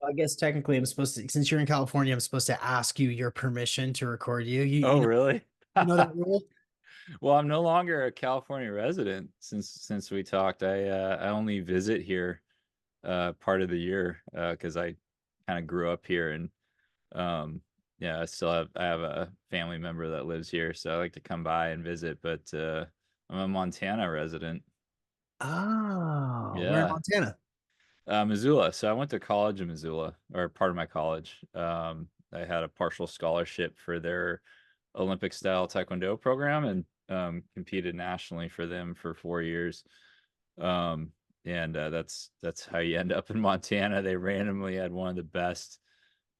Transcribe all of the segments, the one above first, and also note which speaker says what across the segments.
Speaker 1: I guess technically I'm supposed to, since you're in California, I'm supposed to ask you your permission to record you.
Speaker 2: Oh, really?
Speaker 1: You know that rule?
Speaker 2: Well, I'm no longer a California resident since we talked. I only visit here part of the year because I kind of grew up here and um yeah, I have a family member that lives here, so I like to come by and visit, but I'm a Montana resident.
Speaker 1: Oh, we're in
Speaker 2: Yeah.
Speaker 1: Montana.
Speaker 2: Missoula. So I went to college in Missoula, or part of my college. I had a partial scholarship for their Olympic style Taekwondo program and competed nationally for them for 4 years. Um, and that's how you end up in Montana. They randomly had one of the best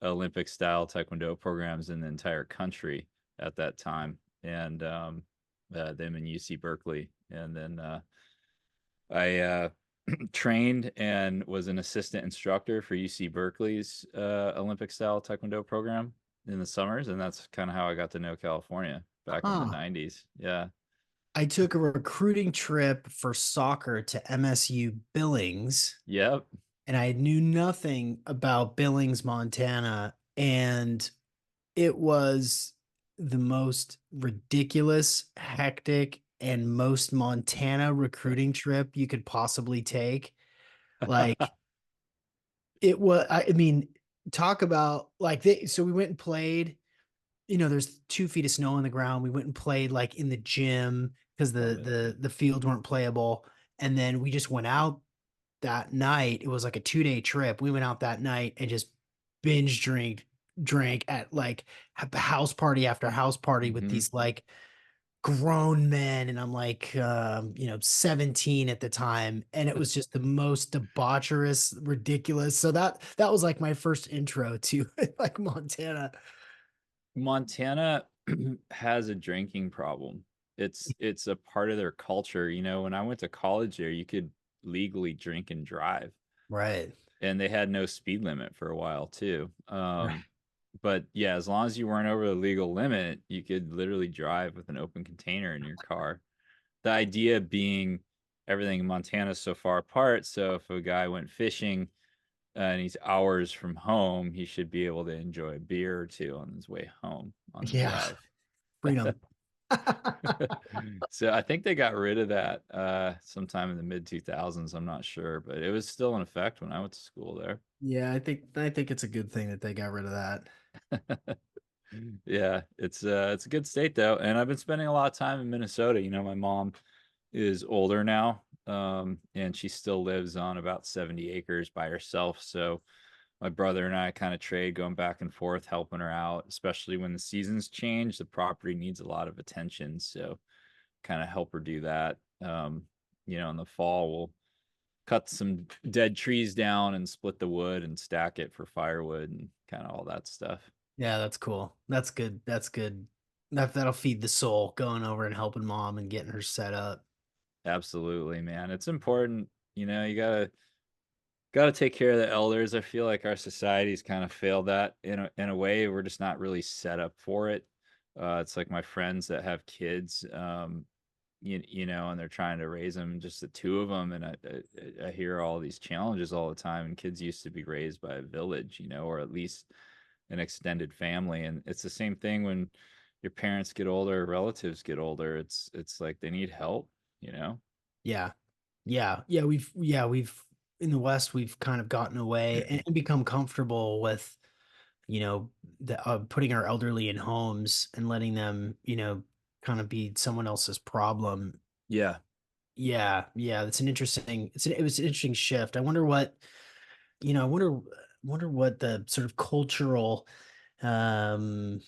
Speaker 2: Olympic style Taekwondo programs in the entire country at that time, and them in UC Berkeley. And then I trained and was an assistant instructor for UC Berkeley's Olympic style Taekwondo program in the summers, and that's kind of how I got to know California back in the
Speaker 1: Huh.
Speaker 2: 90s. Yeah.
Speaker 1: I took a recruiting trip for soccer to MSU Billings,
Speaker 2: Yep.
Speaker 1: and I knew nothing about Billings, Montana. And it was the most ridiculous, hectic, and most Montana recruiting trip you could possibly take. Like, it was, I mean, talk about like so we went and played, there's 2 feet of snow on the ground. We went and played like in the gym because
Speaker 2: Love it.
Speaker 1: the fields weren't playable. And then we just went out that night. It was like a 2 day trip. We went out that night and just binge drank at like house party after house party with
Speaker 2: Hmm.
Speaker 1: these like grown men. And I'm like 17 at the time. And it was just the most debaucherous, ridiculous. So that was like my first intro to like Montana.
Speaker 2: Montana has a drinking problem. It's a part of their culture. You know, when I went to college there, you could legally drink and drive,
Speaker 1: Right.
Speaker 2: and they had no speed limit for a while too.
Speaker 1: Right.
Speaker 2: But yeah, as long as you weren't over the legal limit, you could literally drive with an open container in your car. The idea being everything in Montana is so far apart, so if a guy went fishing and he's hours from home, he should be able to enjoy a beer or two on his way home on the
Speaker 1: Yeah.
Speaker 2: drive.
Speaker 1: Freedom.
Speaker 2: So I think they got rid of that sometime in the mid 2000s. I'm not sure, but it was still in effect when I went to school there.
Speaker 1: Yeah, I think it's a good thing that they got rid of that.
Speaker 2: Yeah, it's a good state though, and I've been spending a lot of time in Minnesota. You know, my mom is older now, and she still lives on about 70 acres by herself. So my brother and I kind of trade going back and forth, helping her out, especially when the seasons change. The property needs a lot of attention, so kind of help her do that. You know, in the fall, we'll cut some dead trees down and split the wood and stack it for firewood and kind of all that stuff.
Speaker 1: Yeah, that's cool. That's good. That's good. That'll feed the soul going over and helping mom and getting her set up.
Speaker 2: Absolutely, man. It's important. You know, you gotta take care of the elders. I feel like our society's kind of failed that in a way. We're just not really set up for it. It's like my friends that have kids, you know, and they're trying to raise them, just the two of them, and I hear all these challenges all the time. And kids used to be raised by a village, you know, or at least an extended family. And it's the same thing when your parents get older, relatives get older. It's like they need help, you know.
Speaker 1: Yeah. Yeah, we've in the West we've kind of gotten away and become comfortable with, the putting our elderly in homes and letting them, kind of be someone else's problem.
Speaker 2: Yeah.
Speaker 1: Yeah, yeah, that's an interesting it was an interesting shift. I wonder what the sort of cultural um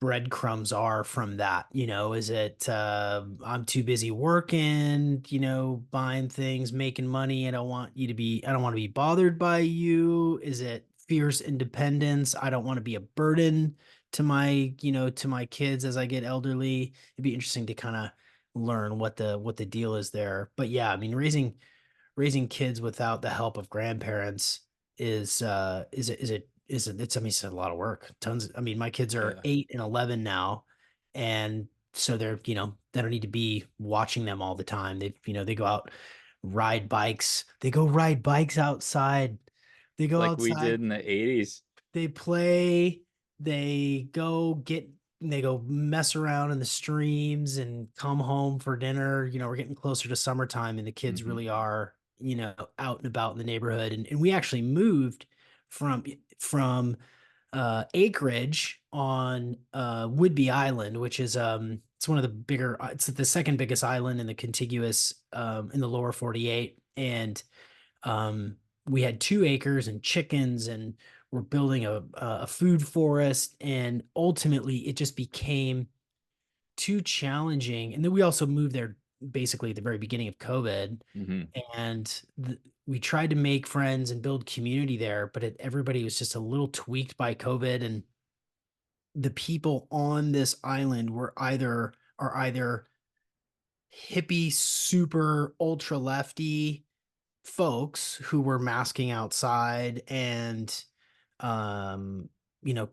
Speaker 1: breadcrumbs are from that. Is it I'm too busy working, buying things, making money. I don't want to be bothered by you. Is it fierce independence? I don't want to be a burden to my kids as I get elderly. It'd be interesting to kind of learn what the deal is there. But yeah, I mean, raising kids without the help of grandparents it's, I mean, it's a lot of work. Tons. I mean, my kids are
Speaker 2: Yeah.
Speaker 1: 8 and 11 now, and so they don't need to be watching them all the time. They go out, ride bikes. They go ride bikes outside They go
Speaker 2: like we
Speaker 1: outside,
Speaker 2: did in the 80s.
Speaker 1: they play, they go get, they go mess around in the streams and come home for dinner. We're getting closer to summertime and the kids
Speaker 2: Hmm.
Speaker 1: really are, out and about in the neighborhood. And we actually moved from acreage on Whidbey Island, which is it's one of the bigger, it's the second biggest island in the contiguous in the lower 48. And um, we had 2 acres and chickens, and we're building a food forest. And ultimately, it just became too challenging. And then we also moved there basically at the very beginning of COVID,
Speaker 2: Hmm.
Speaker 1: and we tried to make friends and build community there, but everybody was just a little tweaked by COVID, and the people on this island are either hippie, super ultra lefty folks who were masking outside and um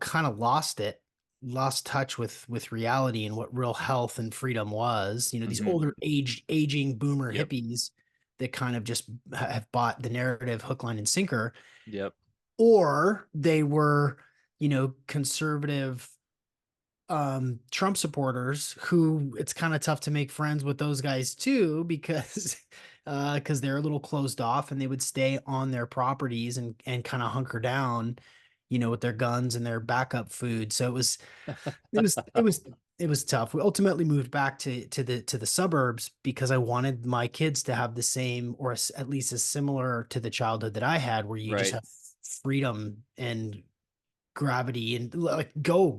Speaker 1: kind of lost touch with reality and what real health and freedom was. These
Speaker 2: Hmm.
Speaker 1: older aging boomer
Speaker 2: Yep.
Speaker 1: hippies that kind of just have bought the narrative hook, line, and sinker,
Speaker 2: Yep.
Speaker 1: or they were conservative Trump supporters who it's kind of tough to make friends with those guys too, because because they're a little closed off and they would stay on their properties and kind of hunker down, with their guns and their backup food. So it was it was it was tough. We ultimately moved back to the suburbs because I wanted my kids to have the same, or at least as similar to the childhood that I had, where you just
Speaker 2: Right.
Speaker 1: have freedom and gravity and like go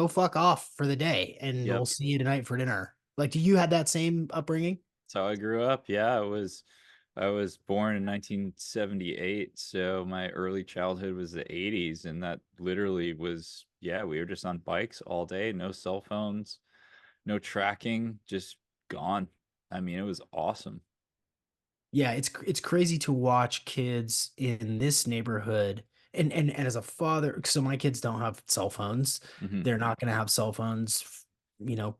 Speaker 1: fuck off for the day and
Speaker 2: Yep.
Speaker 1: we'll see you tonight for dinner. Like, do you had that same upbringing?
Speaker 2: That's how I grew up. Yeah, I was born in 1978, so my early childhood was the 80s, and that literally was, yeah, we were just on bikes all day, no cell phones, no tracking, just gone. I mean, it was awesome.
Speaker 1: Yeah, it's crazy to watch kids in this neighborhood, and as a father, so my kids don't have cell phones.
Speaker 2: Hmm.
Speaker 1: They're not going to have cell phones,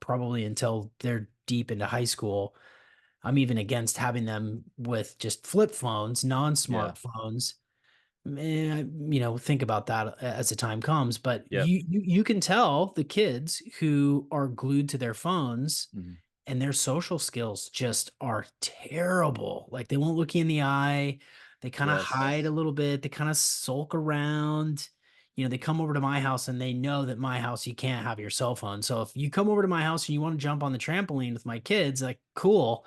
Speaker 1: probably until they're deep into high school. I'm even against having them with just flip phones,
Speaker 2: Yeah.
Speaker 1: non-smartphones. Think about that as the time comes. But
Speaker 2: Yep.
Speaker 1: you can tell the kids who are glued to their phones
Speaker 2: Hmm.
Speaker 1: and their social skills just are terrible. Like, they won't look you in the eye. They kind of
Speaker 2: Yes.
Speaker 1: hide a little bit. They kind of sulk around. They come over to my house and they know that my house, you can't have your cell phone. So if you come over to my house and you want to jump on the trampoline with my kids, like, cool,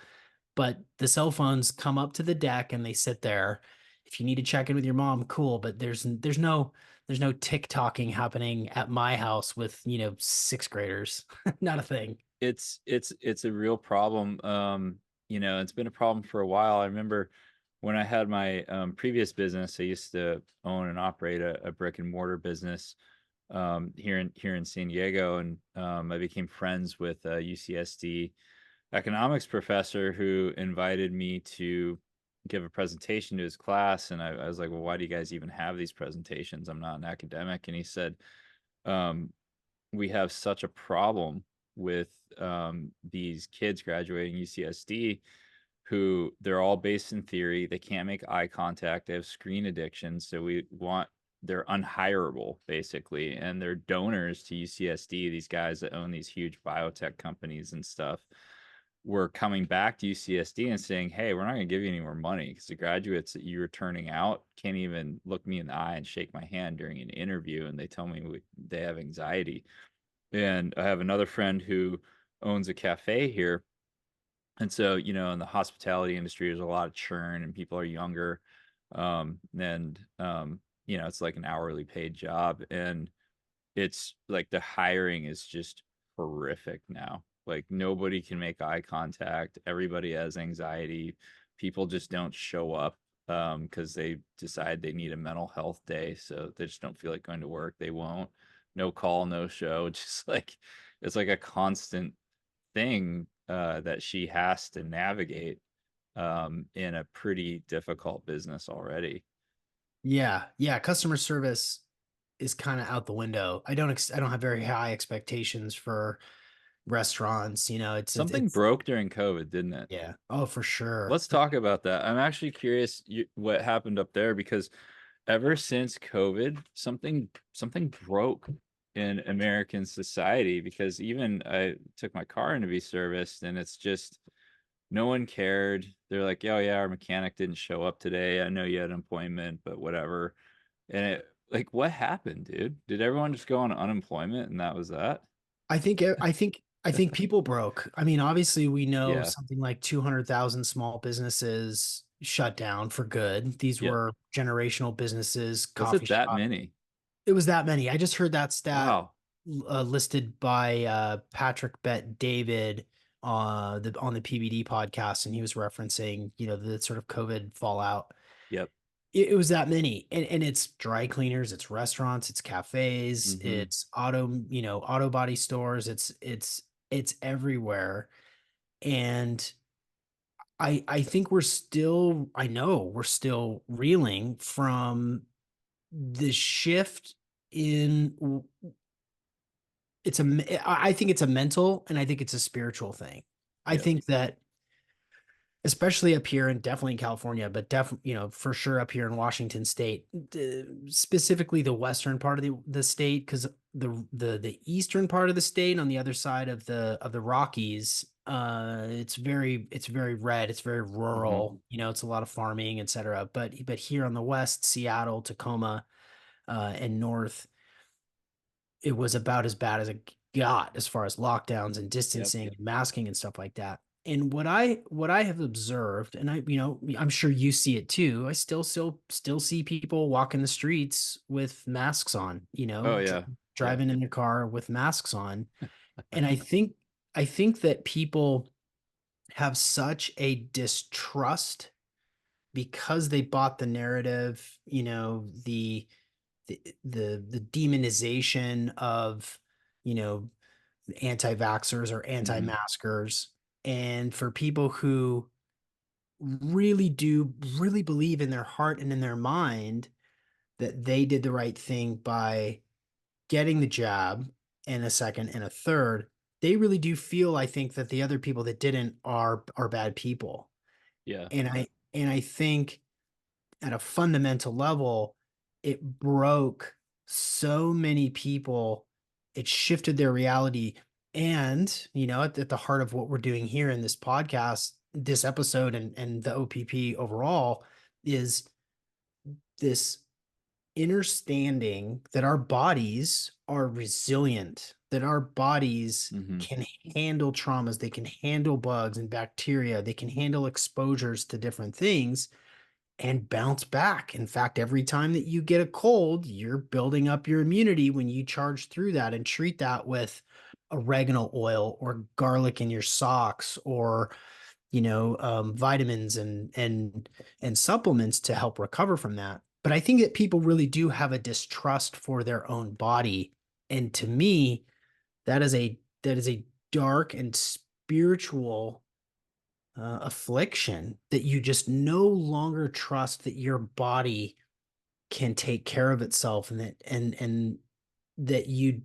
Speaker 1: but the cell phones come up to the deck and they sit there. If you need to check in with your mom, cool, but there's no TikToking happening at my house with, sixth graders. Not a thing.
Speaker 2: It's a real problem. It's been a problem for a while. I remember when I had my previous business, I used to own and operate a brick and mortar business here in San Diego, and I became friends with a UCSD economics professor who invited me to give a presentation to his class, and I was like, well, why do you guys even have these presentations? I'm not an academic. And he said, um, we have such a problem with these kids graduating UCSD who they're all based in theory. They can't make eye contact. They have screen addiction. So they're unhireable basically. And they're donors to UCSD, these guys that own these huge biotech companies and stuff were coming back to UCSD and saying, hey, we're not going to give you any more money because the graduates that you were turning out can't even look me in the eye and shake my hand during an interview. And they tell me they have anxiety. And I have another friend who owns a cafe here. And so, in the hospitality industry, there's a lot of churn and people are younger. It's like an hourly paid job. And it's like the hiring is just horrific now. Like nobody can make eye contact. Everybody has anxiety. People just don't show up because they decide they need a mental health day. So they just don't feel like going to work. They won't. No call, no show. Just like it's like a constant thing that she has to navigate in a pretty difficult business already.
Speaker 1: Yeah, yeah, customer service is kind of out the window. I don't have very high expectations for restaurants.
Speaker 2: Something broke during COVID, didn't it?
Speaker 1: Yeah. Oh, for sure.
Speaker 2: Let's talk about that. I'm actually curious what happened up there because ever since COVID, something broke in American society, because even I took my car in to be serviced, and it's just no one cared. They're like, "Oh yeah, our mechanic didn't show up today. I know you had an appointment, but whatever." And like, what happened, dude? Did everyone just go on unemployment and that was that?
Speaker 1: I think people broke. I mean, obviously we know
Speaker 2: Yeah.
Speaker 1: something like 200,000 small businesses shut down for good. These
Speaker 2: Yep.
Speaker 1: were generational businesses,
Speaker 2: Was
Speaker 1: coffee
Speaker 2: it that
Speaker 1: shop.
Speaker 2: many?
Speaker 1: It was that many. I just heard that stat
Speaker 2: Wow.
Speaker 1: listed by Patrick Bet David on the PBD podcast, and he was referencing, the sort of COVID fallout.
Speaker 2: Yep.
Speaker 1: It was that many, and it's dry cleaners, it's restaurants, it's cafes,
Speaker 2: Mm-hmm.
Speaker 1: it's auto body stores, it's everywhere. And I think I know we're still reeling from the shift in I think it's a mental and I think it's a spiritual thing. I
Speaker 2: Yep.
Speaker 1: think that especially up here and definitely in California, but definitely, for sure up here in Washington state, specifically the western part of the state, because the eastern part of the state on the other side of the Rockies, it's very red, it's very
Speaker 2: Mm-hmm.
Speaker 1: rural, it's a lot of farming, etc. But here on the west, Seattle, Tacoma, and north, it was about as bad as it got as far as lockdowns and
Speaker 2: Yep.
Speaker 1: distancing and masking and stuff like that. And what I have observed, and I'm sure you see it too. I still see people walking the streets with masks on,
Speaker 2: Oh yeah. Yep.
Speaker 1: driving in their car with masks on. And I think that people have such a distrust because they bought the narrative, the demonization of, you know anti-vaxxers or
Speaker 2: Mm-hmm.
Speaker 1: anti-maskers. And for people who really believe in their heart and in their mind that they did the right thing by getting the jab and a second and a third, they really do feel, I think, that the other people that didn't are bad people.
Speaker 2: Yeah.
Speaker 1: And I think at a fundamental level, it broke so many people. It shifted their reality. And, at the heart of what we're doing here in this podcast, this episode, and the OPP overall, is this understanding that our bodies are resilient, that our bodies
Speaker 2: Mm-hmm.
Speaker 1: can handle traumas, they can handle bugs and bacteria, they can handle exposures to different things and bounce back. In fact, every time that you get a cold, you're building up your immunity when you charge through that and treat that with oregano oil or garlic in your socks, or vitamins and supplements to help recover from that. But I think that people really do have a distrust for their own body, and to me, that is a dark and spiritual affliction, that you just no longer trust that your body can take care of itself, and that you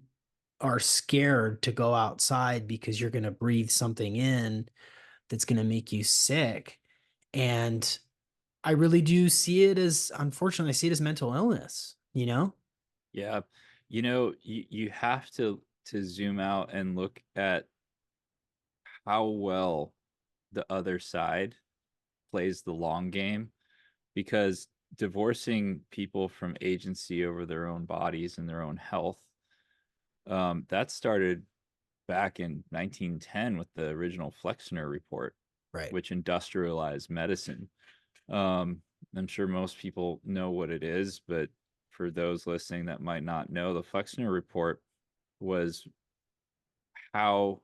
Speaker 1: are scared to go outside because you're going to breathe something in that's going to make you sick. And I really do see it as, unfortunately, I see it as mental illness.
Speaker 2: Yeah. You have to zoom out and look at how well the other side plays the long game, because divorcing people from agency over their own bodies and their own health, that started back in 1910 with the original Flexner report,
Speaker 1: Right.
Speaker 2: which industrialized medicine. Um, I'm sure most people know what it is, but for those listening that might not know, the Flexner report was how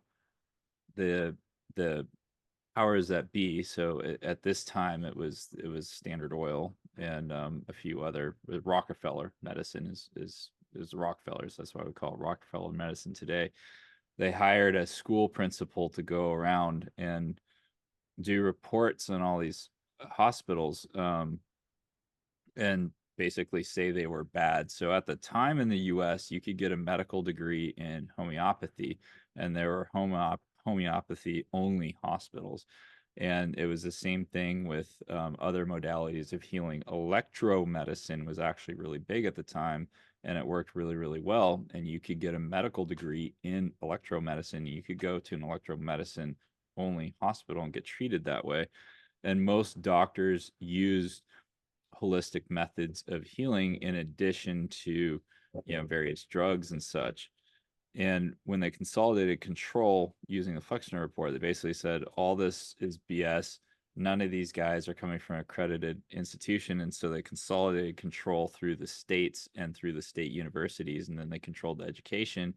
Speaker 2: the the powers that be. So at this time, it was Standard Oil and a few other. Rockefeller medicine is Rockefellers. That's why we call it Rockefeller medicine today. They hired a school principal to go around and do reports on all these hospitals, and basically say they were bad. So at the time in the US, you could get a medical degree in homeopathy, and there were homeopathy only hospitals. And it was the same thing with other modalities of healing. Electromedicine was actually really big at the time, and it worked really, really well. And you could get a medical degree in electromedicine. You could go to an electromedicine only hospital and get treated that way. And most doctors used holistic methods of healing in addition to, various drugs and such. And when they consolidated control using the Flexner report, they basically said all this is BS. None of these guys are coming from an accredited institution. And so they consolidated control through the states and through the state universities, and then they controlled the education.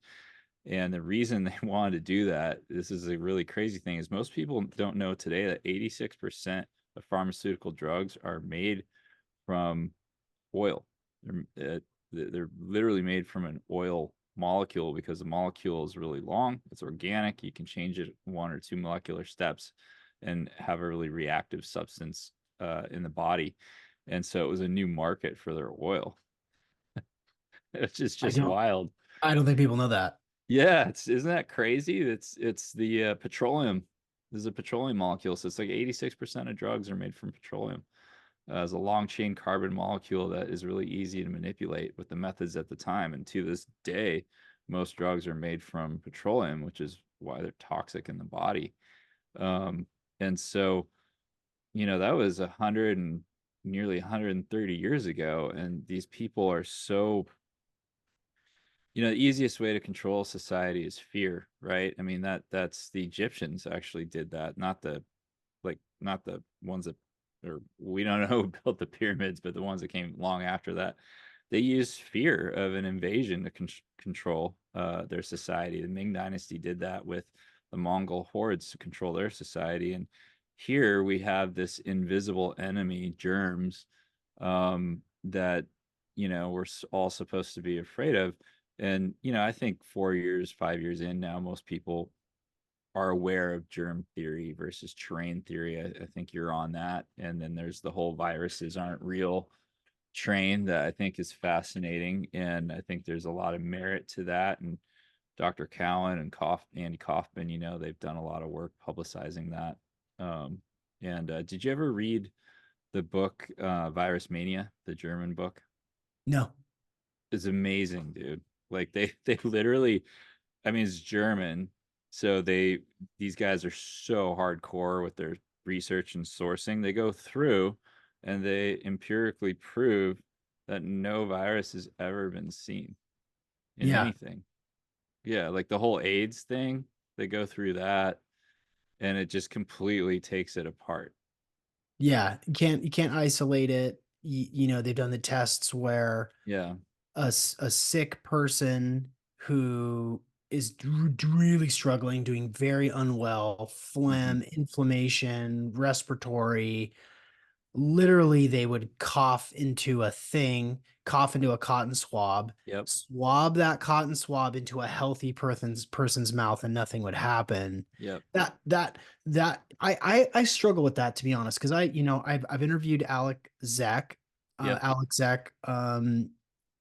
Speaker 2: And the reason they wanted to do that, this is a really crazy thing, is most people don't know today that 86% of pharmaceutical drugs are made from oil. They're literally made from an oil molecule because the molecule is really long. It's organic. You can change it 1 or 2 molecular steps and have a really reactive substance in the body. And so it was a new market for their oil. It's
Speaker 1: I
Speaker 2: just
Speaker 1: don't
Speaker 2: wild.
Speaker 1: I don't think people know that.
Speaker 2: Yeah, isn't that crazy? It's the petroleum. This is a petroleum molecule, so it's like 86% of drugs are made from petroleum. As a long chain carbon molecule that is really easy to manipulate with the methods at the time. And to this day, most drugs are made from petroleum, which is why they're toxic in the body. Um, and so, that was 100 and nearly 130 years ago. And these people are so, the easiest way to control society is fear, right? I mean, that's the Egyptians actually did that, not the ones that, or we don't know who built the pyramids, but the ones that came long after that. They used fear of an invasion to control their society. The Ming Dynasty did that with the Mongol hordes to control their society. And here we have this invisible enemy, germs, that, we're all supposed to be afraid of. And, I think 4 years, 5 years in now, most people are aware of germ theory versus terrain theory. I think you're on that. And then there's the whole viruses aren't real train that I think is fascinating. And I think there's a lot of merit to that. And Dr. Cowan and Andy Kaufman, they've done a lot of work publicizing that. And did you ever read the book Virus Mania, the German book?
Speaker 1: No.
Speaker 2: It's amazing, dude. Like they literally, I mean, it's German, so these guys are so hardcore with their research and sourcing. They go through and they empirically prove that no virus has ever been seen in
Speaker 1: Yeah.
Speaker 2: anything. Yeah, like the whole AIDS thing, they go through that and it just completely takes it apart.
Speaker 1: Yeah. You can't isolate it. They've done the tests where
Speaker 2: Yeah.
Speaker 1: a sick person who is really struggling, doing very unwell,
Speaker 2: Hmm.
Speaker 1: phlegm, inflammation, respiratory, literally they would cough into a cotton swab,
Speaker 2: Yep.
Speaker 1: swab that cotton swab into a healthy person's mouth, and nothing would happen.
Speaker 2: Yep.
Speaker 1: That I struggle with that, to be honest, because I've interviewed
Speaker 2: Yep.
Speaker 1: Alex Zek,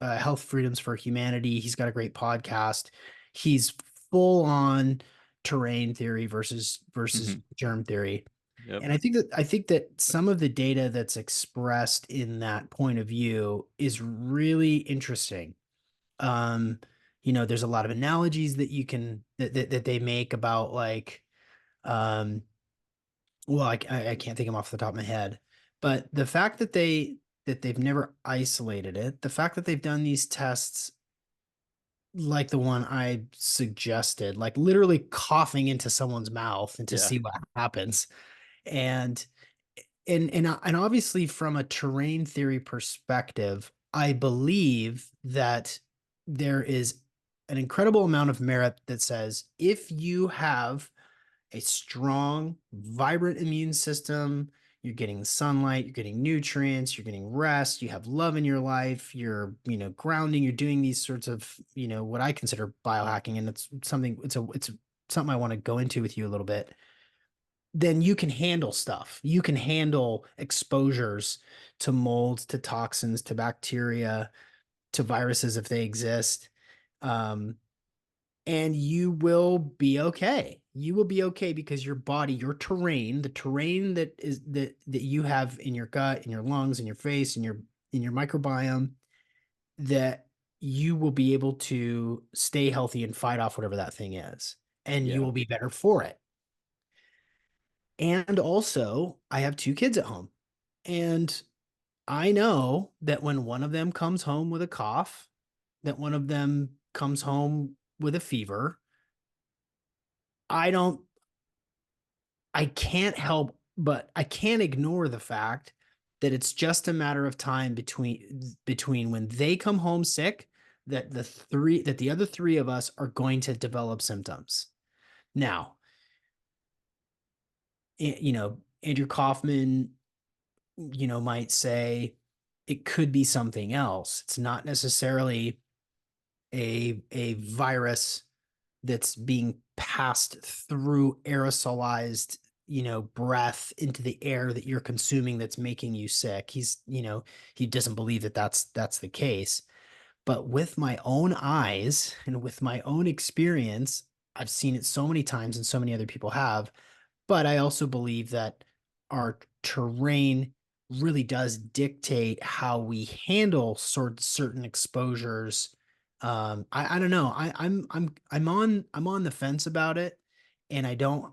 Speaker 1: Health Freedoms for Humanity. He's got a great podcast. He's full on terrain theory versus
Speaker 2: Hmm.
Speaker 1: germ theory.
Speaker 2: Yep.
Speaker 1: And I think that some of the data that's expressed in that point of view is really interesting. Um, there's a lot of analogies that you can that they make about like, um, well, I can't think of them off the top of my head, but the fact that they've never isolated it, the fact that they've done these tests like the one I suggested, like literally coughing into someone's mouth and to
Speaker 2: Yeah.
Speaker 1: see what happens. And and obviously from a terrain theory perspective, I believe that there is an incredible amount of merit that says if you have a strong, vibrant immune system, you're getting sunlight, you're getting nutrients, you're getting rest, you have love in your life, you're, grounding, you're doing these sorts of, what I consider biohacking. And it's something I want to go into with you a little bit. Then you can handle stuff. You can handle exposures to molds, to toxins, to bacteria, to viruses if they exist. Um, and you will be okay. You will be okay because your body, your terrain, the terrain that you have in your gut, in your lungs, in your face, in your microbiome, that you will be able to stay healthy and fight off whatever that thing is, and you
Speaker 2: Yeah.
Speaker 1: will be better for it. And also, I have two kids at home, and I know that when one of them comes home with a cough, that one of them comes home with a fever, I don't I can't help but I can't ignore the fact that it's just a matter of time between when they come home sick, that the other three of us are going to develop symptoms. Now, Andrew Kaufman, might say it could be something else. It's not necessarily a virus that's being passed through aerosolized, breath into the air that you're consuming that's making you sick. He doesn't believe that that's the case. But with my own eyes and with my own experience, I've seen it so many times and so many other people have. But I also believe that our terrain really does dictate how we handle certain exposures. I don't know. I'm on the fence about it, and I don't.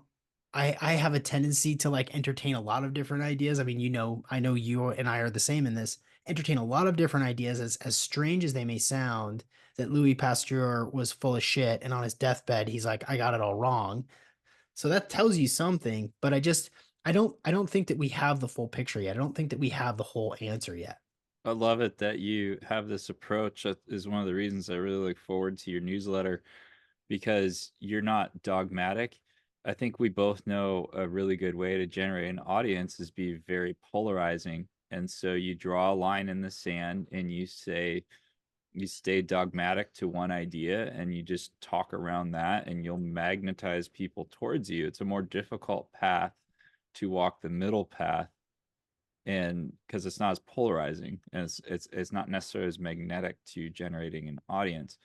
Speaker 1: I have a tendency to like entertain a lot of different ideas. I mean, I know you and I are the same in this. Entertain a lot of different ideas, as strange as they may sound. That Louis Pasteur was full of shit, and on his deathbed, he's like, "I got it all wrong." So that tells you something, but I don't think that we have the full picture yet. I don't think that we have the whole answer yet.
Speaker 2: I love it that you have this approach. That is one of the reasons I really look forward to your newsletter, because you're not dogmatic. I think we both know a really good way to generate an audience is be very polarizing. And so you draw a line in the sand and you stay dogmatic to one idea and you just talk around that and you'll magnetize people towards you. It's a more difficult path to walk the middle path, and because it's not as polarizing and it's not necessarily as magnetic to generating an audience.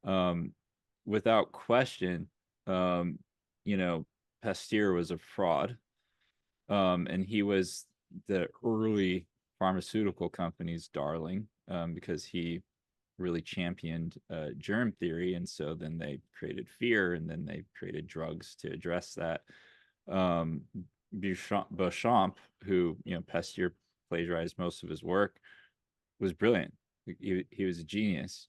Speaker 2: um Without question, um you know Pasteur was a fraud, and he was the early pharmaceutical company's darling, because he really championed germ theory, and so then they created fear, and then they created drugs to address that. um Beauchamp, who Pasteur plagiarized most of his work, was brilliant. He was a genius,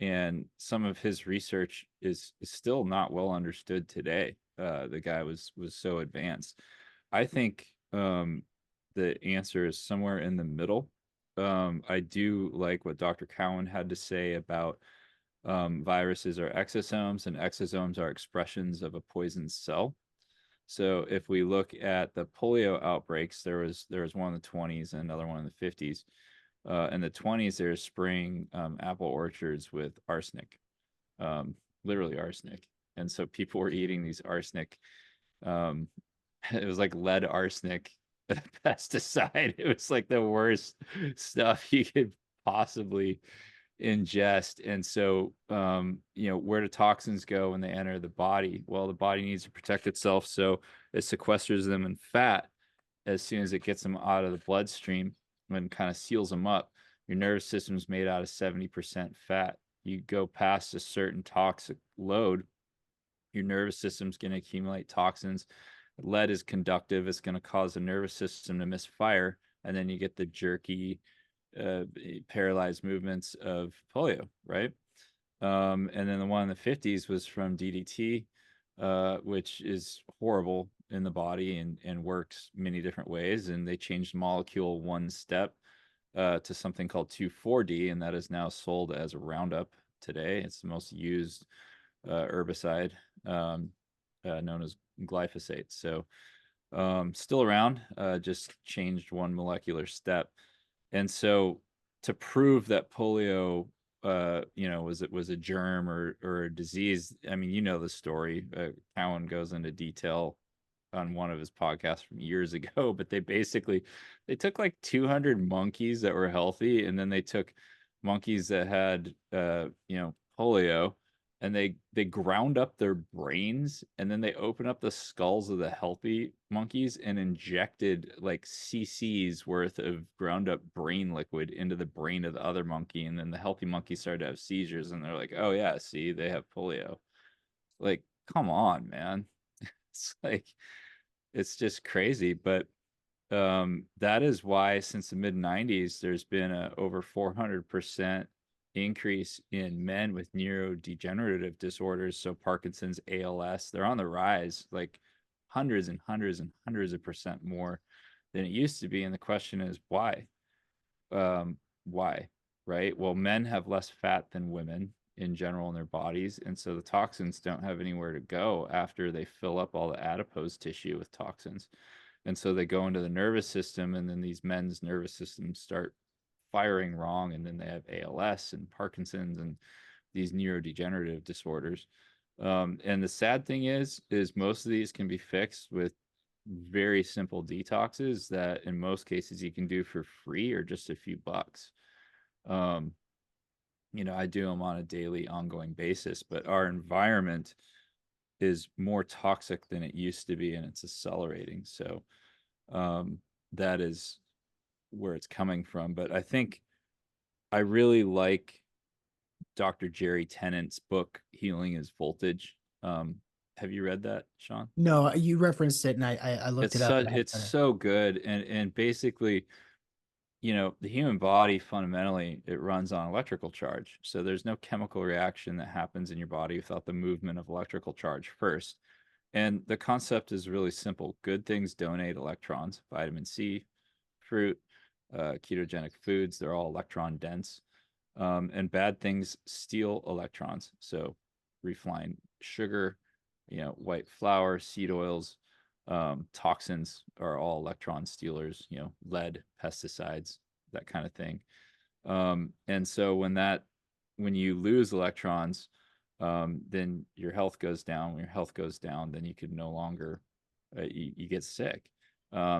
Speaker 2: and some of his research is still not well understood today. The guy was so advanced. I think the answer is somewhere in the middle. I do like what Dr. Cowan had to say about viruses are exosomes, and exosomes are expressions of a poison cell. So if we look at the polio outbreaks, there was one in the 20s and another one in the 50s. In the 20s, they were spraying apple orchards with arsenic, um, literally arsenic. And so people were eating these arsenic. Um, it was like lead arsenic pesticide. It was like the worst stuff you could possibly ingest. And so, where do toxins go when they enter the body? Well, the body needs to protect itself, so it sequesters them in fat as soon as it gets them out of the bloodstream and kind of seals them up. Your nervous system is made out of 70% fat. You go past a certain toxic load, your nervous system's going to accumulate toxins. Lead is conductive. It's going to cause the nervous system to misfire, and then you get the jerky, paralyzed movements of polio, right? And then the one in the 50s was from DDT, which is horrible in the body and works many different ways. And they changed molecule one step to something called 2,4-D, and that is now sold as a Roundup today. It's the most used herbicide, known as glyphosate. So still around, just changed one molecular step. And so to prove that polio, was a germ or a disease, I mean, the story. Cowan goes into detail on one of his podcasts from years ago, but they took like 200 monkeys that were healthy, and then they took monkeys that had polio, and they ground up their brains, and then they open up the skulls of the healthy monkeys and injected like cc's worth of ground up brain liquid into the brain of the other monkey, and then the healthy monkey started to have seizures, and they're like, oh yeah, see, they have polio. Like, come on, man. It's like, it's just crazy. But that is why since the mid 90s there's been a over 400% increase in men with neurodegenerative disorders. So Parkinson's, ALS, they're on the rise, like hundreds and hundreds and hundreds of percent more than it used to be. And the question is why? Why? Right? Well, men have less fat than women in general in their bodies, and so the toxins don't have anywhere to go after they fill up all the adipose tissue with toxins. And so they go into the nervous system, and then these men's nervous systems start firing wrong, and then they have ALS and Parkinson's and these neurodegenerative disorders. And the sad thing is most of these can be fixed with very simple detoxes that in most cases you can do for free or just a few bucks. Um, I do them on a daily, ongoing basis, but our environment is more toxic than it used to be, and it's accelerating. So that is where it's coming from. But I think I really like Dr. Jerry Tennant's book, Healing is Voltage. Have you read that, Sean?
Speaker 1: No, you referenced it, and I looked it up, but I haven't
Speaker 2: It's
Speaker 1: read it.
Speaker 2: so good. And basically, the human body fundamentally it runs on electrical charge. So there's no chemical reaction that happens in your body without the movement of electrical charge first. And the concept is really simple. Good things donate electrons, vitamin C, fruit, ketogenic foods, they're all electron dense. And bad things steal electrons. So refined sugar, white flour, seed oils, toxins are all electron stealers, lead, pesticides, that kind of thing. And so when you lose electrons, then your health goes down. When your health goes down, then you could no longer, you get sick.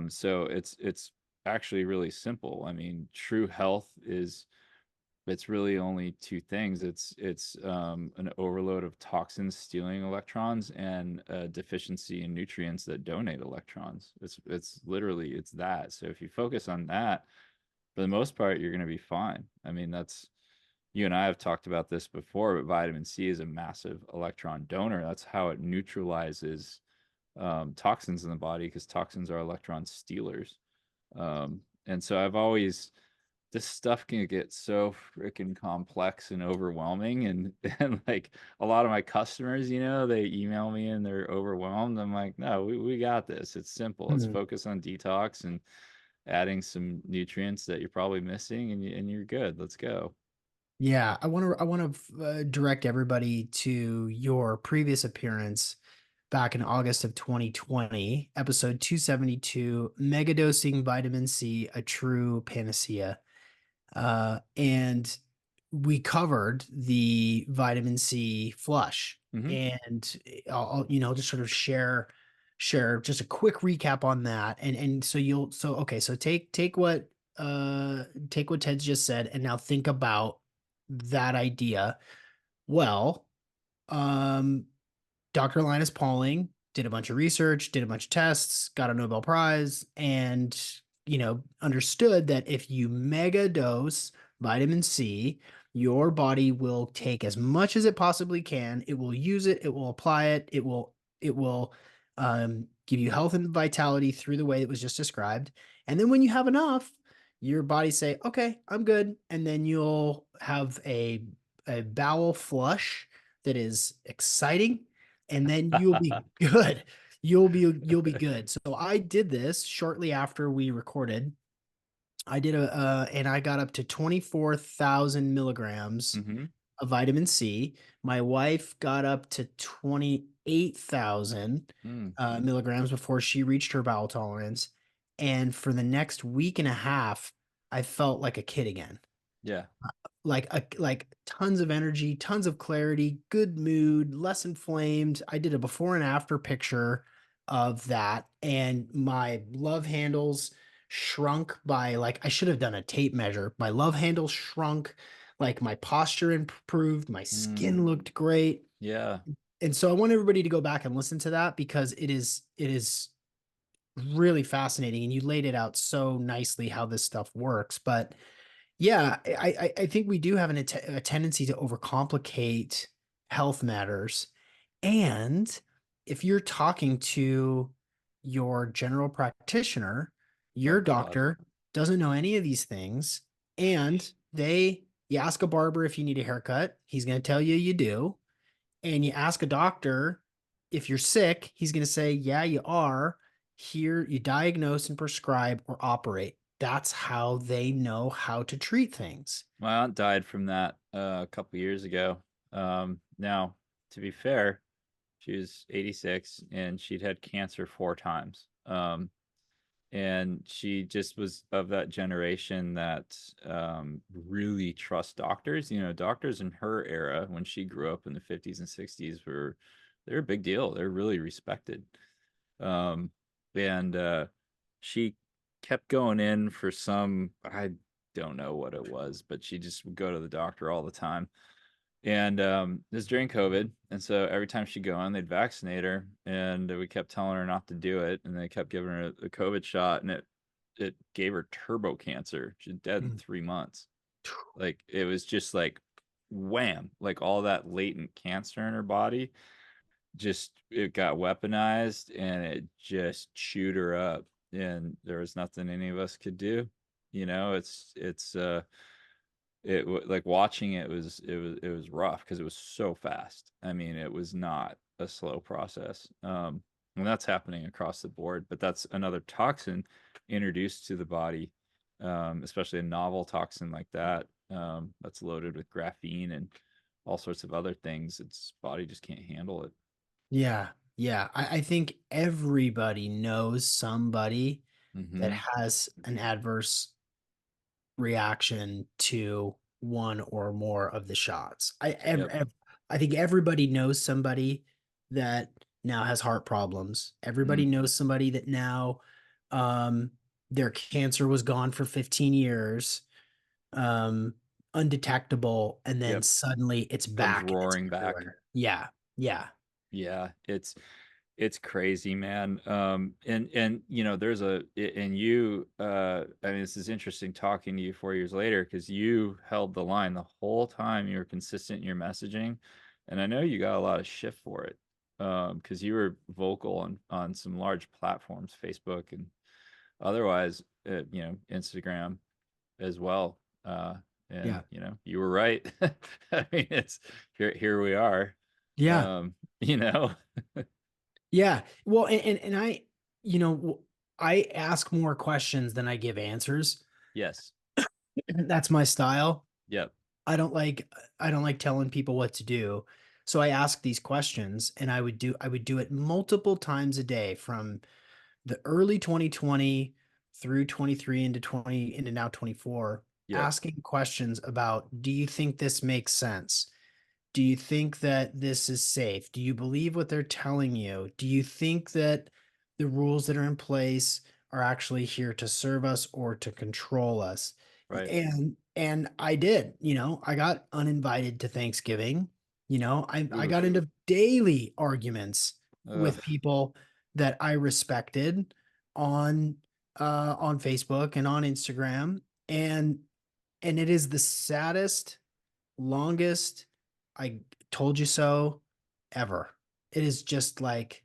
Speaker 2: So it's actually really simple. I mean, true health is it's really only two things. It's an overload of toxins stealing electrons and a deficiency in nutrients that donate electrons. It's literally it's that. So if you focus on that, for the most part, you're going to be fine. I mean, that's you and I have talked about this before, but vitamin C is a massive electron donor. That's how it neutralizes toxins in the body because toxins are electron stealers. And so I've always this stuff can get so freaking complex and overwhelming and like a lot of my customers, they email me and they're overwhelmed. I'm like, no, we got this. It's simple. Let's
Speaker 1: Mhm.
Speaker 2: focus on detox and adding some nutrients that you're probably missing, and you're good. Let's go.
Speaker 1: Yeah, I want to direct everybody to your previous appearance back in August of 2020, episode 272, Megadosing Vitamin C, a True Panacea. And we covered the vitamin C flush.
Speaker 2: Mm-hmm.
Speaker 1: And I'll just sort of share just a quick recap on that. And so okay, so take what Ted's just said and now think about that idea. Well, um Dr. Linus Pauling did a bunch of research, did a bunch of tests, got a Nobel Prize, and understood that if you mega dose vitamin C, your body will take as much as it possibly can. It will use it, it will apply it, it will give you health and vitality through the way it was just described. And then when you have enough, your body say, okay, I'm good. And then you'll have a bowel flush that is exciting, and then you'll be good. You'll be good. So I did this shortly after we recorded. I did and I got up to 24,000 milligrams
Speaker 2: Mm-hmm.
Speaker 1: of vitamin C. My wife got up to 28,000
Speaker 2: Mm.
Speaker 1: milligrams before she reached her bowel tolerance. And for the next week and a half, I felt like a kid again,
Speaker 2: Yeah.
Speaker 1: like tons of energy, tons of clarity, good mood, less inflamed. I did a before and after picture of that, and my love handles shrunk by, like, I should have done a tape measure. My love handles shrunk, like my posture improved, my skin
Speaker 2: Mm.
Speaker 1: looked great.
Speaker 2: Yeah.
Speaker 1: And so I want everybody to go back and listen to that because it is really fascinating, and you laid it out so nicely how this stuff works. But yeah, I think we do have a tendency to overcomplicate health matters. And if you're talking to your general practitioner, your
Speaker 2: Oh God.
Speaker 1: doctor doesn't know any of these things. And you ask a barber if you need a haircut, he's going to tell you you do. And you ask a doctor if you're sick, he's going to say, yeah, you are. Here, you diagnose and prescribe or operate. That's how they know how to treat things.
Speaker 2: My aunt died from that a couple years ago. Now, to be fair, she was 86 and she'd had cancer 4 times. And she just was of that generation that really trust doctors. You know, doctors in her era, when she grew up in the 50s and 60s, they're a big deal. They're really respected. Um, and she kept going in for some, I don't know what it was, but she just would go to the doctor all the time. And this was during COVID, and so every time she'd go in, they'd vaccinate her, and we kept telling her not to do it, and they kept giving her a COVID shot, and it gave her turbo cancer. She's dead in
Speaker 1: Mm.
Speaker 2: 3 months. Like it was just like wham, like all that latent cancer in her body just it got weaponized and it just chewed her up, and there was nothing any of us could do. You know, like watching it was rough because it was so fast. I mean, it was not a slow process. And that's happening across the board, but that's another toxin introduced to the body, especially a novel toxin like that, that's loaded with graphene and all sorts of other things. Its body just can't handle it.
Speaker 1: Yeah. Yeah. I think everybody knows somebody that
Speaker 2: Hmm.
Speaker 1: has an adverse reaction to one or more of the shots.
Speaker 2: Yep.
Speaker 1: I think everybody knows somebody that now has heart problems.
Speaker 2: Mm.
Speaker 1: Everybody knows somebody that now um their cancer was gone for 15 years, um undetectable, and then
Speaker 2: Yep.
Speaker 1: suddenly it's
Speaker 2: Comes
Speaker 1: back and it's
Speaker 2: roaring back.
Speaker 1: everywhere. Yeah. Yeah.
Speaker 2: Yeah, it's crazy, man. And you know, and you I mean, this is interesting talking to you 4 years later because you held the line the whole time. You were consistent in your messaging, and I know you got a lot of shit for it. Because you were vocal on some large platforms, Facebook and otherwise, Instagram as well. And
Speaker 1: Yeah.
Speaker 2: you know, you were right. I mean, it's here we are.
Speaker 1: Yeah.
Speaker 2: You know.
Speaker 1: Yeah. Well, and I, you know, I ask more questions than I give answers.
Speaker 2: Yes.
Speaker 1: That's my style.
Speaker 2: Yep.
Speaker 1: I don't like I don't like telling people what to do. So I ask these questions, and I would do it multiple times a day from the early 2020 through 23 into 20 into now 24,
Speaker 2: Yep.
Speaker 1: asking questions about, do you think this makes sense? Do you think that this is safe? Do you believe what they're telling you? Do you think that the rules that are in place are actually here to serve us or to control us?
Speaker 2: Right.
Speaker 1: And I did, I got uninvited to Thanksgiving. I got
Speaker 2: Oof.
Speaker 1: into daily arguments
Speaker 2: Ugh.
Speaker 1: with people that I respected on on Facebook and on Instagram. And it is the saddest, longest I told you so ever. It is just like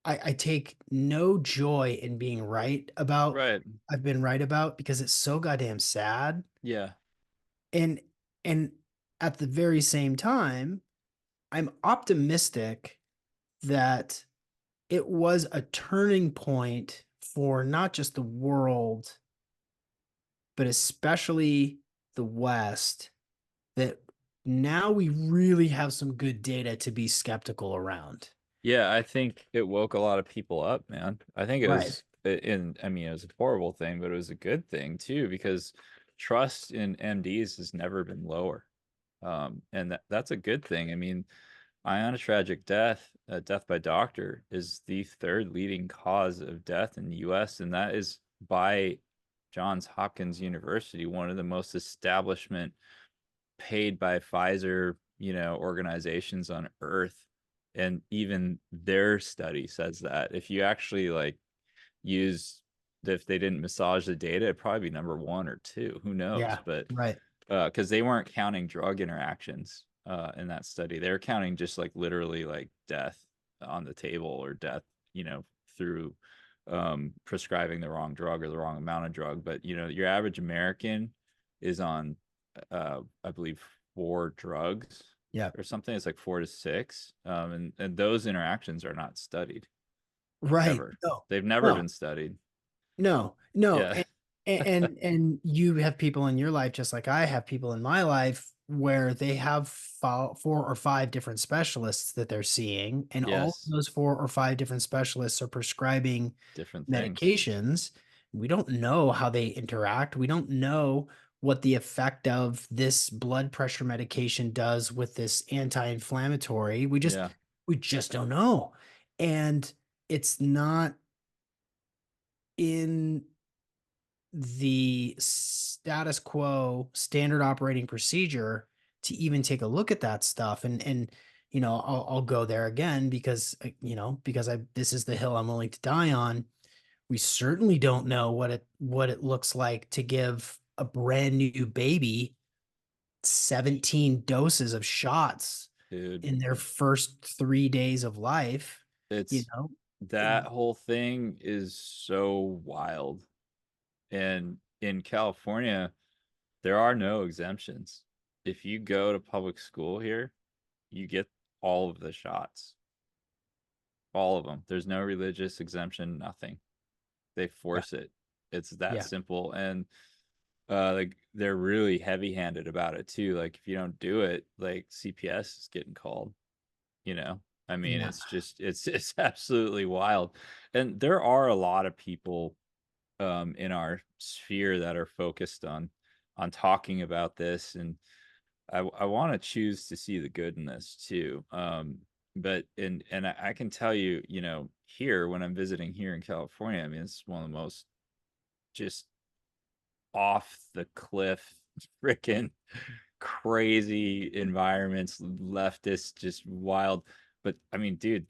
Speaker 1: I take no joy in being right about
Speaker 2: Right.
Speaker 1: I've been right about because it's so goddamn sad.
Speaker 2: Yeah.
Speaker 1: And and at the very same time, I'm optimistic that it was a turning point for not just the world, but especially the West, that now we really have some good data to be skeptical around.
Speaker 2: Yeah, I think it woke a lot of people up, man. I think it
Speaker 1: Right.
Speaker 2: was in I mean, it was a horrible thing, but it was a good thing too because trust in MDs has never been lower. And that's a good thing. I mean, ionotragic death, death by doctor, is the third leading cause of death in the US, and that is by Johns Hopkins University, one of the most establishment paid by Pfizer, organizations on earth, and even their study says that if you actually like use, if they didn't massage the data, it'd probably be number one or two, who knows.
Speaker 1: Yeah.
Speaker 2: But
Speaker 1: Right.
Speaker 2: because they weren't counting drug interactions in that study, they were counting just like literally like death on the table, or death, through prescribing the wrong drug or the wrong amount of drug. But your average American is on I believe 4 drugs
Speaker 1: Yeah.
Speaker 2: or something. It's like 4 to 6, and those interactions are not studied
Speaker 1: Right.
Speaker 2: ever.
Speaker 1: No.
Speaker 2: They've never
Speaker 1: No.
Speaker 2: been studied.
Speaker 1: No. No.
Speaker 2: Yeah.
Speaker 1: And you have people in your life, just like I have people in my life, where they have 4 or 5 different specialists that they're seeing, and all of
Speaker 2: Yes.
Speaker 1: those 4 or 5 different specialists are prescribing
Speaker 2: Different things.
Speaker 1: medications. We don't know how they interact. We don't know what the effect of this blood pressure medication does with this anti-inflammatory.
Speaker 2: Yeah.
Speaker 1: We just don't know. And it's not in the status quo standard operating procedure to even take a look at that stuff. And I'll go there again because because I this is the hill I'm willing to die on. We certainly don't know what it looks like to give a brand new baby 17 doses of shots
Speaker 2: Dude,
Speaker 1: in their first 3 days of life, you
Speaker 2: it's
Speaker 1: know?
Speaker 2: that whole thing is so wild. And in California, there are no exemptions. If you go to public school here, you get all of the shots, all of them. There's no religious exemption, nothing. They
Speaker 1: Yeah,
Speaker 2: force it. It's that
Speaker 1: yeah,
Speaker 2: simple. And like they're really heavy-handed about it too. Like if you don't do it, like CPS is getting called, you know. I mean,
Speaker 1: yeah,
Speaker 2: it's just it's absolutely wild. And there are a lot of people in our sphere that are focused on talking about this, and I want to choose to see the good in this too. But and I can tell you, here when I'm visiting here in California, I mean, it's one of the most just off the cliff, freaking crazy environments, leftist, just wild. But I mean, dude,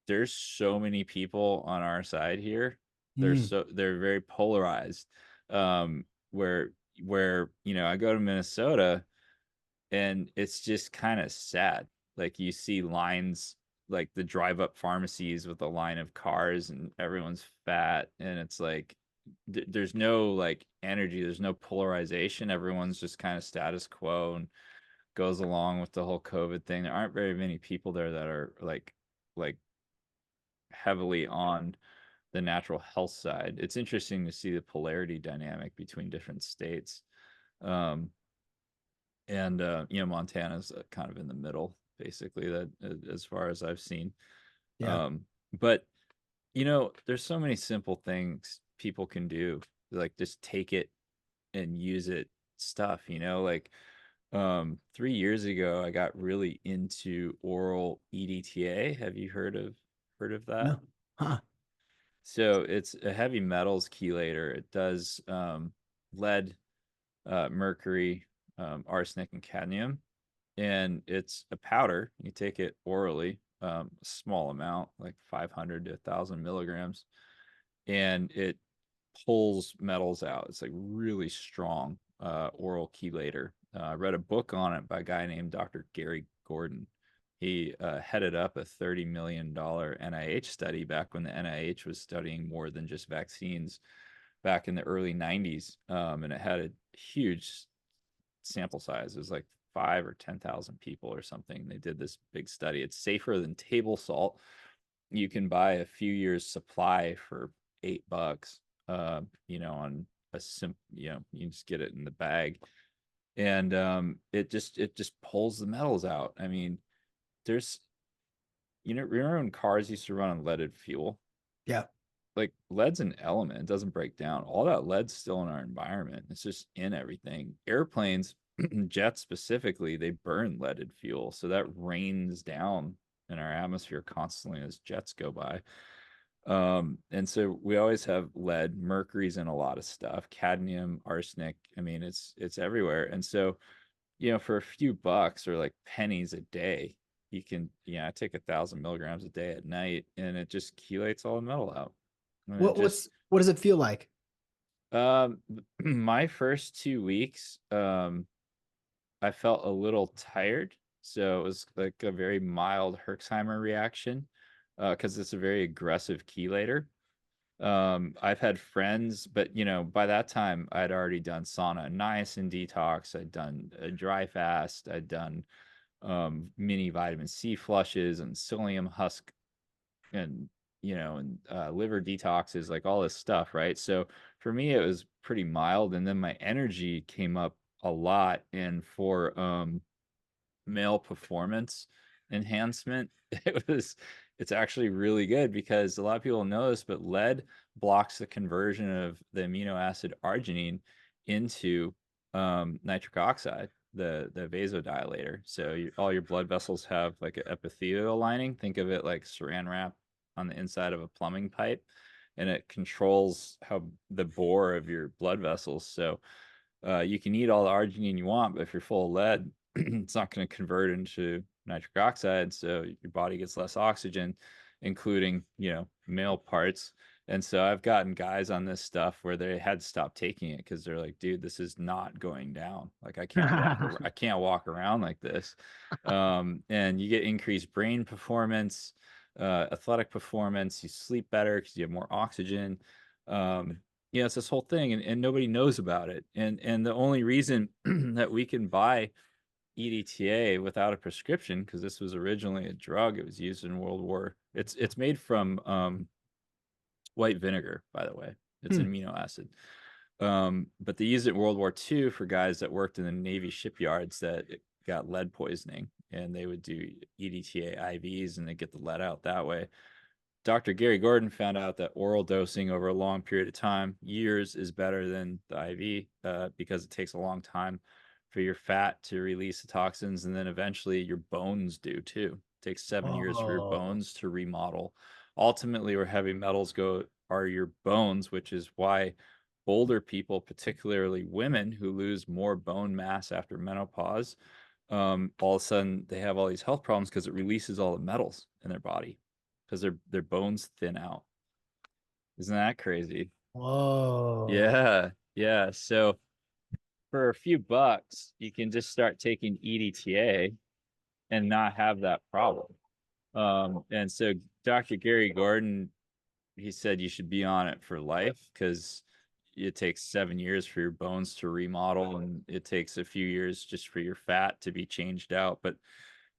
Speaker 2: there's so many people on our side here.
Speaker 1: mm,
Speaker 2: They're very polarized. Um, where I go to Minnesota, and it's just kind of sad. Like you see lines, like the drive up pharmacies with a line of cars, and everyone's fat, and it's like there's no like energy, there's no polarization. Everyone's just kind of status quo and goes along with the whole COVID thing. There aren't very many people there that are like heavily on the natural health side. It's interesting to see the polarity dynamic between different states. Um, and Montana's kind of in the middle, basically, that as far as I've seen.
Speaker 1: yeah,
Speaker 2: But there's so many simple things people can do, like just take it and use it stuff, like 3 years ago I got really into oral EDTA. Have you heard of that?
Speaker 1: no, huh,
Speaker 2: So it's a heavy metals chelator. It does lead, mercury, arsenic, and cadmium. And it's a powder. You take it orally, a small amount, like 500 to 1,000 milligrams, and it pulls metals out. It's like really strong oral chelator. I read a book on it by a guy named Dr. Gary Gordon. He headed up a $30 million NIH study back when the NIH was studying more than just vaccines back in the early 90s. And it had a huge sample size. It was like 5 or 10,000 people or something. They did this big study. It's safer than table salt. You can buy a few years supply for $8, on a you just get it in the bag. And it just pulls the metals out. I mean, there's, remember when cars used to run on leaded fuel?
Speaker 1: yeah,
Speaker 2: Like lead's an element, it doesn't break down. All that lead's still in our environment, it's just in everything. Airplanes, jets specifically, they burn leaded fuel, so that rains down in our atmosphere constantly as jets go by. And so we always have lead, mercury's in a lot of stuff, cadmium, arsenic. I mean, it's everywhere. And so for a few bucks or like pennies a day, you can, I take 1,000 milligrams a day at night, and it just chelates all the metal out. And it just,
Speaker 1: What does it feel like?
Speaker 2: um, my first 2 weeks, I felt a little tired. So it was like a very mild Herxheimer reaction, because it's a very aggressive chelator. I've had friends, but by that time I'd already done sauna and niacin detox. I'd done a dry fast. I'd done mini vitamin C flushes and psyllium husk, and liver detoxes, like all this stuff, right? So for me, it was pretty mild, and then my energy came up a lot. And for male performance enhancement, it's actually really good, because a lot of people know this, but lead blocks the conversion of the amino acid arginine into nitric oxide, the vasodilator. So all your blood vessels have like an epithelial lining. Think of it like saran wrap on the inside of a plumbing pipe, and it controls how the bore of your blood vessels. So you can eat all the arginine you want, but if you're full of lead, it's not going to convert into nitric oxide, so your body gets less oxygen, including male parts. And so I've gotten guys on this stuff where they had to stop taking it because they're like, dude, this is not going down. Like I can't walk around like this. And you get increased brain performance, athletic performance. You sleep better because you have more oxygen. um, it's this whole thing, and nobody knows about it. And the only reason that we can buy EDTA without a prescription, because this was originally a drug. It was used in World War. It's made from white vinegar, by the way. It's
Speaker 1: Hmm.
Speaker 2: an amino acid. But they used it in World War II for guys that worked in the Navy shipyards that got lead poisoning, and they would do EDTA IVs, and they get the lead out that way. Dr. Gary Gordon found out that oral dosing over a long period of time, years, is better than the IV, because it takes a long time for your fat to release the toxins, and then eventually your bones do too. It takes 7 years for your
Speaker 1: Oh,
Speaker 2: bones to remodel. Ultimately, where heavy metals go are your bones, which is why older people, particularly women who lose more bone mass after menopause, all of a sudden they have all these health problems because it releases all the metals in their body because their bones thin out. Isn't that crazy?
Speaker 1: whoa.
Speaker 2: Yeah, yeah. So for a few bucks, you can just start taking EDTA and not have that problem. And so Dr. Gary Gordon, he said you should be on it for life, because it takes 7 years for your bones to remodel, and it takes a few years just for your fat to be changed out. But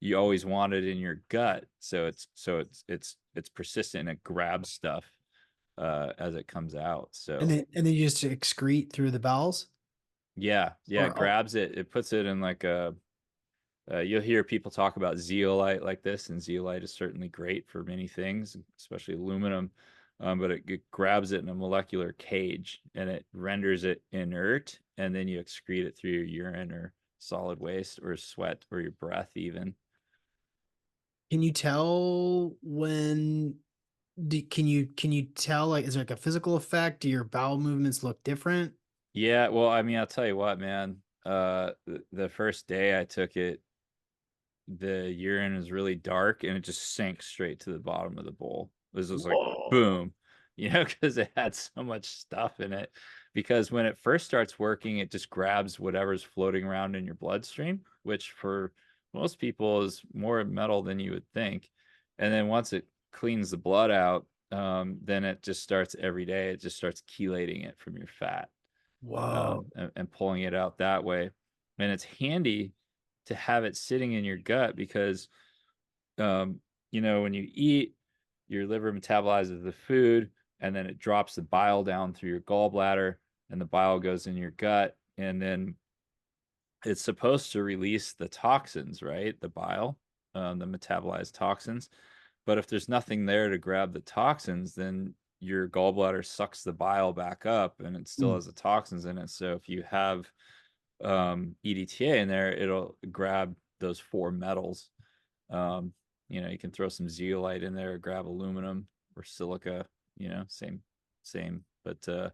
Speaker 2: you always want it in your gut, so it's persistent, and it grabs stuff as it comes out. So
Speaker 1: And then you just excrete through the bowels?
Speaker 2: yeah, it
Speaker 1: Or oh,
Speaker 2: grabs it. It puts it in like a. You'll hear people talk about zeolite like this, and zeolite is certainly great for many things, especially aluminum. But it grabs it in a molecular cage, and it renders it inert, and then you excrete it through your urine or solid waste or sweat or your breath even.
Speaker 1: can you tell when can you tell, like, is there like a physical effect? Do your bowel movements look different?
Speaker 2: Yeah, well, I mean, I'll tell you what, man. The first day I took it, the urine was really dark, and it just sank straight to the bottom of the bowl. It was just like
Speaker 1: Whoa.
Speaker 2: boom, because it had so much stuff in it. Because when it first starts working, it just grabs whatever's floating around in your bloodstream, which for most people is more metal than you would think. And then once it cleans the blood out, then it just starts every day. It just starts chelating it from your fat,
Speaker 1: Whoa.
Speaker 2: and pulling it out that way. And it's handy to have it sitting in your gut, because um, when you eat, your liver metabolizes the food, and then it drops the bile down through your gallbladder, and the bile goes in your gut, and then it's supposed to release the toxins, right? The bile, the metabolized toxins. But if there's nothing there to grab the toxins, then your gallbladder sucks the bile back up, and it still
Speaker 1: Mm.
Speaker 2: has the toxins in it. So if you have EDTA in there, it'll grab those four metals. Um, you can throw some zeolite in there, grab aluminum or silica, same. But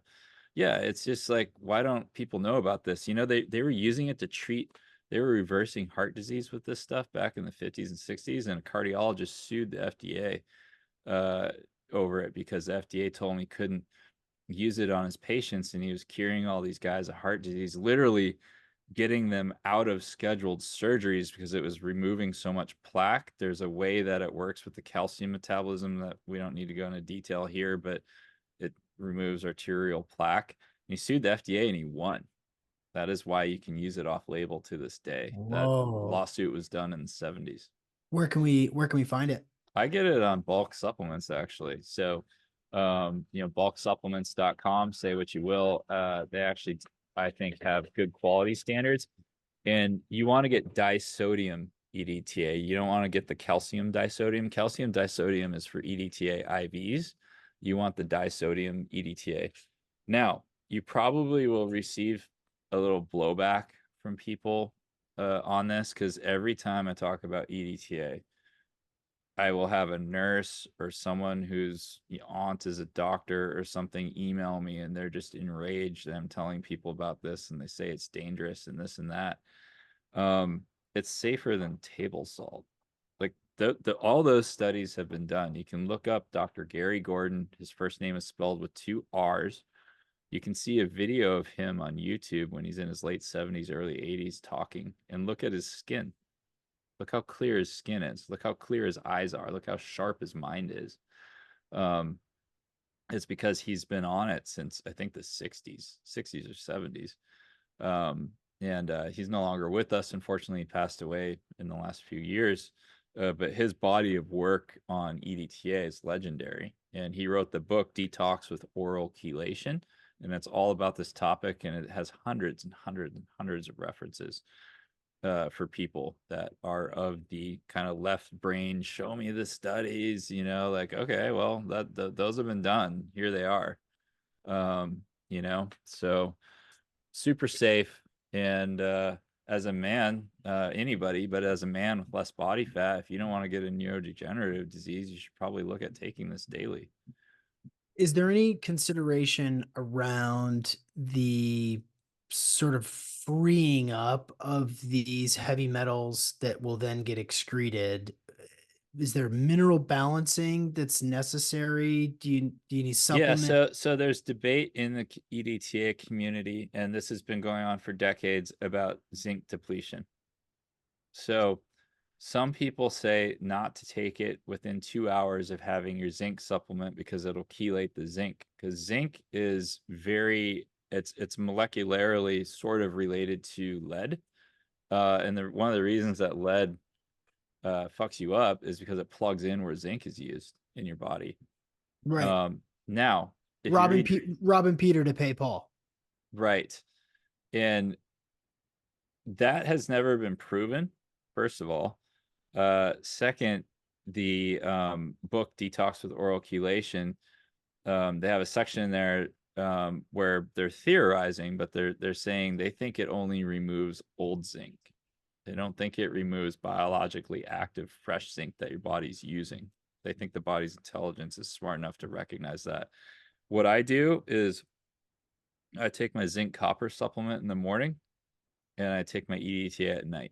Speaker 2: yeah, it's just like, why don't people know about this? They were using it to treat They were reversing heart disease with this stuff back in the 50s and 60s, and a cardiologist sued the FDA over it because the FDA told him he couldn't use it on his patients, and he was curing all these guys of heart disease, literally getting them out of scheduled surgeries because it was removing so much plaque. There's a way that it works with the calcium metabolism that we don't need to go into detail here, but it removes arterial plaque. And he sued the FDA and he won. That is why you can use it off label to this day. That
Speaker 1: Whoa.
Speaker 2: lawsuit was done in the 70s.
Speaker 1: Where can we find it?
Speaker 2: I get it on bulk supplements actually. So, bulksupplements.com, say what you will. They actually, I think, have good quality standards. And you want to get disodium EDTA. You don't want to get the calcium disodium. Calcium disodium is for EDTA IVs. You want the disodium EDTA. Now, you probably will receive a little blowback from people on this because every time I talk about EDTA, I will have a nurse or someone whose aunt is a doctor or something email me, and they're just enraged that I'm telling people about this, and they say it's dangerous and this and that. It's safer than table salt. Like all those studies have been done. You can look up Dr. Gary Gordon. His first name is spelled with 2 R's. You can see a video of him on YouTube when he's in his late 70s, early 80s talking, and look at his skin. Look how clear his skin is. Look how clear his eyes are. Look how sharp his mind is. Um, it's because he's been on it since I think the 60s or 70s. And he's no longer with us. Unfortunately, he passed away in the last few years. But his body of work on EDTA is legendary. And he wrote the book Detox with Oral Chelation. And it's all about this topic. And it has hundreds and hundreds and hundreds of references for people that are of the kind of left brain, show me the studies, like, okay, well, those have been done. Here they are. So super safe. And as a man, anybody, but as a man with less body fat, if you don't want to get a neurodegenerative disease, you should probably look at taking this daily.
Speaker 1: Is there any consideration around the sort of freeing up of these heavy metals that will then get excreted? Is there mineral balancing that's necessary? Do you need
Speaker 2: Yeah,
Speaker 1: supplement?
Speaker 2: so there's debate in the EDTA community, and this has been going on for decades about zinc depletion. So some people say not to take it within 2 hours of having your zinc supplement because it'll chelate the zinc. Because zinc is it's molecularly sort of related to lead. And one of the reasons that lead fucks you up is because it plugs in where zinc is used in your body.
Speaker 1: Right.
Speaker 2: Now, if you
Speaker 1: Robin
Speaker 2: read,
Speaker 1: P Robin Peter to pay Paul.
Speaker 2: right, and that has never been proven, first of all. Second, the book Detox with Oral Chelation, they have a section in there where they're theorizing, but they're saying they think it only removes old zinc. They don't think it removes biologically active fresh zinc that your body's using. They think the body's intelligence is smart enough to recognize that. What I do is I take my zinc copper supplement in the morning and I take my EDTA at night.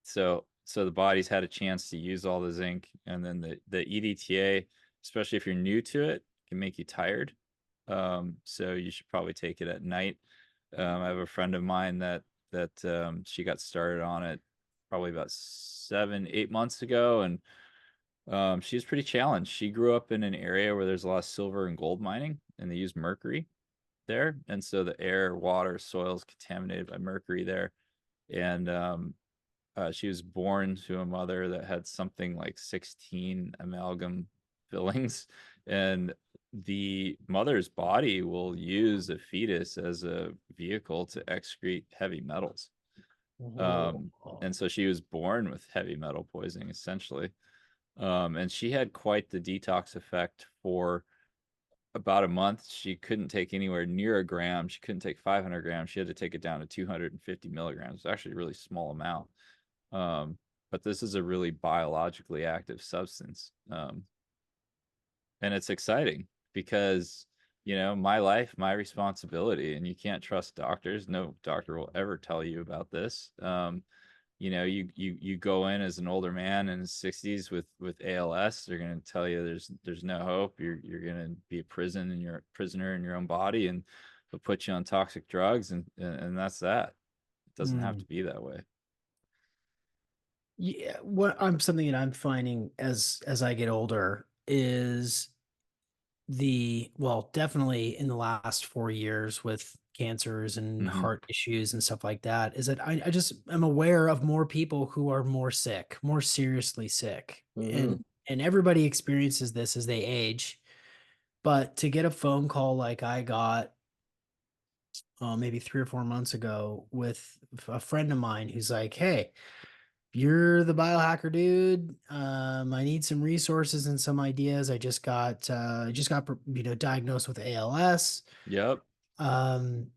Speaker 2: So the body's had a chance to use all the zinc, and then the EDTA, especially if you're new to it, can make you tired. So you should probably take it at night. I have a friend of mine that she got started on it probably about 7-8 months ago, and she's pretty challenged. She grew up in an area where there's a lot of silver and gold mining, and they use mercury there, and so the air, water, soil is contaminated by mercury there. And she was born to a mother that had something like 16 amalgam fillings, and the mother's body will use a fetus as a vehicle to excrete heavy metals.
Speaker 1: Oh.
Speaker 2: And so she was born with heavy metal poisoning, essentially. And she had quite the detox effect for about a month. She couldn't take anywhere near a gram. She couldn't take 500 grams. She had to take it down to 250 milligrams. It's actually a really small amount. But this is a really biologically active substance. And it's exciting because you know, my life, my responsibility, and you can't trust doctors. No doctor will ever tell you about this. You know, you go in as an older man in his 60s with ALS, they're going to tell you there's no hope. You're going to be a prisoner in your own body, and they'll put you on toxic drugs, and that's that. It doesn't have
Speaker 1: Mm.
Speaker 2: to be that way.
Speaker 1: Yeah, what I'm something that I'm finding as I get older is definitely in the last 4 years with cancers and
Speaker 2: Hmm.
Speaker 1: heart issues and stuff like that, is that I just am aware of more people who are more sick, more seriously sick.
Speaker 2: Hmm.
Speaker 1: And everybody experiences this as they age. But to get a phone call like I got maybe 3 or 4 months ago with a friend of mine who's like, "Hey, you're the biohacker dude. I need some resources and some ideas. I just got diagnosed with ALS.
Speaker 2: Yep.
Speaker 1: Um,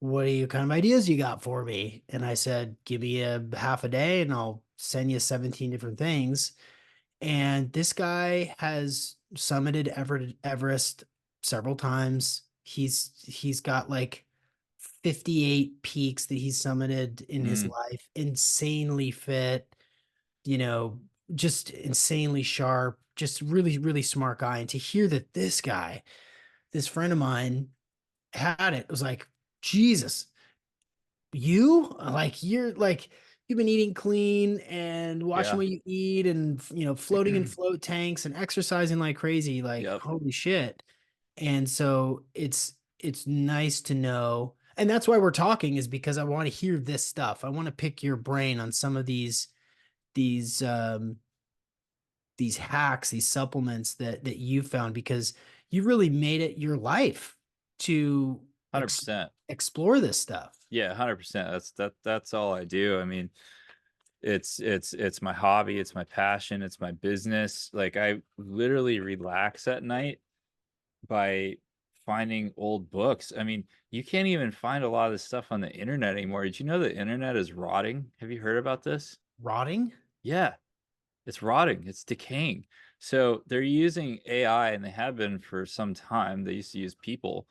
Speaker 1: kind of ideas you got for me?" And I said, "Give me a half a day and I'll send you 17 different things." And this guy has summited Everest several times. He's got like 58 peaks that he's summited in his
Speaker 2: Mm,
Speaker 1: life. Insanely fit, you know, just insanely sharp, just really, really smart guy. And to hear that this guy, this friend of mine, had it was like, Jesus, you're like, you've been eating clean and watching
Speaker 2: yeah.
Speaker 1: what you eat and, floating in float tanks and exercising like crazy. Like,
Speaker 2: Yep.
Speaker 1: holy shit. And so it's nice to know. And that's why we're talking, is because I want to hear this stuff. I want to pick your brain on some of these um these hacks, these supplements that you found, because you really made it your life to
Speaker 2: 100%.
Speaker 1: explore this stuff.
Speaker 2: Yeah, 100%. That's all I do. I mean, it's my hobby, it's my passion, it's my business. Like I literally relax at night by finding old books. I mean, you can't even find a lot of this stuff on the internet anymore. Did you know the internet is rotting? Have you heard about this?
Speaker 1: Rotting?
Speaker 2: Yeah, it's rotting, it's decaying. So they're using AI, and they have been for some time. They used to use people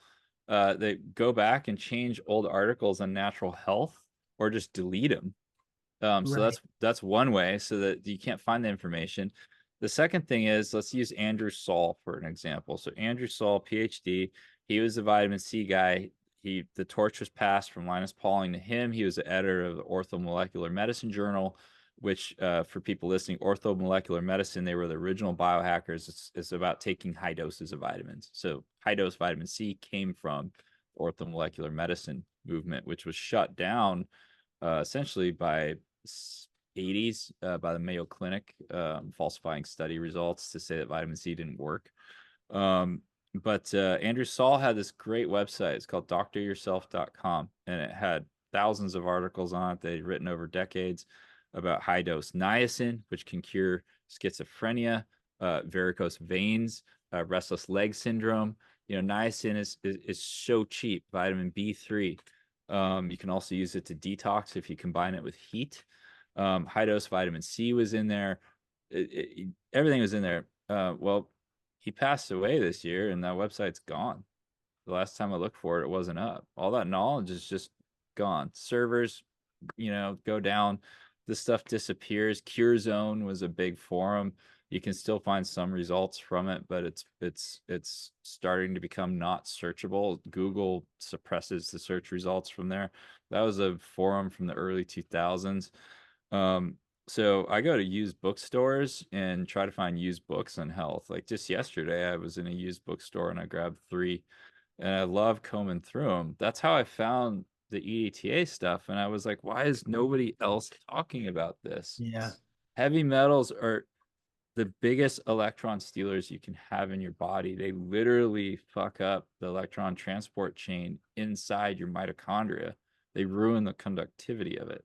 Speaker 2: that go back and change old articles on natural health or just delete them. So
Speaker 1: Right.
Speaker 2: that's one way so that you can't find the information. The second thing is, let's use Andrew Saul for an example. So Andrew Saul, PhD, he was the vitamin C guy. The torch was passed from Linus Pauling to him. He was the editor of the Orthomolecular Medicine Journal, which for people listening, orthomolecular medicine, they were the original biohackers. It's about taking high doses of vitamins. So high dose vitamin C came from orthomolecular medicine movement, which was shut down essentially by 80s by the Mayo Clinic, falsifying study results to say that vitamin C didn't work. But Andrew Saul had this great website. It's called doctoryourself.com, and it had thousands of articles on it they'd written over decades about high dose niacin, which can cure schizophrenia, varicose veins, restless leg syndrome. You know, niacin is so cheap. Vitamin B3. You can also use it to detox if you combine it with heat. High dose vitamin C was in there. Everything was in there. Well, he passed away this year, and that website's gone. The last time I looked for it, it wasn't up. All that knowledge is just gone. Servers, go down. This stuff disappears. Cure Zone was a big forum. You can still find some results from it, but it's starting to become not searchable. Google suppresses the search results from there. That was a forum from the early 2000s. Um, so I go to used bookstores and try to find used books on health. Like just yesterday, I was in a used bookstore and I grabbed three, and I love combing through them. That's how I found the EDTA stuff. And I was like, why is nobody else talking about this?
Speaker 1: Yeah.
Speaker 2: Heavy metals are the biggest electron stealers you can have in your body. They literally fuck up the electron transport chain inside your mitochondria. They ruin the conductivity of it.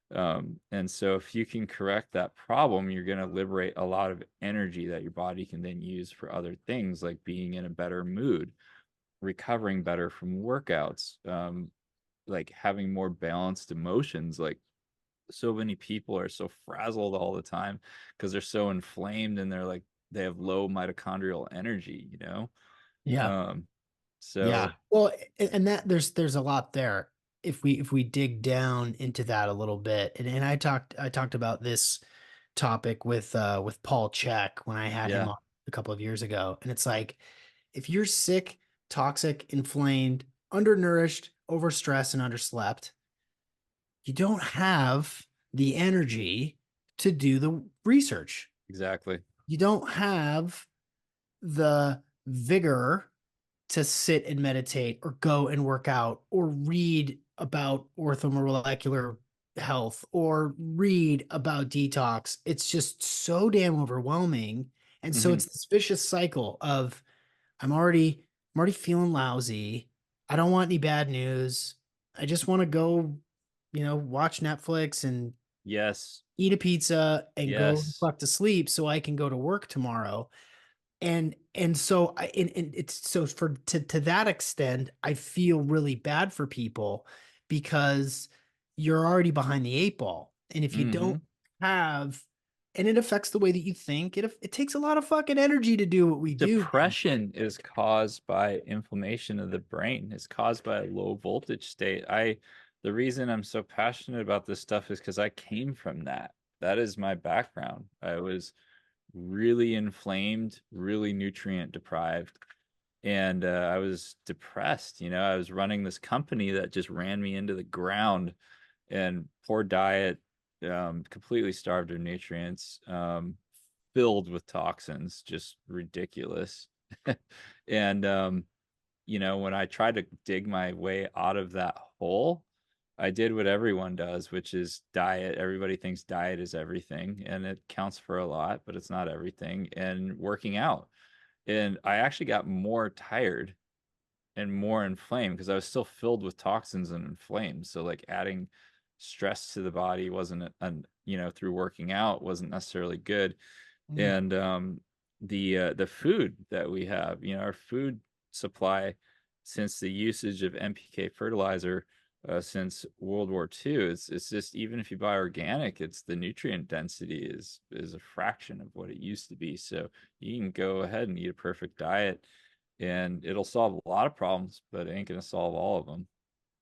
Speaker 2: And so if you can correct that problem, you're going to liberate a lot of energy that your body can then use for other things, like being in a better mood, recovering better from workouts, like having more balanced emotions. Like so many people are so frazzled all the time because they're so inflamed, and they have low mitochondrial energy.
Speaker 1: Yeah. Yeah.
Speaker 2: So
Speaker 1: Well, and that there's a lot there. If we dig down into that a little bit, and I talked about this topic with Paul Check when I had him
Speaker 2: yeah,
Speaker 1: on a couple of years ago. And it's like if you're sick, toxic, inflamed, undernourished, overstressed, and underslept, you don't have the energy to do the research.
Speaker 2: exactly.
Speaker 1: You don't have the vigor to sit and meditate or go and work out or read about orthomolecular health or read about detox. It's just so damn overwhelming. And so
Speaker 2: Hmm.
Speaker 1: it's this vicious cycle of I'm already feeling lousy. I don't want any bad news. I just want to go, watch Netflix and
Speaker 2: Yes,
Speaker 1: eat a pizza and go
Speaker 2: yes.
Speaker 1: fuck to sleep so I can go to work tomorrow. And so and it's so for to that extent, I feel really bad for people because you're already behind the eight ball. And if you don't
Speaker 2: Hmm.
Speaker 1: have and it affects the way that you think. It takes a lot of fucking energy to do what we do, man.
Speaker 2: Depression is caused by inflammation of the brain. It's caused by a low voltage state. The reason I'm so passionate about this stuff is because I came from that. That is my background. I was really inflamed, really nutrient deprived, and I was depressed. I was running this company that just ran me into the ground, and poor diet, completely starved of nutrients, filled with toxins, just ridiculous. And when I tried to dig my way out of that hole, I did what everyone does, which is diet. Everybody thinks diet is everything, and it counts for a lot, but it's not everything. And working out. And I actually got more tired and more inflamed because I was still filled with toxins and inflamed. So like adding stress to the body wasn't through working out wasn't necessarily good.
Speaker 1: Mm.
Speaker 2: And the food that we have, our food supply since the usage of NPK fertilizer since World War II, it's just even if you buy organic, it's the nutrient density is a fraction of what it used to be. So you can go ahead and eat a perfect diet and it'll solve a lot of problems, but it ain't gonna solve all of them.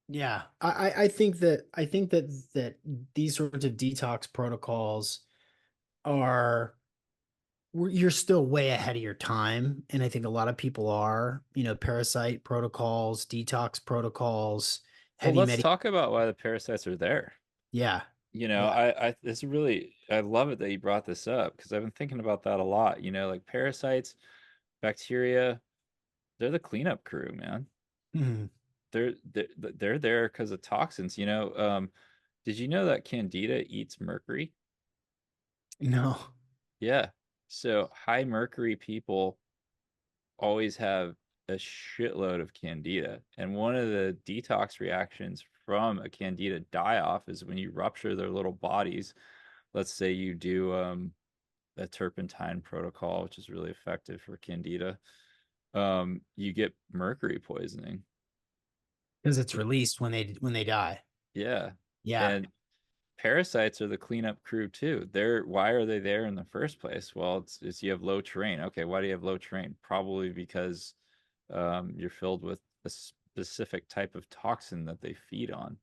Speaker 1: Yeah, I think that these sorts of detox protocols are you're still way ahead of your time, and I think a lot of people are. Parasite protocols, detox protocols,
Speaker 2: Well,
Speaker 1: heavy
Speaker 2: let's
Speaker 1: med.
Speaker 2: talk about why the parasites are there.
Speaker 1: Yeah, yeah.
Speaker 2: I love it that you brought this up because I've been thinking about that a lot. Like parasites, bacteria, they're the cleanup crew, man.
Speaker 1: Mhm.
Speaker 2: They're there because of toxins. Did you know that Candida eats mercury?
Speaker 1: No.
Speaker 2: Yeah. So high mercury people always have a shitload of candida. And one of the detox reactions from a candida die-off is when you rupture their little bodies. Let's say you do a turpentine protocol, which is really effective for candida. You get mercury poisoning.
Speaker 1: Because it's released when they die.
Speaker 2: Yeah.
Speaker 1: Yeah.
Speaker 2: And parasites are the cleanup crew too. Why are they there in the first place? Well, it's you have low terrain. Okay, why do you have low terrain? Probably because you're filled with a specific type of toxin that they feed on.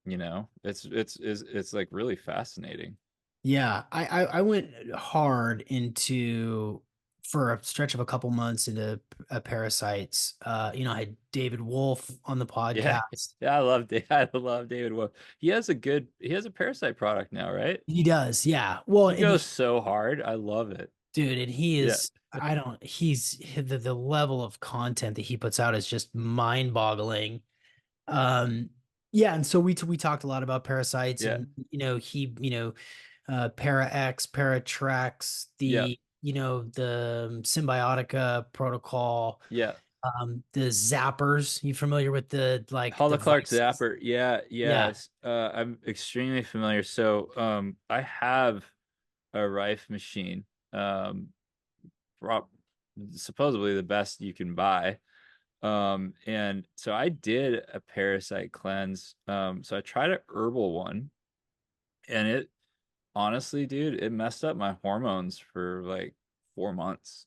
Speaker 2: It's like really fascinating.
Speaker 1: Yeah, I went hard into for a stretch of a couple months into parasites. I had David Wolf on the
Speaker 2: Yeah,
Speaker 1: podcast.
Speaker 2: yeah, I love David Wolf. He has a parasite product now, right?
Speaker 1: He does, yeah. Well,
Speaker 2: He
Speaker 1: and
Speaker 2: goes so hard. I love it.
Speaker 1: dude, and he
Speaker 2: Yeah,
Speaker 1: is. I don't. The level of content that he puts out is just mind-boggling. Um, yeah, and so we talked a lot about parasites,
Speaker 2: yeah,
Speaker 1: and Para X, Paratrex,
Speaker 2: yeah,
Speaker 1: the Symbiotica protocol,
Speaker 2: yeah.
Speaker 1: the zappers. You familiar with the like
Speaker 2: Paula Clark
Speaker 1: devices?
Speaker 2: Zapper. Yeah,
Speaker 1: Yeah.
Speaker 2: yes. I'm extremely familiar. So, I have a Rife machine. Um, prop supposedly the best you can buy. And so I did a parasite cleanse. So I tried a herbal one, and it honestly, dude, it messed up my hormones for like 4 months.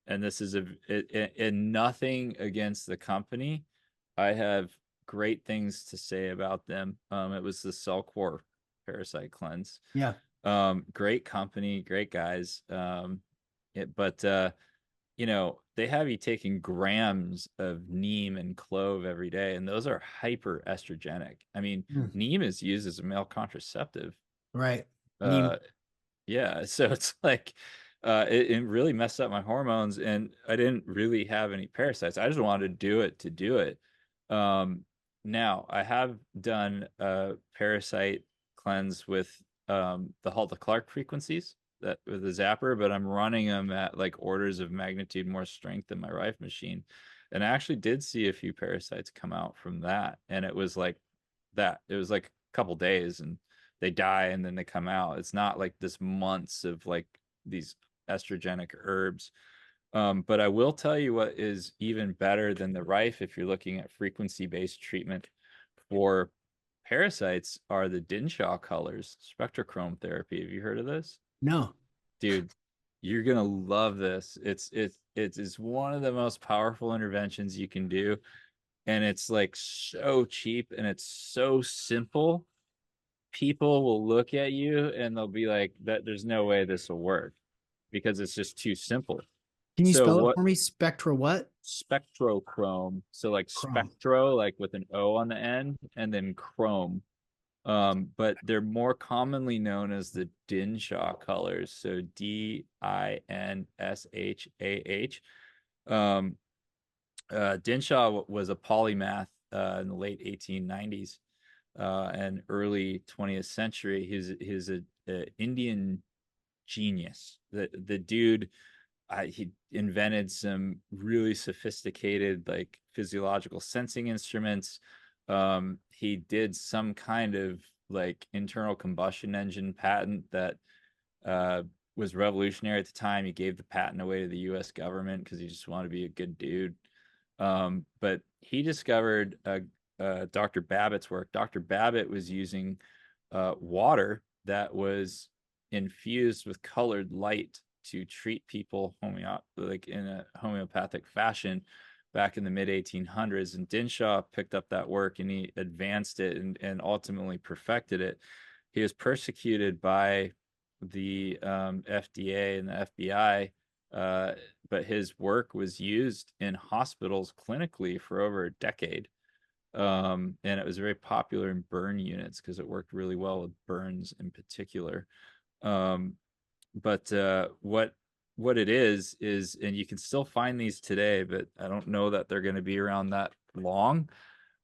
Speaker 2: and this is and nothing against the company. I have great things to say about them. It was the Cellcore parasite cleanse.
Speaker 1: Yeah.
Speaker 2: Great company, great guys. But they have you taking grams of neem and clove every day, and those are hyper estrogenic. I mean,
Speaker 1: Mm,
Speaker 2: neem is used as a male contraceptive.
Speaker 1: right. Neem.
Speaker 2: Uh, yeah, so it's like it really messed up my hormones, and I didn't really have any parasites. I just wanted to do it to do it. Um, Now I have done a parasite cleanse with the Halta Clark frequencies that with the zapper, but I'm running them at like orders of magnitude more strength than my Rife machine. And I actually did see a few parasites come out from that, and it was like that. It was like a couple days, and they die and then they come out. It's not like this months of like these estrogenic herbs. But I will tell you what is even better than the Rife if you're looking at frequency-based treatment for parasites are the Dinshaw colors, spectrochrome therapy. Have you heard of this?
Speaker 1: No.
Speaker 2: Dude, you're gonna love this. It's one of the most powerful interventions you can do, and it's like so cheap and it's so simple. People will look at you and they'll be like, "That there's no way this will work," because it's just too simple.
Speaker 1: Can you
Speaker 2: So
Speaker 1: spell it
Speaker 2: what
Speaker 1: for me? Spectra what?
Speaker 2: spectrochrome? So like
Speaker 1: Chrome.
Speaker 2: spectro, like with an O on the end, and then chrome. But they're more commonly known as the Dinshaw colors. So Dinshah. Dinshaw was a polymath in the late 1890s and early 20th century. He's a Indian genius. The dude, he invented some really sophisticated like physiological sensing instruments. He did some kind of like internal combustion engine patent that uh, was revolutionary at the time. He gave the patent away to the U.S. government because he just wanted to be a good dude. But he discovered Dr. Babbitt's work. Dr. Babbitt was using water that was infused with colored light to treat people like in a homeopathic fashion back in the mid 1800s. And Dinshaw picked up that work and he advanced it and ultimately perfected it. He was persecuted by the FDA and the FBI, uh, but his work was used in hospitals clinically for over a decade. And it was very popular in burn units because it worked really well with burns in particular. Um, but what it is, and you can still find these today, but I don't know that they're going to be around that long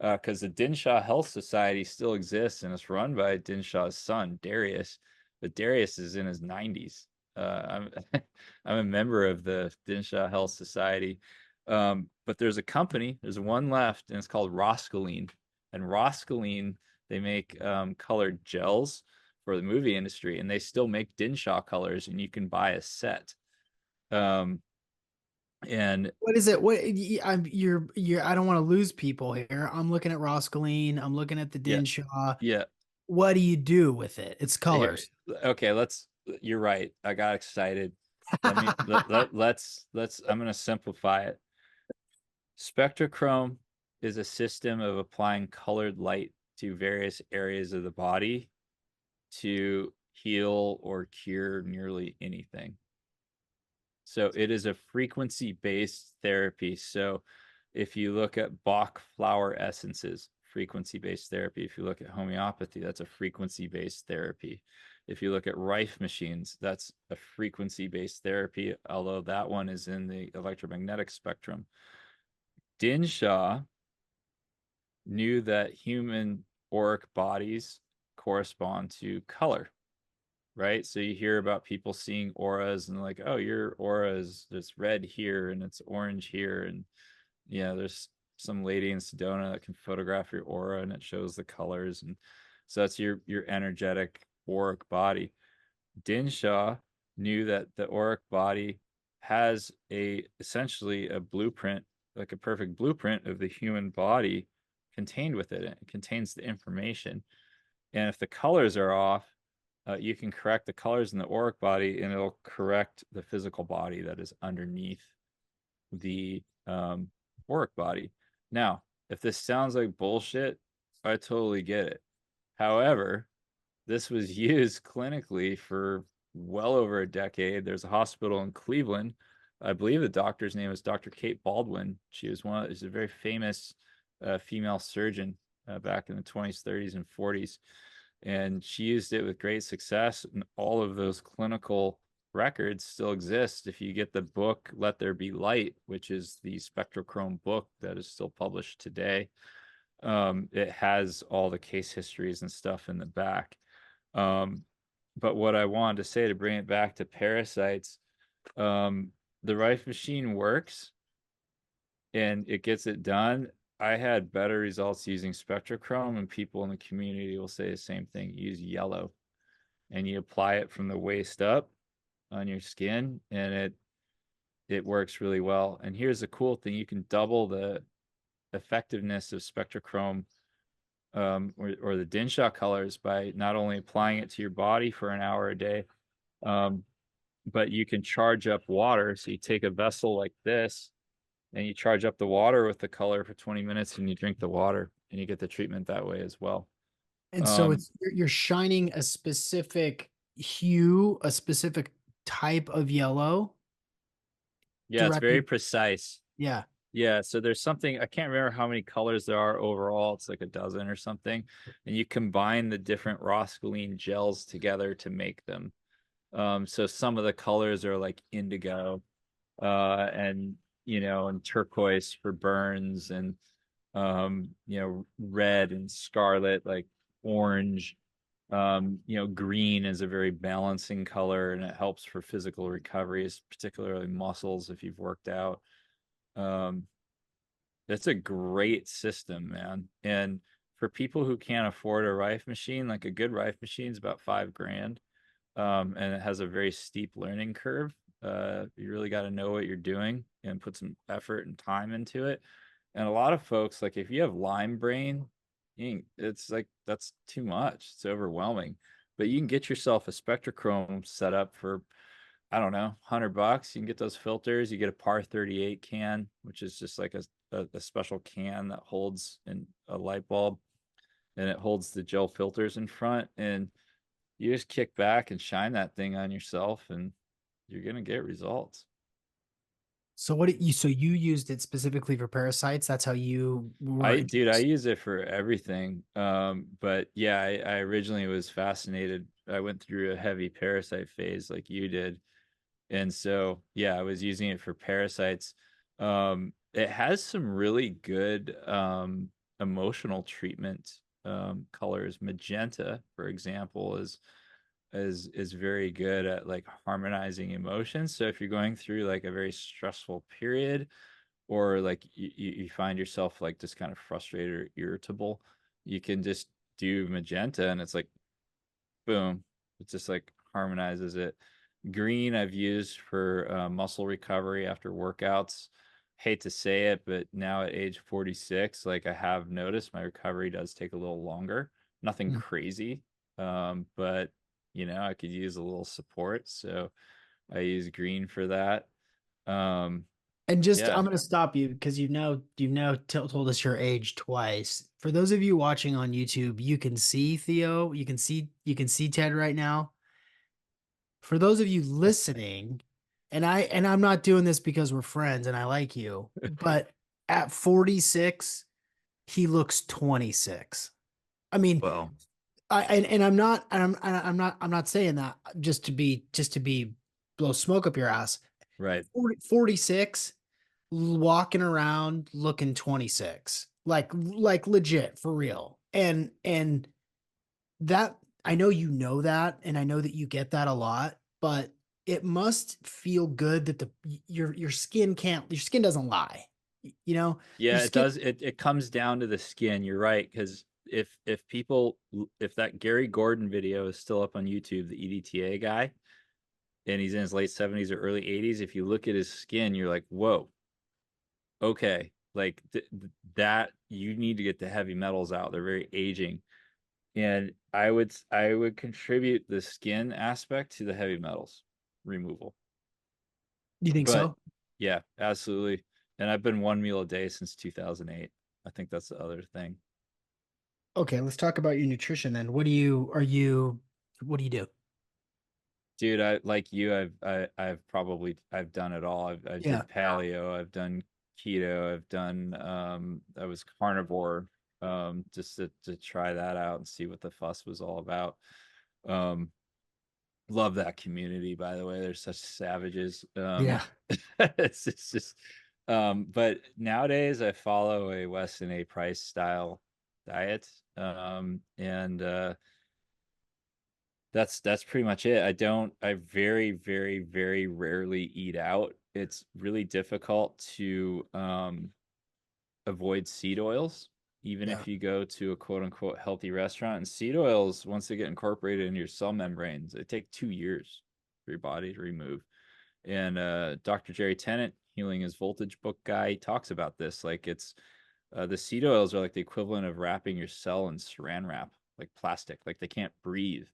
Speaker 2: because the Dinshaw Health Society still exists and it's run by Dinshaw's son, Darius. But Darius is in his 90s. I'm I'm a member of the Dinshaw Health Society. But there's a company, there's one left, and it's called Roscaline. And Roscaline, they make colored gels for the movie industry, and they still make Dinshaw colors, and you can buy a set. Um, and
Speaker 1: What is it? You're I don't want to lose people here. I'm looking at Roscaline. I'm looking at the
Speaker 2: yeah,
Speaker 1: Dinshaw.
Speaker 2: yeah.
Speaker 1: What do you do with it? It's
Speaker 2: Here,
Speaker 1: colors.
Speaker 2: okay, you're right. I got excited. Let's I'm going to simplify it. Spectrochrome is a system of applying colored light to various areas of the body to heal or cure nearly anything. So it is a frequency-based therapy. So if you look at Bach flower essences, frequency-based therapy. If you look at homeopathy, that's a frequency-based therapy. If you look at Rife machines, that's a frequency-based therapy, although that one is in the electromagnetic spectrum. Dinshaw knew that human auric bodies correspond to color, right? So you hear about people seeing auras and like, oh, your aura is it's red here and it's orange here. And yeah, there's some lady in Sedona that can photograph your aura and it shows the colors. And so that's your energetic auric body. Dinshaw knew that the auric body has a essentially a blueprint, like a perfect blueprint of the human body contained within it. It contains the information. And if the colors are off, you can correct the colors in the auric body and it'll correct the physical body that is underneath. the boric body. Now, if this sounds like bullshit, I totally get it. However, this was used clinically for well over a decade. There's a hospital in Cleveland. I believe the doctor's name is Dr. Kate Baldwin. She's a very famous female surgeon back in the 20s, 30s, and 40s. And she used it with great success. And all of those clinical records still exist. If you get the book Let There Be Light, which is the spectrochrome book that is still published today, it has all the case histories and stuff in the back. But what I wanted to say, to bring it back to parasites, the Rife machine works and it gets it done. I had better results using spectrochrome, and people in the community will say the same thing. Use yellow, and you apply it from the waist up on your skin, and it works really well. And here's the cool thing: you can double the effectiveness of spectrochrome, or the Dinshaw colors, by not only applying it to your body for an hour a day, but you can charge up water. So you take a vessel like this and you charge up the water with the color for 20 minutes, and you drink the water, and you get the treatment that way as well.
Speaker 1: And so
Speaker 2: Um,
Speaker 1: it's you're shining a specific hue, a specific type of yellow
Speaker 2: yeah, it's very
Speaker 1: directly.
Speaker 2: precise.
Speaker 1: Yeah.
Speaker 2: Yeah, so there's something, I can't remember how many colors there are overall. It's like a dozen or something. And you combine the different roscaline gels together to make them. So some of the colors are like indigo, and and turquoise for burns, and red and scarlet, like orange. Green is a very balancing color, and it helps for physical recoveries, particularly muscles if you've worked out. Um, it's a great system, man. And for people who can't afford a Rife machine, like a good Rife machine is about $5,000. And it has a very steep learning curve. You really got to know what you're doing and put some effort and time into it. And a lot of folks, like if you have Lyme brain, it's like that's too much. It's overwhelming. But you can get yourself a spectrochrome set up for, I don't know, $100. You can get those filters. You get a par 38 can, which is just like a special can that holds in a light bulb, and it holds the gel filters in front, and you just kick back and shine that thing on yourself, and you're gonna get results.
Speaker 1: So what you so you used it specifically for parasites? That's how you were
Speaker 2: I
Speaker 1: introduced.
Speaker 2: use it for everything. But yeah, I originally was fascinated. I went through a heavy parasite phase like you did. And so, yeah, I was using it for parasites. It has some really good emotional treatment colors. Magenta, for example, is very good at like harmonizing emotions. So if you're going through like a very stressful period, or like you find yourself like just kind of frustrated or irritable, you can just do magenta, and it's like boom, it just like harmonizes it. Green I've used for muscle recovery after workouts. Hate to say it, but now at age 46, like I have noticed my recovery does take a little longer. Nothing
Speaker 1: Mm.
Speaker 2: crazy, but I could use a little support, so I use green for that. Um,
Speaker 1: And just
Speaker 2: yeah.
Speaker 1: I'm going to stop you because told us your age twice. For those of you watching on YouTube, you can see Theo, you can see Ted right now. For those of you listening, and I'm not doing this because we're friends and I like you, but at 46, he looks 26. I mean,
Speaker 2: Well,
Speaker 1: and I'm not saying that just to be blow smoke up your ass.
Speaker 2: right.
Speaker 1: 46 walking around looking 26, like legit for real. And that, I know you know that, and I know that you get that a lot, but it must feel good that your skin doesn't lie. You know, your
Speaker 2: Yeah, it
Speaker 1: skin.
Speaker 2: does. It comes down to the skin. You're right, because if that Gary Gordon video is still up on YouTube, the EDTA guy, and he's in his late 70s or early 80s, if you look at his skin, you're like, whoa, okay, like that you need to get the heavy metals out. They're very aging. And I would contribute the skin aspect to the heavy metals removal.
Speaker 1: You think
Speaker 2: But
Speaker 1: so?
Speaker 2: Yeah, absolutely. And I've been one meal a day since 2008. I think that's the other thing.
Speaker 1: Okay, let's talk about your nutrition then. What do you do?
Speaker 2: Dude, I like you, I've done it all. I
Speaker 1: Yeah.
Speaker 2: did paleo, I've done keto, I've done I was carnivore just to try that out and see what the fuss was all about. Um love that community, by the way. They're such savages.
Speaker 1: Yeah.
Speaker 2: It's just but nowadays I follow a Weston A. Price style diet. And that's pretty much it. I very rarely eat out. It's really difficult to avoid seed oils, even
Speaker 1: Yeah.
Speaker 2: if you go to a quote unquote healthy restaurant. And seed oils, once they get incorporated into your cell membranes, it take 2 years for your body to remove. And Dr. Jerry Tennant, Healing His Voltage book guy, he talks about this. Like it's the seed oils are like the equivalent of wrapping your cell in saran wrap, like plastic. Like they can't breathe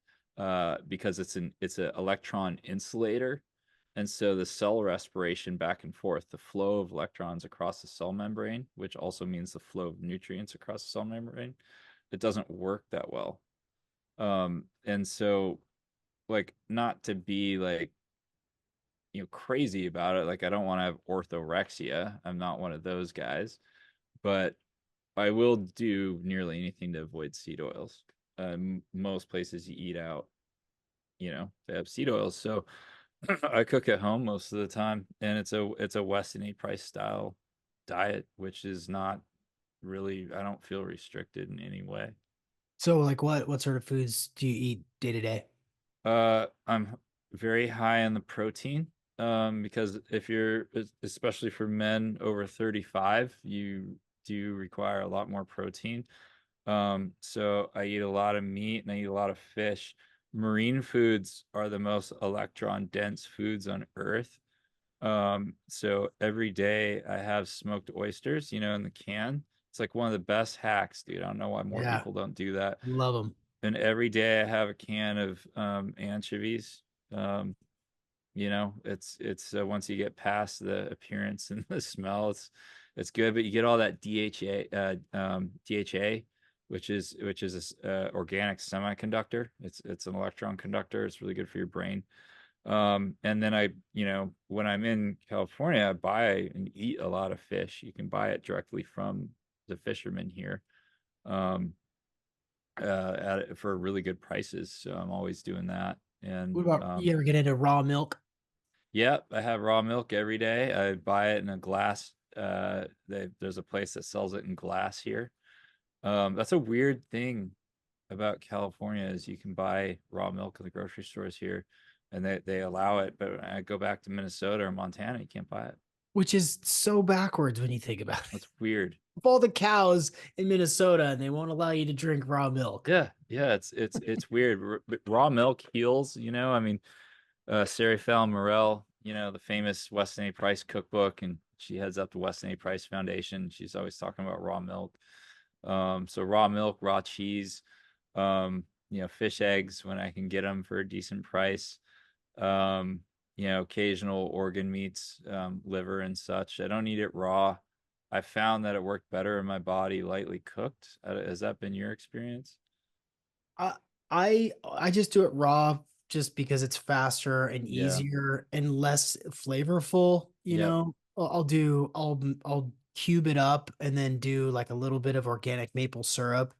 Speaker 2: because it's an electron insulator, and so the cell respiration back and forth, the flow of electrons across the cell membrane, which also means the flow of nutrients across the cell membrane, it doesn't work that well. And so, like, not to be like crazy about it, like I don't want to have orthorexia. I'm not one of those guys, but I will do nearly anything to avoid seed oils. Most places you eat out, they have seed oils. So I cook at home most of the time, and it's a Weston A. Price style diet, which is not really, I don't feel restricted in any way.
Speaker 1: So like what sort of foods do you eat day to day?
Speaker 2: I'm very high on the protein, because if you're, especially for men over 35, you do require a lot more protein. So I eat a lot of meat and I eat a lot of fish. Marine foods are the most electron dense foods on Earth. So every day I have smoked oysters, in the can. It's like one of the best hacks, dude. I don't know why more
Speaker 1: Yeah,
Speaker 2: people don't do that.
Speaker 1: love them.
Speaker 2: And every day I have a can of anchovies. Um, it's once you get past the appearance and the smell, it's good, but you get all that DHA, which is a organic semiconductor. It's an electron conductor. It's really good for your brain. And then when I'm in California, I buy and eat a lot of fish. You can buy it directly from the fishermen here. Um, for really good prices. So I'm always doing that. And
Speaker 1: What about you ever get into raw milk?
Speaker 2: yeah, I have raw milk every day. I buy it in a glass. There's a place that sells it in glass here. That's a weird thing about California is you can buy raw milk in the grocery stores here, and they allow it. But when I go back to Minnesota or Montana, you can't buy it.
Speaker 1: Which is so backwards when you think about it.
Speaker 2: That's weird.
Speaker 1: Of all the cows in Minnesota, and they won't allow you to drink raw milk.
Speaker 2: Yeah, yeah, it's weird. Raw milk heals. I mean, Sarah Fallon Morell, the famous Weston A. Price cookbook, and she heads up the Weston A. Price Foundation. She's always talking about raw milk. So raw milk, raw cheese, fish eggs when I can get them for a decent price. Um, occasional organ meats, liver and such. I don't eat it raw. I found that it worked better in my body lightly cooked. Has that been your experience?
Speaker 1: I I just do it raw just because it's faster and
Speaker 2: Yeah.
Speaker 1: easier and less flavorful, you
Speaker 2: Yep.
Speaker 1: know. I'll cube it up and then do like a little bit of organic maple syrup.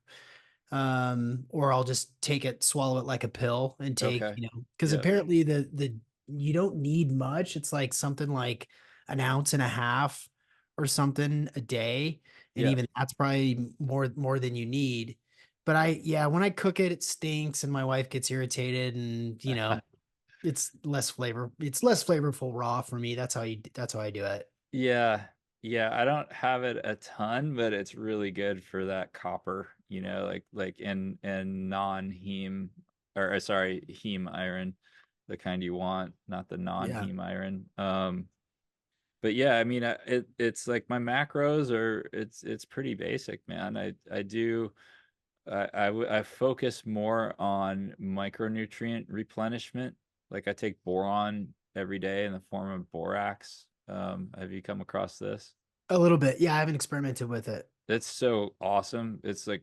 Speaker 1: Or I'll just take it, swallow it like a pill and take,
Speaker 2: Okay.
Speaker 1: because
Speaker 2: Yep.
Speaker 1: apparently the you don't need much. It's like something like an ounce and a half or something a day. And
Speaker 2: Yep.
Speaker 1: even that's probably more than you need. But yeah, when I cook it, it stinks and my wife gets irritated and it's less flavorful raw for me. That's how I do it.
Speaker 2: Yeah. Yeah, I don't have it a ton, but it's really good for that copper, like in non-heme, or sorry, heme iron, the kind you want, not the
Speaker 1: Yeah.
Speaker 2: non-heme iron. But yeah, I mean, it's like my macros are, it's pretty basic, man. I do I focus more on micronutrient replenishment. Like I take boron every day in the form of borax. Have you come across this?
Speaker 1: A little bit. Yeah, I haven't experimented with it.
Speaker 2: It's so awesome. It's like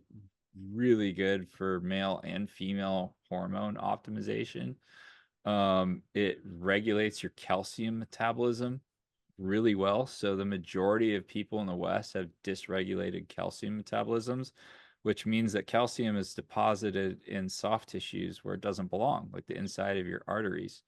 Speaker 2: really good for male and female hormone optimization. It regulates your calcium metabolism really well. So the majority of people in the West have dysregulated calcium metabolisms, which means that calcium is deposited in soft tissues where it doesn't belong, like the inside of your arteries,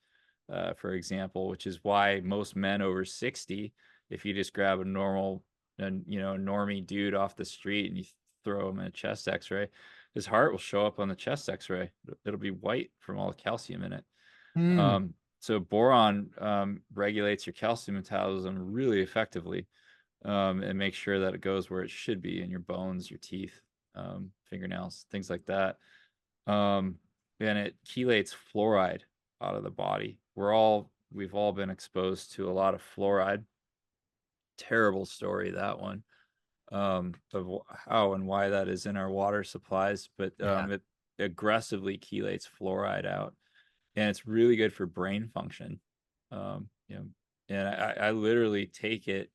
Speaker 2: for example, which is why most men over 60, if you just grab a normal, a normie dude off the street and you throw him in a chest x-ray, his heart will show up on the chest x-ray. It'll be white from all the calcium in it.
Speaker 1: Hmm.
Speaker 2: So boron regulates your calcium metabolism really effectively, and makes sure that it goes where it should be in your bones, your teeth, fingernails, things like that. Um, and it chelates fluoride out of the body. We've all been exposed to a lot of fluoride. Terrible story, that one, of how and why that is in our water supplies, but
Speaker 1: Yeah.
Speaker 2: it aggressively chelates fluoride out, and it's really good for brain function. You know, and I literally take it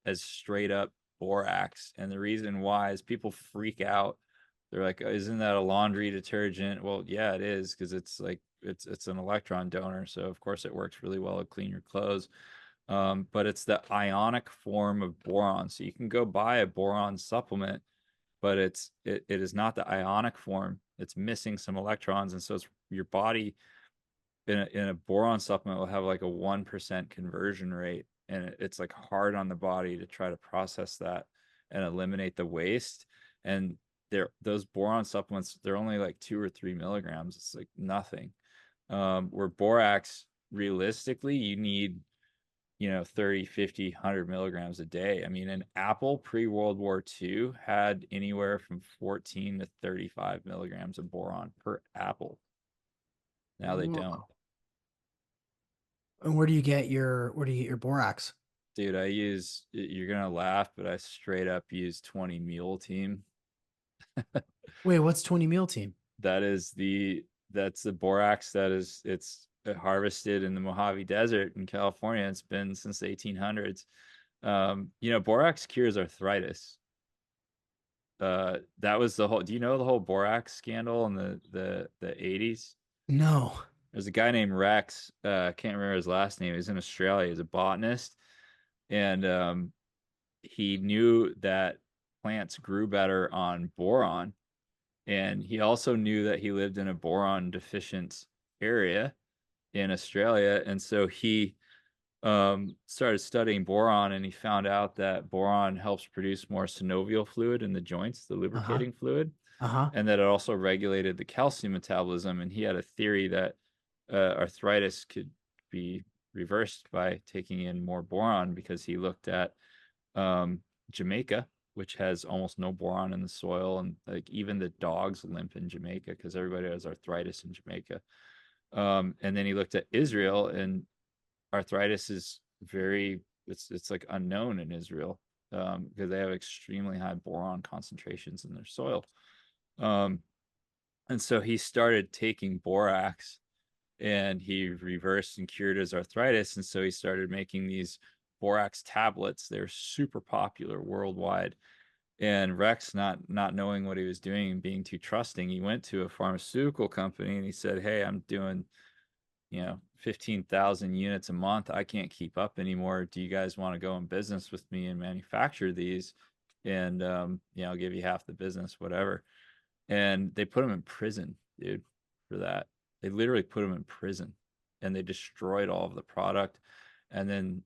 Speaker 2: as straight up borax. And the reason why is people freak out. They're like, "Isn't that a laundry detergent?" Well, yeah, it is, because it's like it's an electron donor, so of course it works really well to clean your clothes. But it's the ionic form of boron. So you can go buy a boron supplement, but it is not the ionic form. It's missing some electrons, and so it's your body in a boron supplement will have like a 1% conversion rate, and it's like hard on the body to try to process that and eliminate the waste. And those boron supplements, they're only like 2 or 3 milligrams. It's like nothing. Where borax, realistically, you need 30, 50, 100 milligrams a day. I mean, an apple pre-World War II had anywhere from 14 to 35 milligrams of boron per apple. Now they don't.
Speaker 1: Whoa. And where do you get your borax?
Speaker 2: Dude, you're gonna laugh, but I straight up use 20 Mule Team.
Speaker 1: Wait, what's 20 meal team?
Speaker 2: That is that's the borax it's harvested in the Mojave Desert in California. It's been since the 1800s. Borax cures arthritis. That was the whole. Do you know the whole borax scandal in the 80s?
Speaker 1: No.
Speaker 2: There's a guy named Rex. Can't remember his last name. He's in Australia. He's a botanist, and he knew that plants grew better on boron, and he also knew that he lived in a boron deficient area in Australia, and so he started studying boron, and he found out that boron helps produce more synovial fluid in the joints, the
Speaker 1: Uh-huh.
Speaker 2: lubricating fluid,
Speaker 1: Uh-huh.
Speaker 2: and that it also regulated the calcium metabolism. And he had a theory that arthritis could be reversed by taking in more boron, because he looked at Jamaica, which has almost no boron in the soil, and like even the dogs limp in Jamaica because everybody has arthritis in Jamaica. And then he looked at Israel, and arthritis is it's like unknown in Israel, because they have extremely high boron concentrations in their soil. Um, and so he started taking borax, and he reversed and cured his arthritis. And so he started making these borax tablets. They're super popular worldwide. And Rex, not knowing what he was doing and being too trusting, he went to a pharmaceutical company and he said, "Hey, I'm doing 15,000 units a month. I can't keep up anymore. Do you guys want to go in business with me and manufacture these? And I'll give you half the business, whatever." And they put him in prison, dude, for that. They literally put him in prison, and they destroyed all of the product. And then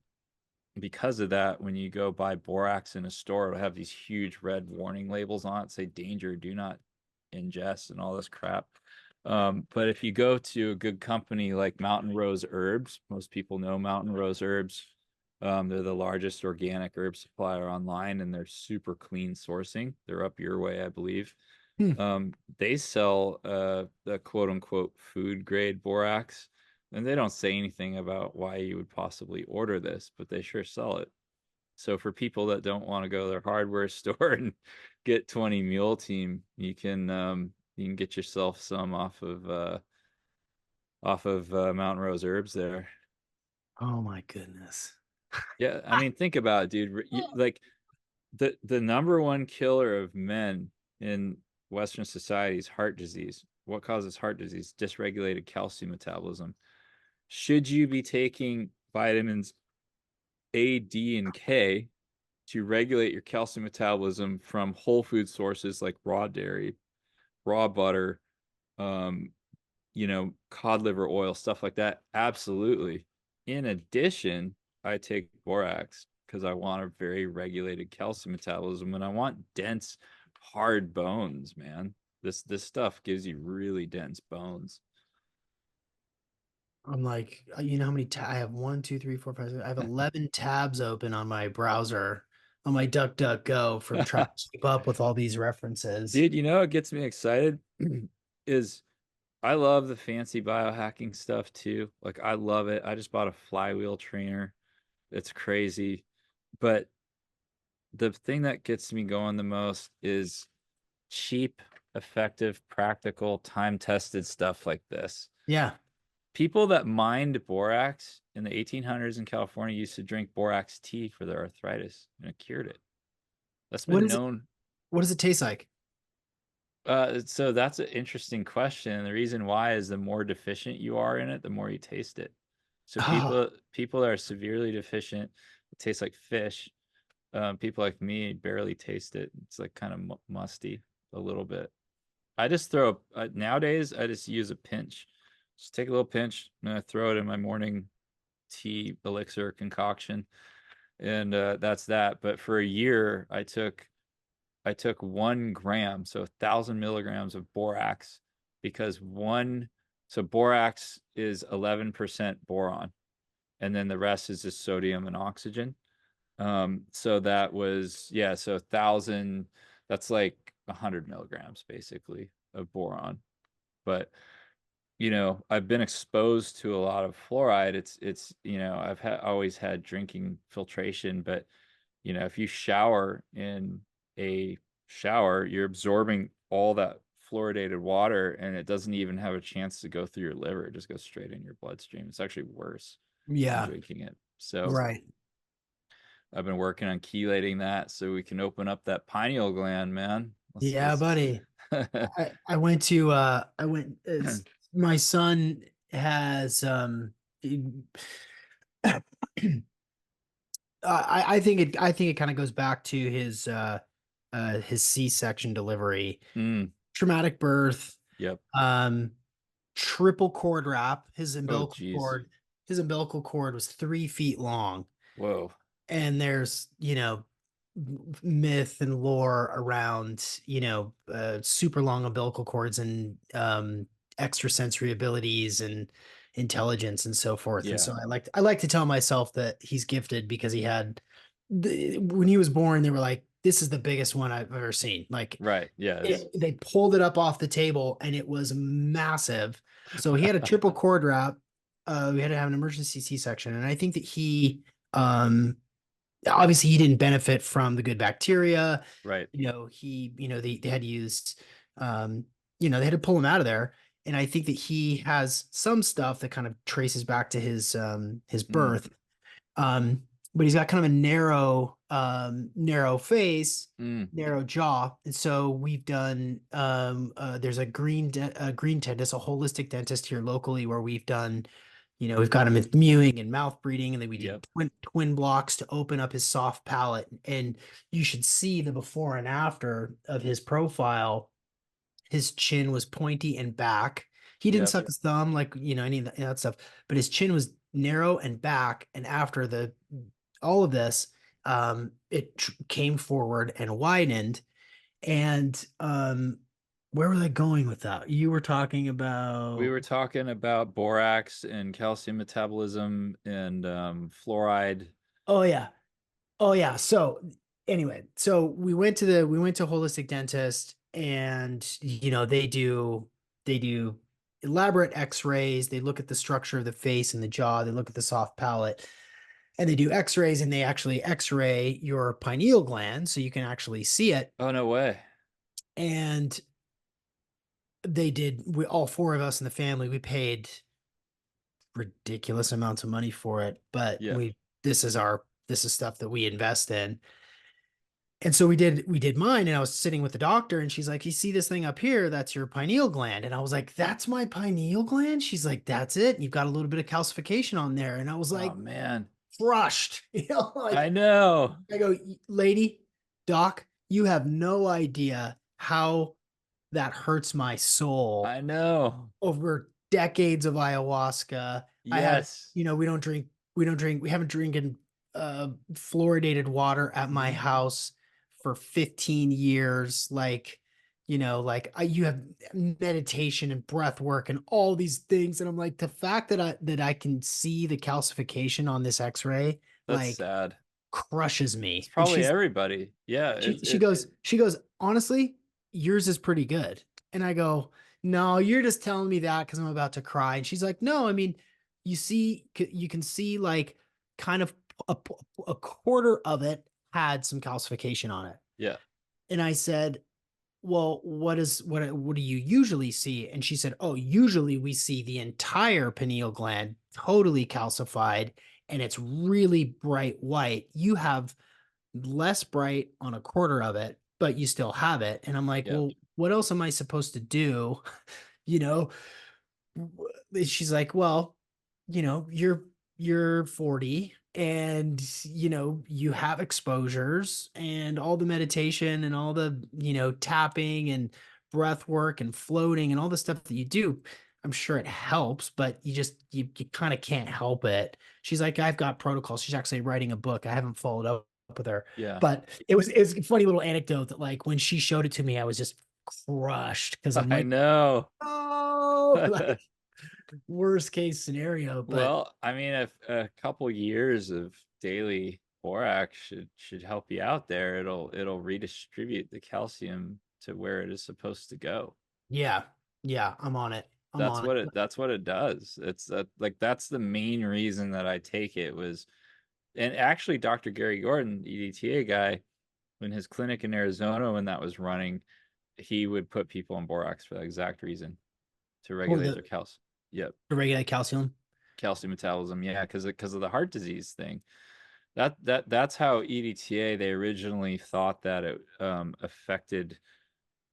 Speaker 2: because of that, when you go buy borax in a store, it'll have these huge red warning labels on it, say danger, do not ingest, and all this crap. But if you go to a good company like Mountain Rose Herbs, most people know Mountain Rose Herbs. They're the largest organic herb supplier online, and they're super clean sourcing. They're up your way, I believe.
Speaker 1: Hmm.
Speaker 2: They sell the quote unquote food grade borax, and they don't say anything about why you would possibly order this, but they sure sell it. So for people that don't want to go to their hardware store and get 20 Mule Team, you can get yourself some off of Mountain Rose Herbs there.
Speaker 1: Oh my goodness.
Speaker 2: Yeah, I mean, think about it, dude. Like the number one killer of men in Western society is heart disease. What causes heart disease? Dysregulated calcium metabolism. Should you be taking vitamins A, D, and K to regulate your calcium metabolism from whole food sources like raw dairy, raw butter, um, cod liver oil, stuff like that? Absolutely. In addition, I take borax because I want a very regulated calcium metabolism and I want dense, hard bones, man. This stuff gives you really dense bones.
Speaker 1: I'm like, you know how many I have? One, two, three, four, five, six. I have 11 tabs open on my browser on my DuckDuckGo from trying to keep up with all these references.
Speaker 2: Dude, you know what gets me excited is I love the fancy biohacking stuff too. Like I love it. I just bought a flywheel trainer. It's crazy. But the thing that gets me going the most is cheap, effective, practical, time-tested stuff like this.
Speaker 1: Yeah.
Speaker 2: People that mined borax in the 1800s in California used to drink borax tea for their arthritis, and it cured it. That's
Speaker 1: What
Speaker 2: been
Speaker 1: is it?
Speaker 2: known.
Speaker 1: What does it taste like?
Speaker 2: So that's an interesting question. And the reason why is the more deficient you are in it, the more you taste it. So
Speaker 1: Oh,
Speaker 2: people that are severely deficient, it tastes like fish. People like me barely taste it. It's like kind of musty a little bit. I just throw nowadays. I just use a pinch. Just take a little pinch and I throw it in my morning tea elixir concoction, and that's that. But for a year, I took 1 gram, so 1,000 milligrams of borax, because so borax is 11% boron, and then the rest is just sodium and oxygen. So that was, yeah, so 1,000, that's like 100 milligrams basically of boron. But I've been exposed to a lot of fluoride. I've always had drinking filtration, but if you shower in a shower, you're absorbing all that fluoridated water and it doesn't even have a chance to go through your liver. It just goes straight in your bloodstream. It's actually worse than
Speaker 1: yeah.
Speaker 2: drinking it. So
Speaker 1: Right.
Speaker 2: I've been working on chelating that so we can open up that pineal gland, man.
Speaker 1: Yeah,
Speaker 2: Let's
Speaker 1: buddy. I went to I went it's my son has I think it kind of goes back to his C-section delivery,
Speaker 2: mm,
Speaker 1: traumatic birth,
Speaker 2: yep.
Speaker 1: um triple cord wrap.
Speaker 2: Oh, geez.
Speaker 1: His umbilical cord was 3 feet long.
Speaker 2: Whoa.
Speaker 1: And there's, myth and lore around, super long umbilical cords and extrasensory abilities and intelligence and so forth. And
Speaker 2: Yeah.
Speaker 1: so I like to tell myself that he's gifted because when he was born, they were like, this is the biggest one I've ever seen. Like
Speaker 2: Right. Yes.
Speaker 1: they pulled it up off the table and it was massive. So he had a triple cord wrap. We had to have an emergency C-section. And I think that obviously he didn't benefit from the good bacteria.
Speaker 2: Right.
Speaker 1: They had used, they had to pull him out of there. And I think that he has some stuff that kind of traces back to his
Speaker 2: Mm,
Speaker 1: birth. Um, but he's got kind of a narrow face,
Speaker 2: mm,
Speaker 1: narrow jaw. And so we've done, there's a green dentist, a holistic dentist here locally where we've got him with mewing and mouth breathing, and then we did
Speaker 2: yep.
Speaker 1: twin blocks to open up his soft palate. And you should see the before and after of his profile. His chin was pointy and back. He didn't
Speaker 2: Yep.
Speaker 1: suck his thumb like, any of that stuff, but his chin was narrow and back. And after the all of this, it came forward and widened. And where were they going with that? You were talking
Speaker 2: We
Speaker 1: about.
Speaker 2: were talking about borax and calcium metabolism and fluoride.
Speaker 1: Oh yeah. Oh yeah. So anyway, so we went to holistic dentist and they do elaborate x-rays. They look at the structure of the face and the jaw, they look at the soft palate, and they do x-rays and they actually x-ray your pineal gland so you can actually see it.
Speaker 2: Oh, no way.
Speaker 1: And we all four of us in the family, we paid ridiculous amounts of money for it, but
Speaker 2: Yeah.
Speaker 1: this is stuff that we invest in. And so we did mine, and I was sitting with the doctor, and she's like, you see this thing up here? That's your pineal gland. And I was like, that's my pineal gland? She's like, that's it. You've got a little bit of calcification on there. And I was
Speaker 2: Oh
Speaker 1: like,
Speaker 2: man.
Speaker 1: crushed.
Speaker 2: I
Speaker 1: Like
Speaker 2: know.
Speaker 1: I go, lady, doc, you have no idea how that hurts my soul.
Speaker 2: I know.
Speaker 1: Over decades of ayahuasca, I have,
Speaker 2: Yes.
Speaker 1: we haven't drinking fluoridated water at my
Speaker 2: Mhm.
Speaker 1: house for 15 years. Like, you have meditation and breath work and all these things. And I'm like, the fact that I can see the calcification on this x-ray,
Speaker 2: That's
Speaker 1: like,
Speaker 2: sad.
Speaker 1: crushes
Speaker 2: It's
Speaker 1: me. And
Speaker 2: probably everybody. Yeah,
Speaker 1: she goes, honestly, yours is pretty good. And I go, no, you're just telling me that because I'm about to cry. And she's like, no, I mean, you can see like kind of a, a quarter of it had some calcification on it.
Speaker 2: yeah.
Speaker 1: And I said, well, what do you usually see? And she said, oh, usually we see the entire pineal gland totally calcified and it's really bright white. You have less bright on a quarter of it, but you still have it. And I'm like,
Speaker 2: Yeah.
Speaker 1: well, what else am I supposed to do? You know, she's like, well, you're 40 and you have exposures and all the meditation and all the, tapping and breath work and floating and all the stuff that you do. I'm sure it helps, but you kind of can't help it. She's like, I've got protocols. She's actually writing a book. I haven't followed up with her,
Speaker 2: Yeah.
Speaker 1: but it was a funny little anecdote that, like, when she showed it to me, I was just crushed because I'm
Speaker 2: I
Speaker 1: like,
Speaker 2: know.
Speaker 1: oh, like, worst case scenario. But
Speaker 2: Well, I mean, if a couple years of daily borax should help you out there, it'll redistribute the calcium to where it is supposed to go.
Speaker 1: yeah, yeah, I'm on it. I'm on it.
Speaker 2: That's what it does. It's that like that's the main reason that I take it was, and actually Dr. Gary Gordon, EDTA guy, when his clinic in Arizona when that was running, he would put people on borax for that exact reason to
Speaker 1: For
Speaker 2: regulate their calcium. Yep.
Speaker 1: the regular calcium.
Speaker 2: Calcium metabolism, yeah, because of the heart disease thing. That's how EDTA, they originally thought that it affected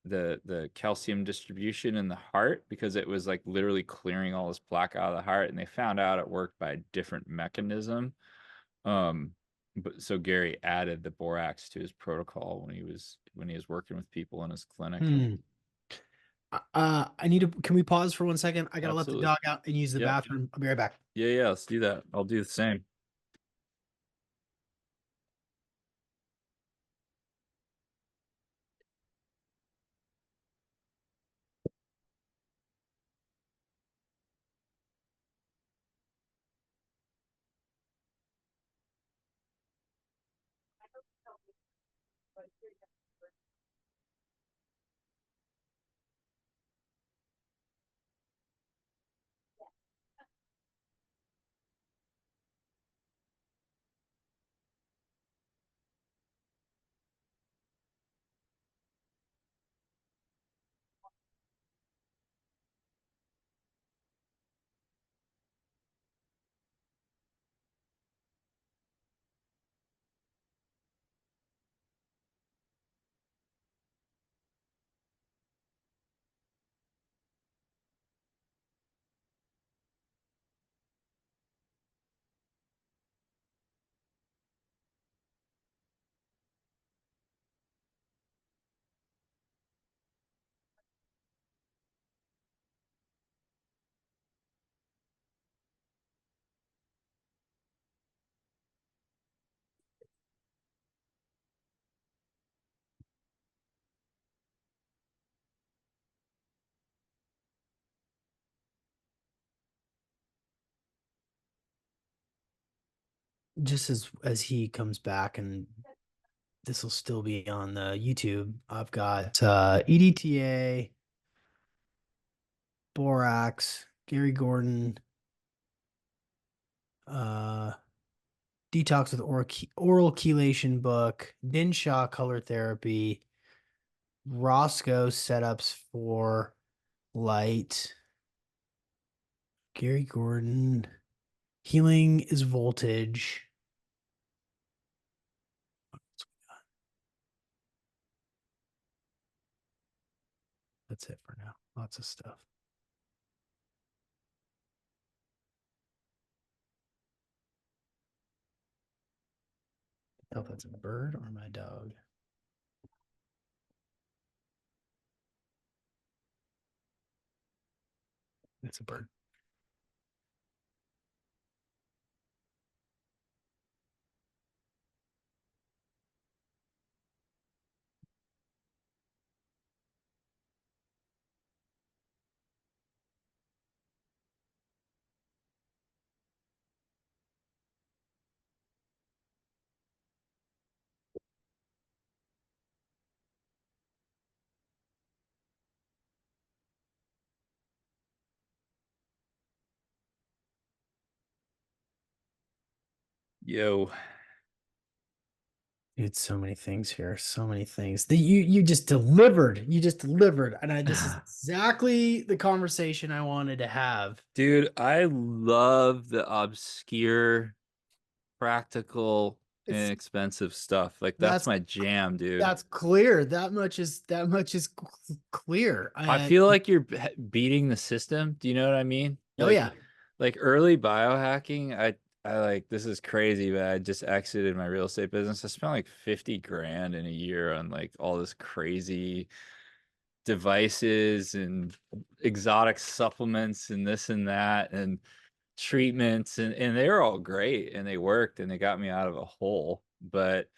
Speaker 2: the calcium distribution in the heart because it was like literally clearing all this plaque out of the heart, and they found out it worked by a different mechanism. Um, but so Gary added the borax to his protocol when he was working with people in his clinic.
Speaker 1: Hmm. I need to. Can we pause for 1 second? I gotta let the
Speaker 2: Absolutely.
Speaker 1: dog out and use the
Speaker 2: Yep.
Speaker 1: bathroom. I'll be right back.
Speaker 2: Yeah, let's do that. I'll do the same.
Speaker 1: Just as he comes back, and this will still be on the YouTube. I've got EDTA, borax, Gary Gordon, uh, detox with oral chelation book, Dinshaw color therapy, Roscoe setups for light, Gary Gordon, healing is voltage. that's it for now. Lots of stuff. Tell if that's a bird or my dog. It's a bird.
Speaker 2: Yo,
Speaker 1: It's so many things here. So many things that you just delivered. You just delivered. And this is exactly the conversation I wanted to have.
Speaker 2: dude, I love the obscure, practical,
Speaker 1: It's
Speaker 2: inexpensive stuff. Like that's
Speaker 1: that's
Speaker 2: my jam, dude.
Speaker 1: that's clear. That much is clear.
Speaker 2: I
Speaker 1: And
Speaker 2: feel like you're beating the system. Do you know what I mean?
Speaker 1: oh yeah.
Speaker 2: Like early biohacking, I like this is crazy, but I just exited my real estate business. I spent like 50 grand in a year on like all this crazy devices and exotic supplements and this and that and treatments and they were all great and they worked and they got me out of a hole. But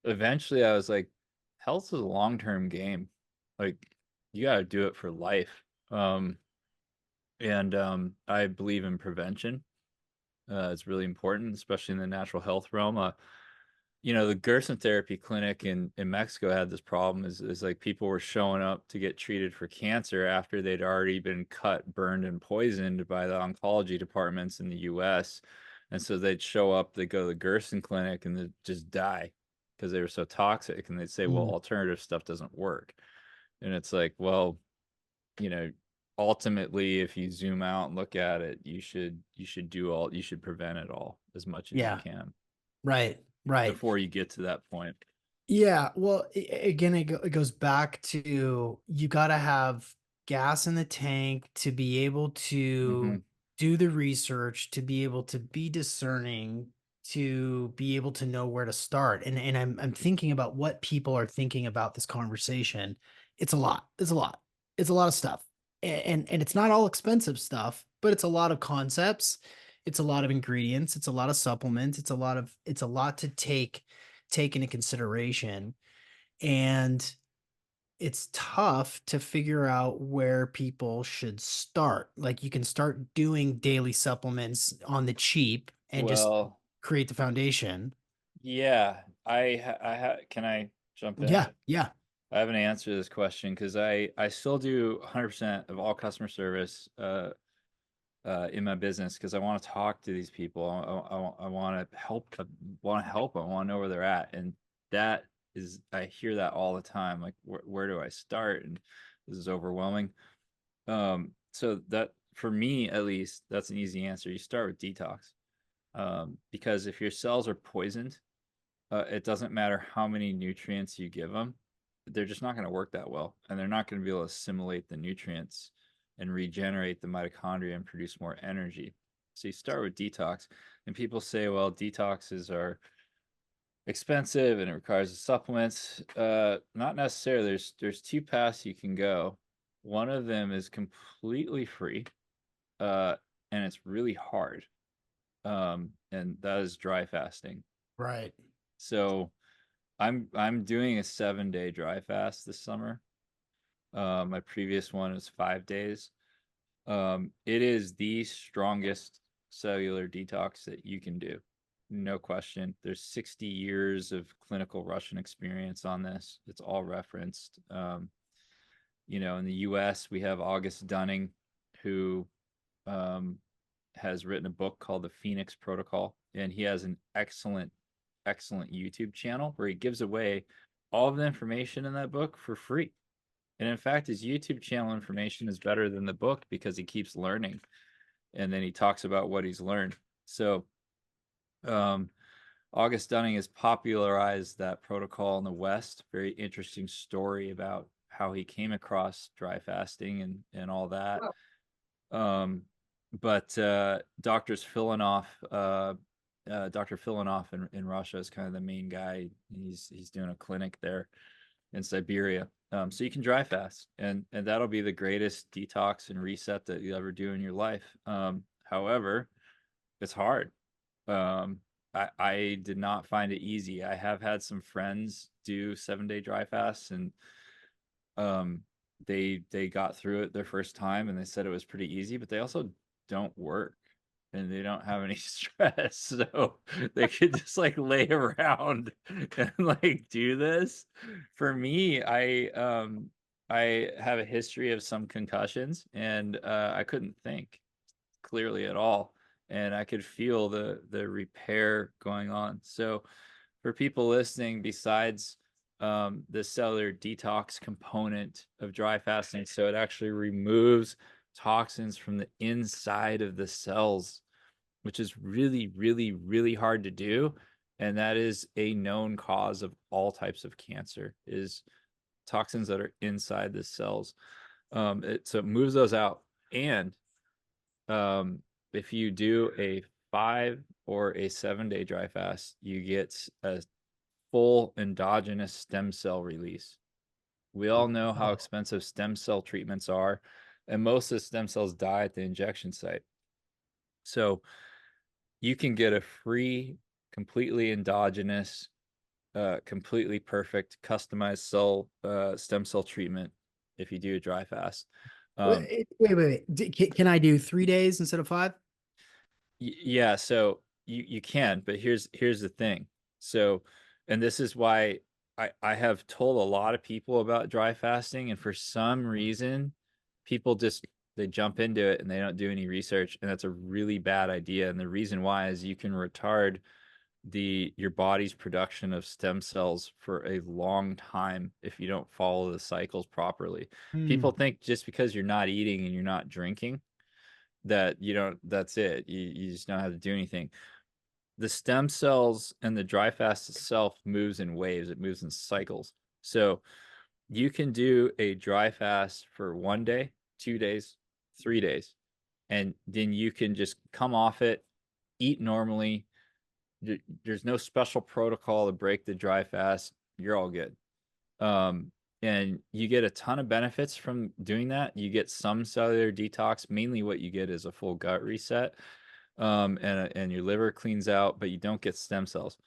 Speaker 2: eventually I was like, health is a long-term game. Like you got to do it for life. And I believe in prevention. It's really important, especially in the natural health realm. The Gerson therapy clinic in Mexico had this problem is like people were showing up to get treated for cancer after they'd already been cut, burned, and poisoned by the oncology departments in the US. And so they'd show up, they'd go to the Gerson clinic and they'd just die because they were so toxic. And they'd say, well,
Speaker 1: Mm.
Speaker 2: alternative stuff doesn't work. And it's like, well, you know, ultimately, if you zoom out and look at it, you should prevent it all as much as you
Speaker 1: Yeah.
Speaker 2: can
Speaker 1: Right. Right.
Speaker 2: before you get to that point.
Speaker 1: Yeah, well, again, it goes back to you got to have gas in the tank to be able
Speaker 2: Hmm.
Speaker 1: to do the research, to be able to be discerning, to be able to know where to start. And I'm thinking about what people are thinking about this conversation. It's a lot. It's a lot. It's a lot of stuff. And it's not all expensive stuff, but it's a lot of concepts. It's a lot of ingredients. It's a lot of supplements. It's a lot to take into consideration. And it's tough to figure out where people should start. Like you can start doing daily supplements on the cheap and just
Speaker 2: Well,
Speaker 1: create the foundation.
Speaker 2: yeah, can I jump in?
Speaker 1: Yeah, yeah.
Speaker 2: I have an answer to this question because I still do 100% of all customer service in my business because I want to talk to these people. I want to help. I want to help them. I want to know where they're at, and that is I hear that all the time. Like, where do I start? And this is overwhelming. So that for me at least, that's an easy answer. You start with detox, because if your cells are poisoned, it doesn't matter how many nutrients you give them, they're just not going to work that well, and they're not going to be able to assimilate the nutrients and regenerate the mitochondria and produce more energy. So you start with detox, and people say, well, detoxes are expensive and it requires the supplements. Not necessarily. There's two paths you can go. One of them is completely free, uh, and it's really hard. And that is dry fasting.
Speaker 1: Right.
Speaker 2: So I'm doing a 7-day dry fast this summer. My previous one was 5 days. It is the strongest cellular detox that you can do. No question. There's 60 years of clinical Russian experience on this. It's all referenced. In the US, we have August Dunning, who um, has written a book called The Phoenix Protocol, and he has an excellent YouTube channel where he gives away all of the information in that book for free. And in fact, his YouTube channel information is better than the book because he keeps learning and then he talks about what he's learned. So, um, August Dunning has popularized that protocol in the West. Very interesting story about how he came across dry fasting and all that. But Dr. Filinoff in Russia is kind of the main guy. He's doing a clinic there in Siberia. So you can dry fast, and that'll be the greatest detox and reset that you ever do in your life. However, it's hard. I did not find it easy. I have had some friends do 7-day dry fasts, and um, they got through it their first time, and they said it was pretty easy, but they also don't work and they don't have any stress, so they could just like lay around and like do this. For me, I have a history of some concussions, and I couldn't think clearly at all, and I could feel the repair going on. So for people listening, besides the cellular detox component of dry fasting, so it actually removes toxins from the inside of the cells, which is really, really, really hard to do. And that is a known cause of all types of cancer, is toxins that are inside the cells. So it moves those out. And if you do a 5 or a 7-day dry fast, you get a full endogenous stem cell release. We all know how expensive stem cell treatments are, and most of the stem cells die at the injection site. So you can get a free, completely endogenous, completely perfect, customized stem cell treatment if you do a dry fast.
Speaker 1: Wait. Can I do 3 days instead of 5?
Speaker 2: Yeah, so you can, but here's the thing. So, and this is why I have told a lot of people about dry fasting, and for some reason, people just they jump into it and they don't do any research, and that's a really bad idea. And the reason why is you can retard your body's production of stem cells for a long time if you don't follow the cycles properly. People
Speaker 1: Hmm.
Speaker 2: think just because you're not eating and you're not drinking that you don't, that's it. You just don't have to do anything. The stem cells and the dry fast itself moves in waves, it moves in cycles. So you can do a dry fast for 1 day, 2 days, 3 days, and then you can just come off it, eat normally. There's no special protocol to break the dry fast. You're all good. Um, and you get a ton of benefits from doing that. You get some cellular detox. Mainly what you get is a full gut reset, and your liver cleans out, but you don't get stem cells.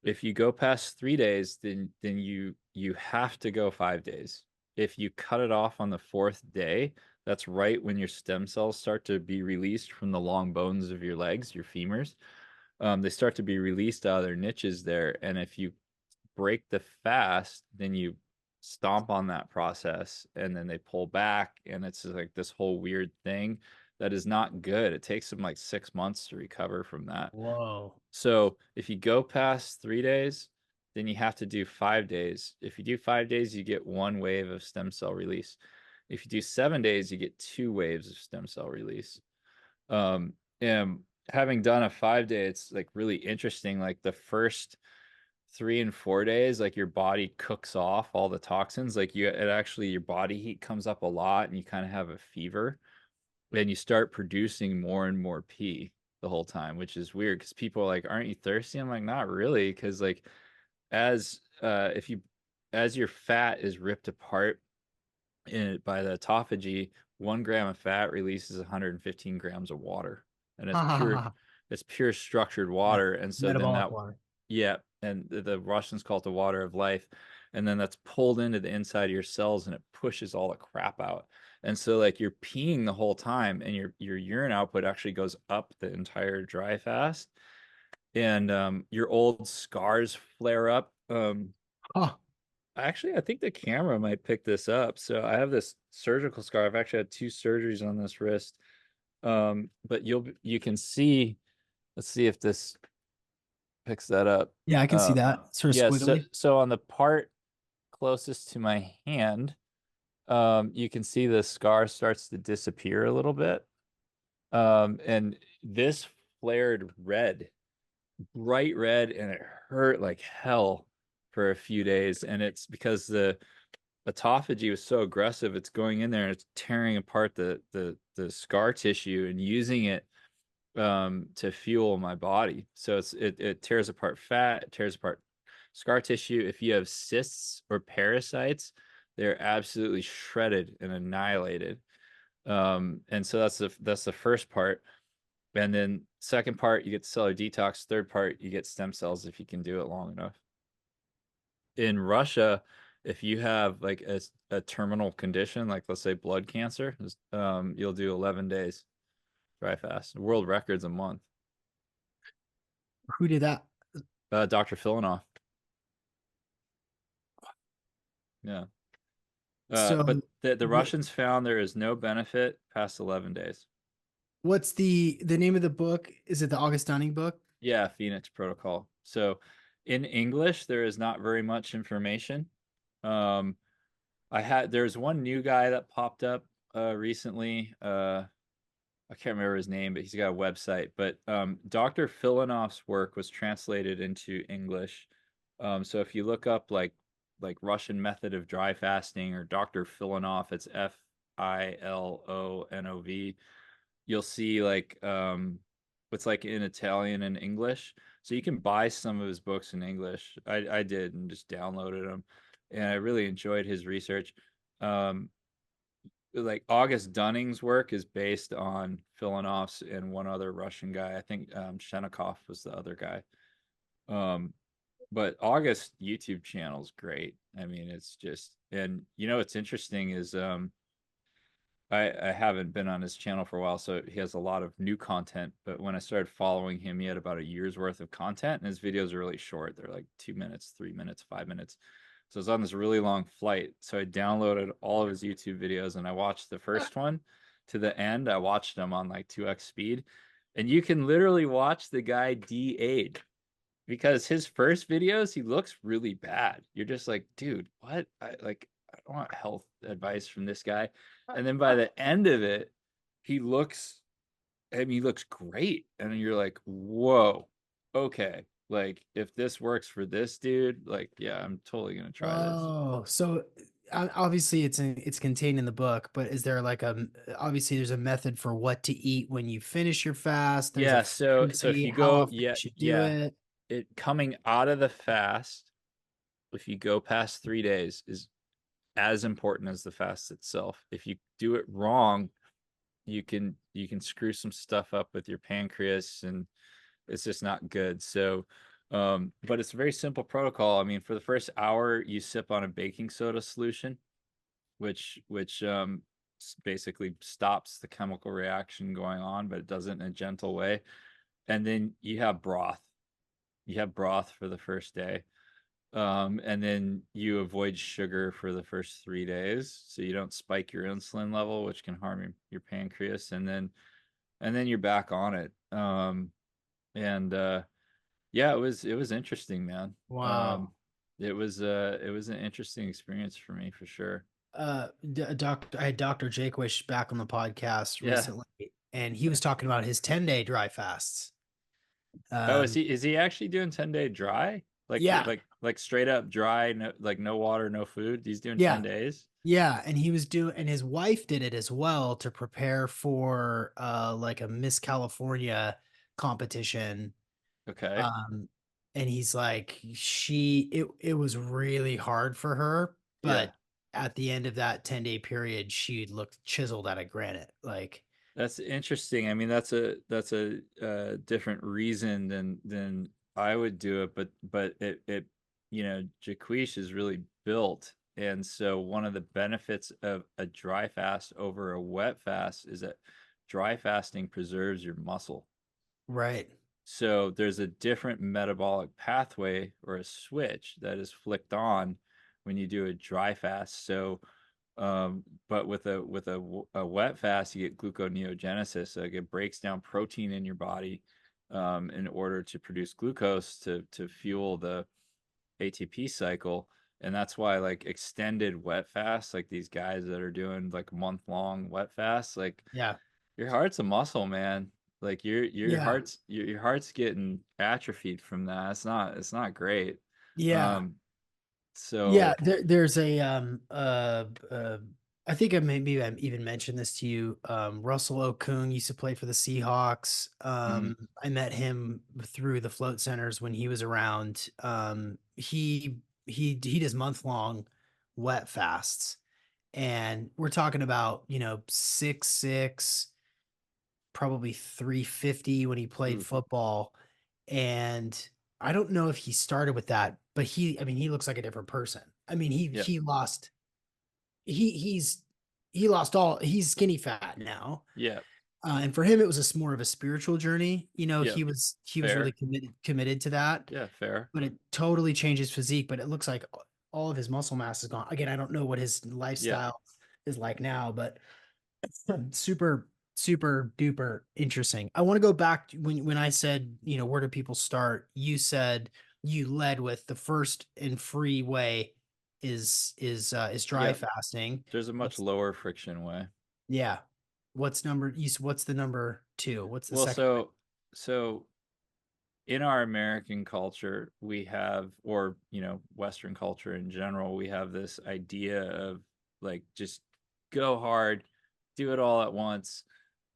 Speaker 2: If you go past 3 days, then you have to go 5 days. If you cut it off on the fourth day, that's right when your stem cells start to be released from the long bones of your legs, your femurs. They start to be released out of their niches there, and if you break the fast, then you stomp on that process and then they pull back, and it's like this whole weird thing that is not good. It takes them like 6 months to recover from that.
Speaker 1: Whoa.
Speaker 2: So if you go past 3 days, then you have to do 5 days. If you do 5 days, you get one wave of stem cell release. If you do 7 days, you get 2 waves of stem cell release. And having done a 5 day, it's like really interesting. Like the first 3 and 4 days, like your body cooks off all the toxins. Like it actually, your body heat comes up a lot, and you kind of have a fever, and you start producing more and more pee the whole time, which is weird because people are like, "Aren't you thirsty?" I'm like, "Not really," because like as if you as your fat is ripped apart by the autophagy, 1 gram of fat releases 115 grams of water, and
Speaker 1: Ha ha ha. Ha.
Speaker 2: it's pure structured
Speaker 1: Yeah.
Speaker 2: water. And so then
Speaker 1: Metabolic
Speaker 2: that,
Speaker 1: water.
Speaker 2: yeah, and the Russians call it the water of life, and then that's pulled into the inside of your cells, and it pushes all the crap out. And so like you're peeing the whole time, and your urine output actually goes up the entire dry fast, and your old scars flare up.
Speaker 1: Oh,
Speaker 2: Actually, I think the camera might pick this up. So I have this surgical scar. I've actually had 2 surgeries on this wrist. But you can see, let's see if this picks that up.
Speaker 1: yeah, I can see that. Sort of
Speaker 2: Yeah,
Speaker 1: squiggly.
Speaker 2: so on the part closest to my hand, you can see the scar starts to disappear a little bit. And this flared red, bright red, and it hurt like hell for a few days. And it's because autophagy was so aggressive, it's going in there and it's tearing apart the scar tissue and using it to fuel my body. So it tears apart fat, it tears apart scar tissue. If you have cysts or parasites, they're absolutely shredded and annihilated. And so that's the first part. And then second part, you get cellular detox. Third part, you get stem cells if you can do it long enough. In Russia, if you have like a terminal condition, like let's say blood cancer, you'll do 11 days dry fast. World record's a month.
Speaker 1: Who did that?
Speaker 2: Dr. Filinoff. Yeah. But
Speaker 1: So
Speaker 2: the
Speaker 1: what
Speaker 2: Russians found there is no benefit past 11 days.
Speaker 1: what's the name of the book? Is it the August Dunning book?
Speaker 2: Yeah, Phoenix Protocol. So in English, there is not very much information. Um, there's one new guy that popped up recently. I can't remember his name, but he's got a website. But Dr. Filinoff's work was translated into English. So if you look up like Russian method of dry fasting or Dr. Filinoff, it's Filonov. You'll see like what's like in Italian and English. So you can buy some of his books in English. I did and just downloaded them, and I really enjoyed his research. Um, like August Dunning's work is based on Filinoff's and one other Russian guy. I think Shenikov was the other guy. Um, but August YouTube channel is great. I mean, it's just, and you know what's interesting is I haven't been on his channel for a while, so he has a lot of new content. But when I started following him, he had about a year's worth of content, and his videos are really short. They're like 2 minutes, 3 minutes, 5 minutes. So I was on this really long flight. So I downloaded all of his YouTube videos and I watched the first one to the end. I watched them on like 2x speed. And you can literally watch the guy de-age because his first videos, he looks really bad. You're just like, dude, what? I don't want health advice from this guy. And then by the end of it, he looks, I mean, he looks great. And you're like, whoa, okay. Like, if this works for this dude, like, yeah, I'm totally gonna try this.
Speaker 1: Oh, so obviously it's contained in the book, but is there like obviously there's a method for what to eat when you finish your fast? There's a
Speaker 2: Yeah, so if
Speaker 1: frequency,
Speaker 2: you
Speaker 1: how
Speaker 2: go,
Speaker 1: often you
Speaker 2: yeah,
Speaker 1: should do
Speaker 2: yeah,
Speaker 1: it.
Speaker 2: it coming out of the fast, if you go past 3 days, is as important as the fast itself. If you do it wrong, you can screw some stuff up with your pancreas and it's just not good. So but it's a very simple protocol. I mean, for the first hour you sip on a baking soda solution, which basically stops the chemical reaction going on, but it does it in a gentle way. And then you have broth for the first day. And then you avoid sugar for the first 3 days so you don't spike your insulin level, which can harm your pancreas. And then you're back on it. And Yeah, it was interesting, man.
Speaker 1: Wow.
Speaker 2: It was an interesting experience for me for sure.
Speaker 1: I had Dr. Jakewish back on the podcast
Speaker 2: Yeah.
Speaker 1: recently, and he was talking about his 10-day dry fasts.
Speaker 2: Oh, is
Speaker 1: Um,
Speaker 2: he actually doing 10-day dry? Like
Speaker 1: yeah,
Speaker 2: like straight up dry, no, like no water, no food. He's doing 10
Speaker 1: yeah,
Speaker 2: days.
Speaker 1: yeah, and he was doing, and his wife did it as well to prepare for like a Miss California competition.
Speaker 2: Okay.
Speaker 1: Um, and he's like, it was really hard for her,
Speaker 2: Yeah.
Speaker 1: but at the end of that 10-day period, she looked chiseled out of granite. Like,
Speaker 2: That's interesting. I mean, that's a different reason than I would do it, but Jaquish is really built, and so one of the benefits of a dry fast over a wet fast is that dry fasting preserves your muscle.
Speaker 1: right.
Speaker 2: So there's a different metabolic pathway or a switch that is flicked on when you do a dry fast. So but with a wet fast, you get gluconeogenesis. So it breaks down protein in your body in order to produce glucose to fuel the ATP cycle. And that's why like extended wet fasts, like these guys that are doing like month-long wet fasts, like
Speaker 1: Yeah.
Speaker 2: your heart's a muscle, man. Like your
Speaker 1: Yeah.
Speaker 2: heart's getting atrophied from that. It's not great.
Speaker 1: Yeah.
Speaker 2: Um,
Speaker 1: Yeah,
Speaker 2: So,
Speaker 1: there's a I think I even mentioned this to you. Russell Okung used to play for the Seahawks.
Speaker 2: mhm,
Speaker 1: I met him through the float centers when he was around. He does month-long wet fasts, and we're talking about, 6'6", probably 350 when he played
Speaker 2: ooh,
Speaker 1: football. And I don't know if he started with that, but I mean, he looks like a different person. I mean,
Speaker 2: yeah,
Speaker 1: he's he lost all, he's skinny fat now.
Speaker 2: yeah,
Speaker 1: And for him, it was more of a spiritual journey.
Speaker 2: yeah,
Speaker 1: He was really
Speaker 2: fair,
Speaker 1: committed to that,
Speaker 2: yeah, fair,
Speaker 1: but it totally changed his physique. But it looks like all of his muscle mass is gone. Again, I don't know what his
Speaker 2: yeah.
Speaker 1: lifestyle is like now, but super, super duper interesting. I want to go back to when I said, where do people start? You said you led with the first and free way is dry
Speaker 2: Yeah,
Speaker 1: fasting.
Speaker 2: there's a much
Speaker 1: What's
Speaker 2: lower friction way.
Speaker 1: yeah. What's the number two? What's the
Speaker 2: Well,
Speaker 1: second way?
Speaker 2: so in our American culture, we have, or Western culture in general, we have this idea of like just go hard, do it all at once,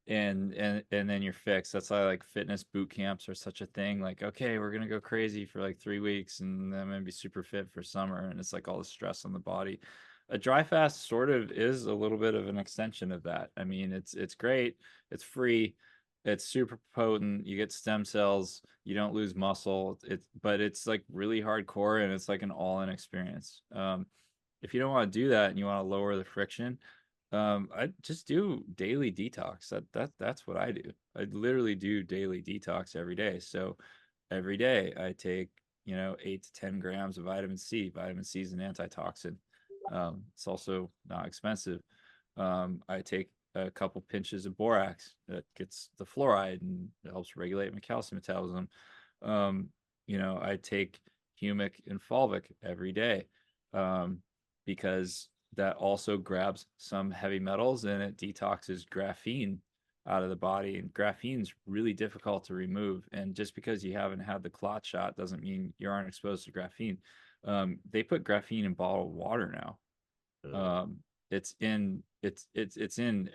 Speaker 2: and then you're fixed. That's why like fitness boot camps are such a thing. Like, okay, we're gonna go crazy for like 3 weeks, and then I'm gonna be super fit for summer, and it's like all the stress on the body. A dry fast sort of is a little bit of an extension of that. I mean, it's great, it's free, it's super potent. You get stem cells, you don't lose muscle. But it's like really hardcore, and it's like an all-in experience. If you don't want to do that and you want to lower the friction, I just do daily detox. That's what I do. I literally do daily detox every day. So every day I take, 8 to 10 grams of vitamin C. Vitamin C is an antitoxin. It's also not expensive. I take a couple pinches of borax that gets the fluoride and it helps regulate my calcium metabolism. Um, I take humic and fulvic every day, um, because that also grabs some heavy metals and it detoxes graphene out of the body. And graphene's really difficult to remove. And just because you haven't had the clot shot doesn't mean you aren't exposed to graphene. They put graphene in bottled water now. um it's in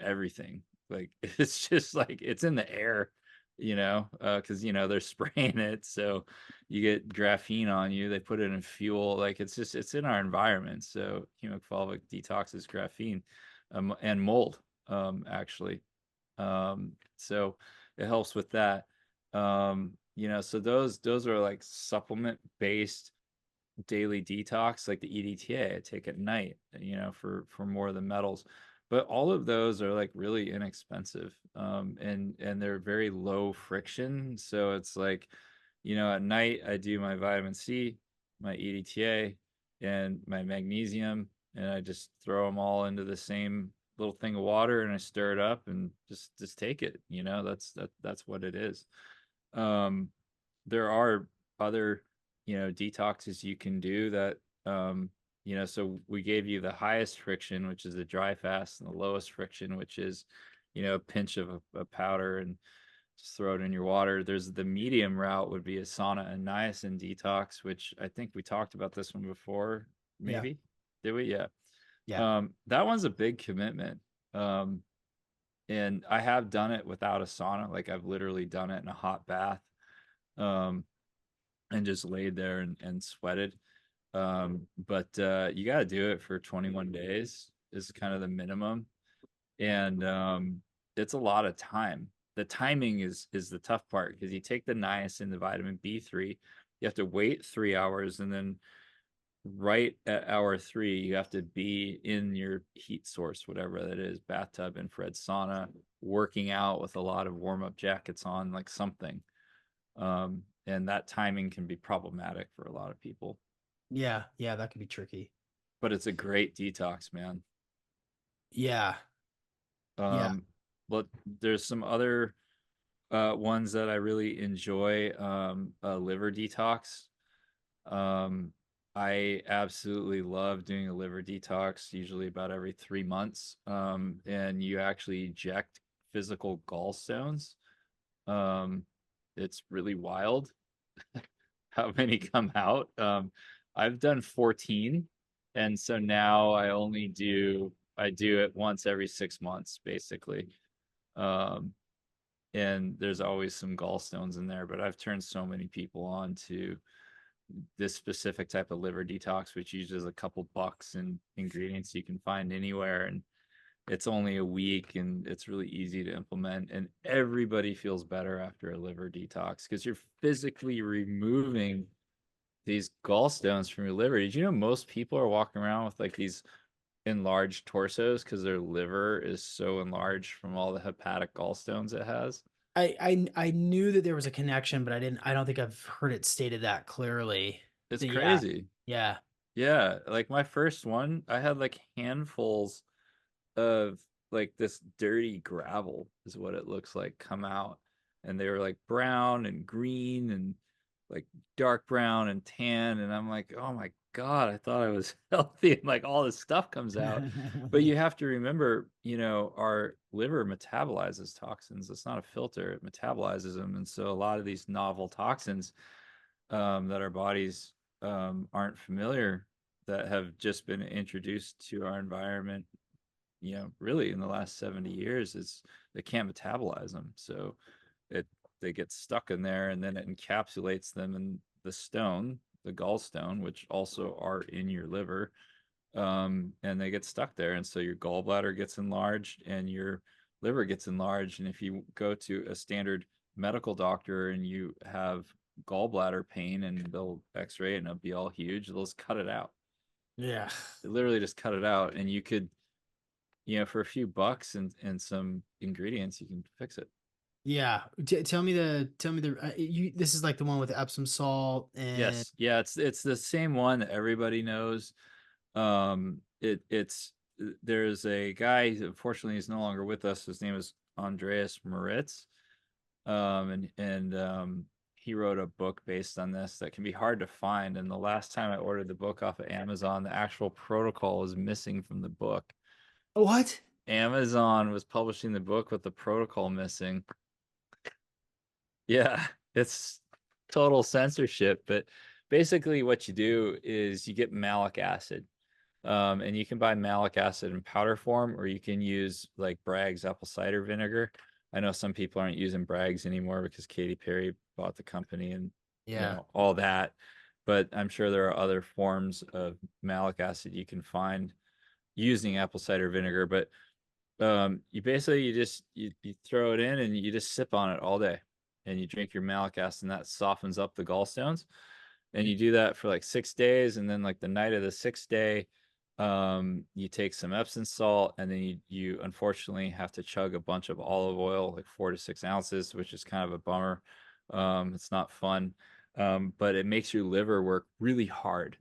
Speaker 2: everything. Like it's just like it's in the air, because they're spraying it, so you get graphene on you. They put it in fuel. Like it's in our environment. So hemophalvic detoxes graphene, and mold, actually. So it helps with that. So those are like supplement based daily detox, like the EDTA I take at night, for more of the metals. But all of those are like really inexpensive, and they're very low friction. So it's like, at night I do my vitamin C, my EDTA, and my magnesium, and I just throw them all into the same little thing of water, and I stir it up and just take it. That's what it is. um there are other, detoxes you can do that, so we gave you the highest friction, which is the dry fast, and the lowest friction, which is, a pinch of a powder and just throw it in your water. There's the medium route, would be a sauna and niacin detox, which I think we talked about this one before.
Speaker 1: Yeah.
Speaker 2: Maybe, did we? Yeah.
Speaker 1: Yeah.
Speaker 2: That one's a big commitment. um and I have done it without a sauna. Like I've literally done it in a hot bath, um and just laid there and sweated. But you got to do it for 21 days is kind of the minimum. And it's a lot of time. The timing is the tough part, because you take the niacin, the vitamin B3, you have to wait 3 hours, and then right at hour three, you have to be in your heat source, whatever that is, bathtub, infrared sauna, working out with a lot of warm up jackets on, like something. And that timing can be problematic for a lot of people,
Speaker 1: Yeah. Yeah. That could be tricky.
Speaker 2: but it's a great detox, man.
Speaker 1: Yeah. Yeah.
Speaker 2: Um, but there's some other ones that I really enjoy. Liver detox. Um, I absolutely love doing a liver detox, usually about every 3 months. And you actually eject physical gallstones. Um, it's really wild how many come out. I've done 14, and so now I do it once every 6 months, basically. Um, and there's always some gallstones in there, but I've turned so many people on to this specific type of liver detox, which uses a couple bucks and ingredients you can find anywhere, and it's only a week, and it's really easy to implement, and everybody feels better after a liver detox because you're physically removing these gallstones from your liver. Did you know most people are walking around with like these enlarged torsos because their liver is so enlarged from all the hepatic gallstones it has?
Speaker 1: I knew that there was a connection, but I don't think I've heard it stated that clearly.
Speaker 2: It's
Speaker 1: Yeah.
Speaker 2: crazy.
Speaker 1: Yeah.
Speaker 2: Yeah, like my first one, I had like handfuls of like this dirty gravel is what it looks like come out, and they were like brown and green and like dark brown and tan, and I'm like, oh my god, I thought I was healthy, and like all this stuff comes out. But you have to remember, our liver metabolizes toxins. It's not a filter, it metabolizes them, and so a lot of these novel toxins that our bodies aren't familiar, that have just been introduced to our environment, really in the last 70 years, is they can't metabolize them. So it they get stuck in there, and then it encapsulates them in the stone, the gallstone, which also are in your liver. And they get stuck there. And so your gallbladder gets enlarged and your liver gets enlarged. And if you go to a standard medical doctor and you have gallbladder pain, and they'll x-ray it and it'll be all huge, they'll just cut it out.
Speaker 1: Yeah.
Speaker 2: They literally just cut it out, and you could, for a few bucks and some ingredients, you can fix it.
Speaker 1: Yeah. Tell me the you this is like the one with Epsom salt and
Speaker 2: Yes, yeah, it's the same one that everybody knows. It's there's a guy, unfortunately he's no longer with us. His name is Andreas Moritz. And he wrote a book based on this that can be hard to find. And the last time I ordered the book off of Amazon, the actual protocol was missing from the book.
Speaker 1: what?
Speaker 2: Amazon was publishing the book with the protocol missing. Yeah, it's total censorship. But basically, what you do is you get malic acid. And you can buy malic acid in powder form, or you can use like Bragg's apple cider vinegar. I know some people aren't using Bragg's anymore because Katy Perry bought the company and
Speaker 1: Yeah.
Speaker 2: all that. But I'm sure there are other forms of malic acid you can find using apple cider vinegar. But you basically you throw it in and you just sip on it all day, and you drink your malic acid, and that softens up the gallstones. And you do that for like 6 days, and then like the night of the sixth day, you take some Epsom salt, and then you unfortunately have to chug a bunch of olive oil, like 4 to 6 ounces, which is kind of a bummer. It's not fun, but it makes your liver work really hard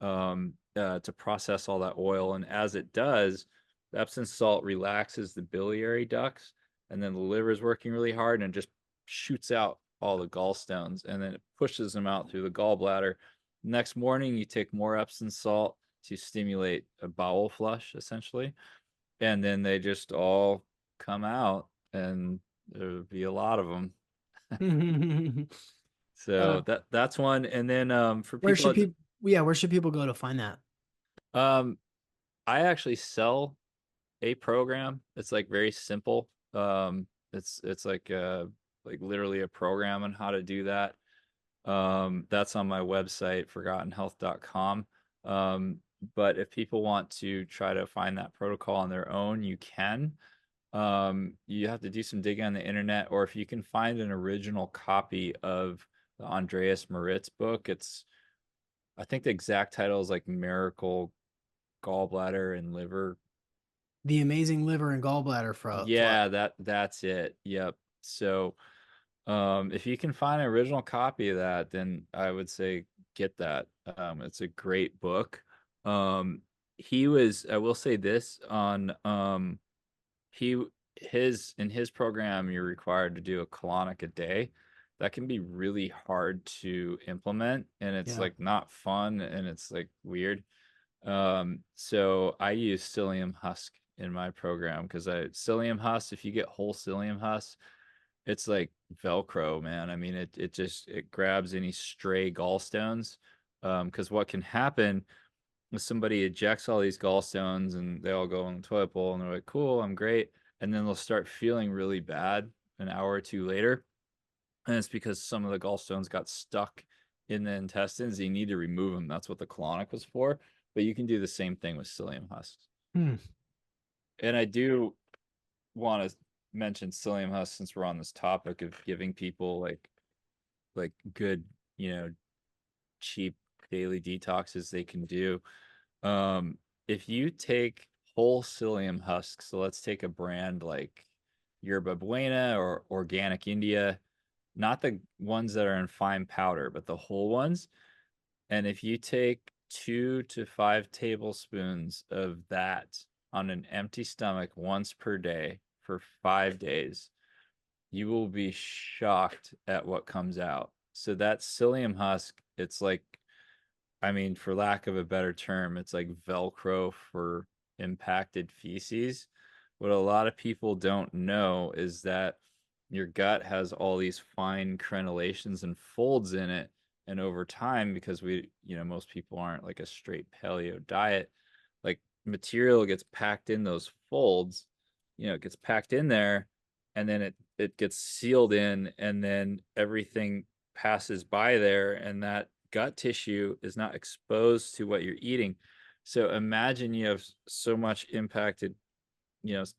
Speaker 2: to process all that oil. And as it does, the Epsom salt relaxes the biliary ducts, and then the liver is working really hard, and it just shoots out all the gallstones, and then it pushes them out through the gallbladder. Next morning, you take more Epsom salt to stimulate a bowel flush, essentially, and then they just all come out, and there'll be a lot of them. So
Speaker 1: uh,
Speaker 2: that's one. And then for
Speaker 1: where
Speaker 2: people
Speaker 1: should
Speaker 2: that
Speaker 1: people yeah, where should people go to find that?
Speaker 2: um I actually sell a program. It's like very simple. It's like literally a program on how to do that. That's on my website, forgottenhealth.com. But if people want to try to find that protocol on their own, you can. You have to do some digging on the internet, or if you can find an original copy of the Andreas Moritz book, I think the exact title is like Miracle Gallbladder and Liver.
Speaker 1: The Amazing Liver and Gallbladder Flow.
Speaker 2: Yeah, that's it. Yep. So if you can find an original copy of that, then I would say get that. It's a great book. I will say this on he in his program, you're required to do a colonic a day. That can be really hard to implement, and it's
Speaker 1: Yeah.
Speaker 2: like not fun, and it's like weird. So I use psyllium husk in my program, because psyllium husk, if you get whole psyllium husk, it's like Velcro, man. I mean, it grabs any stray gallstones, Because what can happen if somebody ejects all these gallstones and they all go in the toilet bowl and they're like, cool, I'm great. And then they'll start feeling really bad an hour or two later. And it's because some of the gallstones got stuck in the intestines. You need to remove them. That's what the colonic was for. But you can do the same thing with psyllium husks.
Speaker 1: Hmm.
Speaker 2: And I do want to mention psyllium husks since we're on this topic of giving people like good, cheap daily detoxes they can do. If you take whole psyllium husks, so let's take a brand like Yerba Buena or Organic India, not the ones that are in fine powder, but the whole ones. And if you take 2 to 5 tablespoons of that on an empty stomach once per day for 5 days, you will be shocked at what comes out. So that psyllium husk, it's like, I mean, for lack of a better term, it's like Velcro for impacted feces. What a lot of people don't know is that your gut has all these fine crenellations and folds in it. And over time, because most people aren't like a straight paleo diet, like material gets packed in those folds, it gets packed in there and then it gets sealed in and then everything passes by there and that gut tissue is not exposed to what you're eating. So imagine you have so much impacted,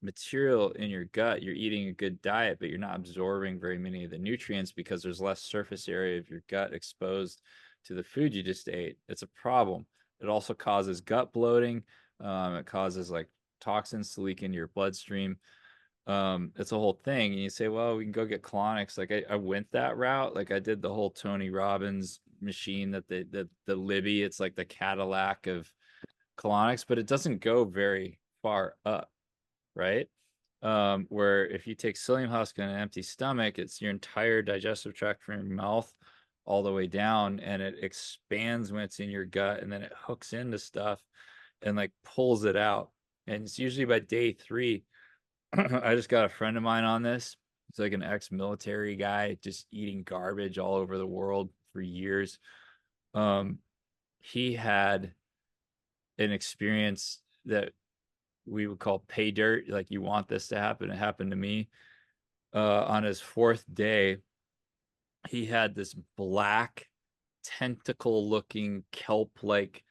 Speaker 2: material in your gut. You're eating a good diet, but you're not absorbing very many of the nutrients because there's less surface area of your gut exposed to the food you just ate. It's a problem. It also causes gut bloating. It causes like toxins to leak into your bloodstream. It's a whole thing. And you say, well, we can go get colonics. Like I went that route. Like I did the whole Tony Robbins machine that the Libby, it's like the Cadillac of colonics, but it doesn't go very far up, right? Where if you take psyllium husk on an empty stomach, it's your entire digestive tract from your mouth all the way down, and it expands when it's in your gut, and then it hooks into stuff and like pulls it out. And it's usually by day 3. I just got a friend of mine on this. He's like an ex-military guy, just eating garbage all over the world for years. Um, he had an experience that we would call pay dirt. Like you want this to happen. It happened to me. On his 4th day, he had this black tentacle looking kelp like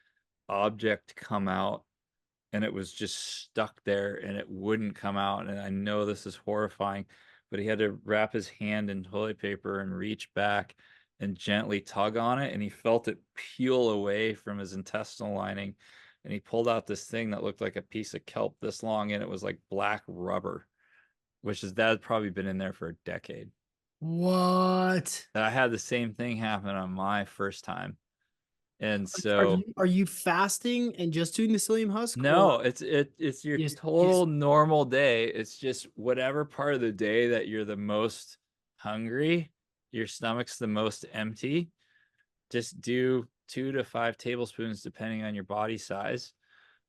Speaker 2: object come out and it was just stuck there and it wouldn't come out. And I know this is horrifying, but he had to wrap his hand in toilet paper and reach back and gently tug on it. And he felt it peel away from his intestinal lining. And he pulled out this thing that looked like a piece of kelp this long, and it was like black rubber, that had probably been in there for a decade.
Speaker 1: What?
Speaker 2: And I had the same thing happen on my first time. And
Speaker 1: Are
Speaker 2: so
Speaker 1: you fasting and just doing the psyllium husk, or
Speaker 2: no, it's your
Speaker 1: you just
Speaker 2: total normal day. It's just whatever part of the day that you're the most hungry, your stomach's the most empty. Just do 2 to 5 tablespoons, depending on your body size,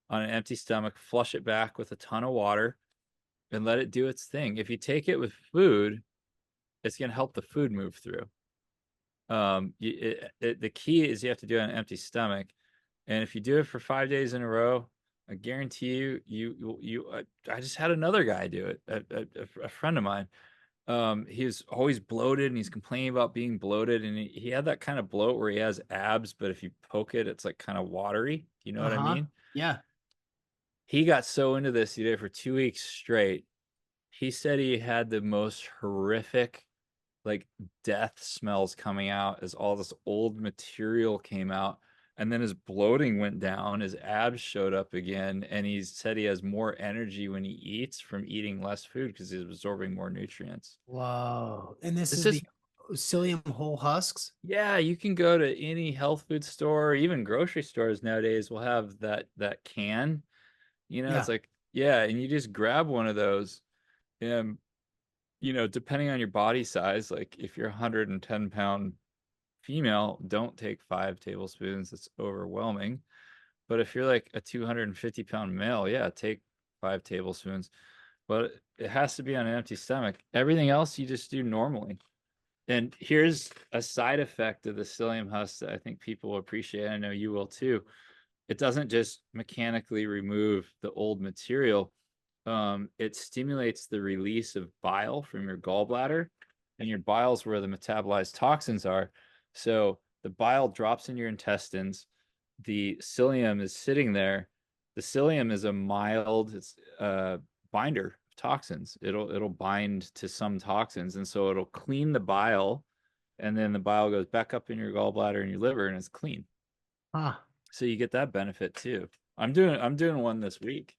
Speaker 2: on an empty stomach. Flush it back with a ton of water and let it do its thing. If you take it with food, it's going to help the food move through. The key is you have to do it on an empty stomach. And if you do it for 5 days in a row, I guarantee I just had another guy do it, a friend of mine. He's always bloated and he's complaining about being bloated. And he had that kind of bloat where he has abs, but if you poke it, it's like kind of watery. You know what I
Speaker 1: uh-huh.
Speaker 2: mean?
Speaker 1: Yeah.
Speaker 2: He got so into this, he did it for 2 weeks straight. He said he had the most horrific like death smells coming out as all this old material came out, and then his bloating went down, his abs showed up again, and he said he has more energy when he eats from eating less food because he's absorbing more nutrients.
Speaker 1: Whoa. And this
Speaker 2: This
Speaker 1: is the
Speaker 2: is
Speaker 1: psyllium whole husks?
Speaker 2: Yeah, you can go to any health food store, even grocery stores nowadays will have that can. It's
Speaker 1: Yeah.
Speaker 2: like, yeah, and you just grab one of those. And depending on your body size, like if you're 110-pound female, don't take 5 tablespoons. It's overwhelming. But if you're like a 250-pound male, yeah, take 5 tablespoons. But it has to be on an empty stomach. Everything else you just do normally. And here's a side effect of the psyllium husk that I think people will appreciate. I know you will too. It doesn't just mechanically remove the old material. It stimulates the release of bile from your gallbladder, and your bile is where the metabolized toxins are. So the bile drops in your intestines. The psyllium is sitting there. The psyllium is a mild binder of toxins. It'll bind to some toxins, and so it'll clean the bile, and then the bile goes back up in your gallbladder and your liver, and it's clean.
Speaker 1: Ah,
Speaker 2: So you get that benefit too. I'm doing one this week.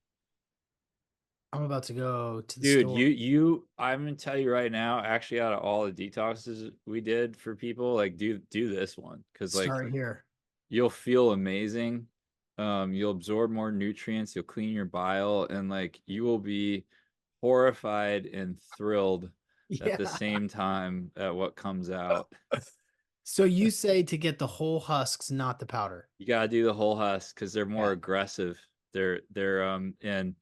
Speaker 1: I'm about to go to the
Speaker 2: Dude,
Speaker 1: store.
Speaker 2: I'm gonna tell you right now, actually out of all the detoxes we did for people, like do this one because like
Speaker 1: Start here.
Speaker 2: you'll feel amazing. You'll absorb more nutrients, you'll clean your bile, and like you will be horrified and thrilled at the
Speaker 1: Yeah.
Speaker 2: same time at what comes out.
Speaker 1: So you say to get the whole husks, not the powder.
Speaker 2: You gotta do the whole husk because they're more
Speaker 1: Yeah.
Speaker 2: aggressive. They're and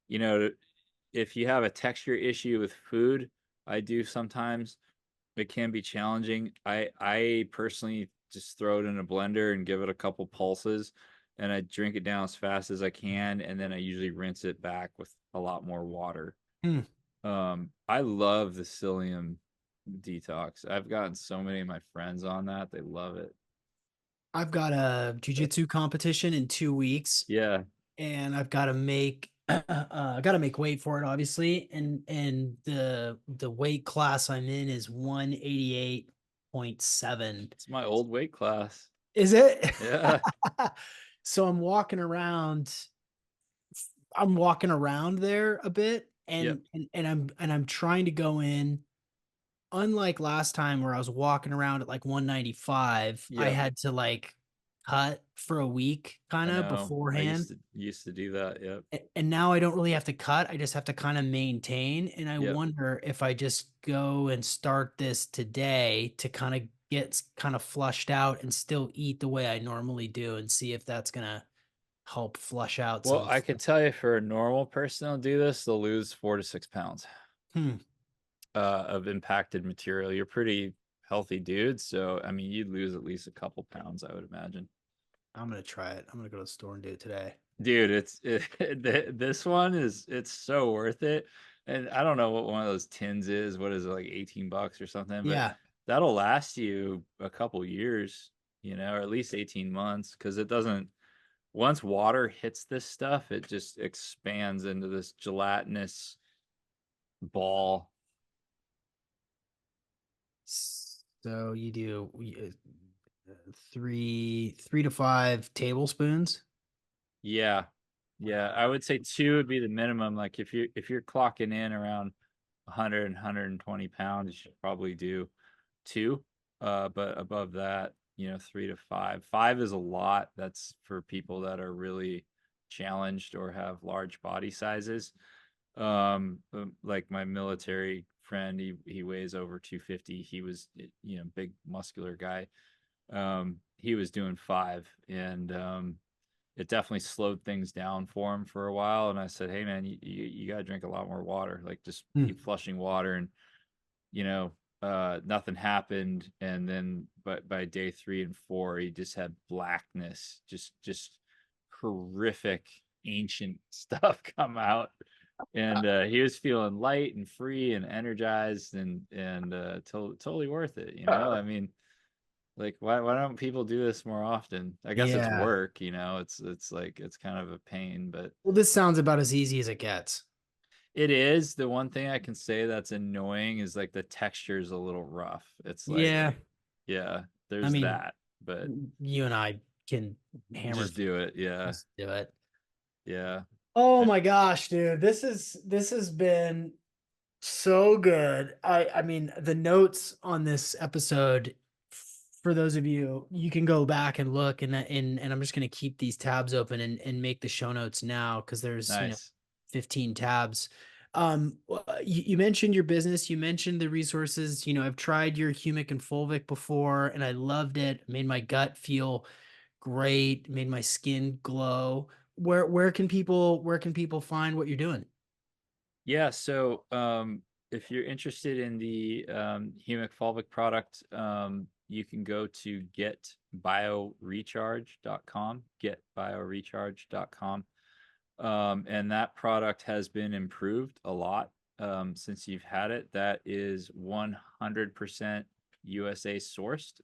Speaker 2: you know, if you have a texture issue with food, I do sometimes, it can be challenging. I personally just throw it in a blender and give it a couple pulses, and I drink it down as fast as I can, and then I usually rinse it back with a lot more water.
Speaker 1: Hmm.
Speaker 2: I love the psyllium detox. I've gotten so many of my friends on that. They love it.
Speaker 1: I've got a jujitsu competition in 2 weeks,
Speaker 2: Yeah.
Speaker 1: and I've got to make I got to make weight for it, obviously. And the weight class I'm in is 188.7.
Speaker 2: It's my old weight class.
Speaker 1: Is it?
Speaker 2: Yeah.
Speaker 1: So I'm walking around there a bit,
Speaker 2: Yep.
Speaker 1: and I'm trying to go in. Unlike last time where I was walking around at like 195, I
Speaker 2: Yep.
Speaker 1: had to like cut for a week kind
Speaker 2: I
Speaker 1: of
Speaker 2: know. I used
Speaker 1: beforehand.
Speaker 2: to used to do that. Yep.
Speaker 1: And now I don't really have to cut. I just have to kind of maintain. And I
Speaker 2: Yep.
Speaker 1: wonder if I just go and start this today to kind of get kind of flushed out and still eat the way I normally do and see if that's gonna help flush out
Speaker 2: Well,
Speaker 1: some.
Speaker 2: I could tell you for a normal person to do this, they'll lose 4 to 6 pounds
Speaker 1: Hmm,
Speaker 2: of impacted material. You're pretty healthy dude, so I mean, you'd lose at least a couple pounds, I would imagine.
Speaker 1: I'm gonna try it. I'm gonna go to the store and do it today.
Speaker 2: Dude, this one is it's so worth it. And I don't know what one of those tins is. What is it, like $18 or something? But
Speaker 1: Yeah.
Speaker 2: that'll last you a couple years, or at least 18 months, because it doesn't once water hits this stuff, it just expands into this gelatinous ball.
Speaker 1: So you do three to five tablespoons.
Speaker 2: Yeah. Yeah. I would say two would be the minimum. Like if you're clocking in around 100 120 pounds, you should probably do two. But above that, 3 to 5. Five is a lot. That's for people that are really challenged or have large body sizes. Like my military friend, he weighs over 250. He was, big muscular guy. He was doing five, and it definitely slowed things down for him for a while. And I said, hey man, you got to drink a lot more water. Like just
Speaker 1: Hmm.
Speaker 2: keep flushing water, and you know, nothing happened. And then, but by day 3 and 4, he just had blackness, just horrific ancient stuff come out. And he was feeling light and free and energized, and totally worth it. I mean, like why don't people do this more often? I guess it's
Speaker 1: Yeah.
Speaker 2: work, it's like it's kind of a pain, but
Speaker 1: Well, this sounds about as easy as it gets.
Speaker 2: it is. The one thing I can say that's annoying is like the texture is a little rough. It's like,
Speaker 1: Yeah.
Speaker 2: yeah,
Speaker 1: I
Speaker 2: there's
Speaker 1: mean,
Speaker 2: that, but
Speaker 1: you and I can hammer
Speaker 2: just
Speaker 1: through
Speaker 2: do it. Yeah.
Speaker 1: this, do it.
Speaker 2: Yeah.
Speaker 1: Oh
Speaker 2: Eh,
Speaker 1: my gosh, dude. This has been so good. I mean, the notes on this episode, for those of you, you can go back and look, and I'm just gonna keep these tabs open and make the show notes now because there's,
Speaker 2: Nice.
Speaker 1: 15 tabs. You mentioned your business, you mentioned the resources. I've tried your humic and fulvic before, and I loved it. Made my gut feel great, made my skin glow. Where can people find what you're doing?
Speaker 2: Yeah, so if you're interested in the humic fulvic product, you can go to getbiorecharge.com, getbiorecharge.com. And that product has been improved a lot since you've had it. That is 100% USA sourced.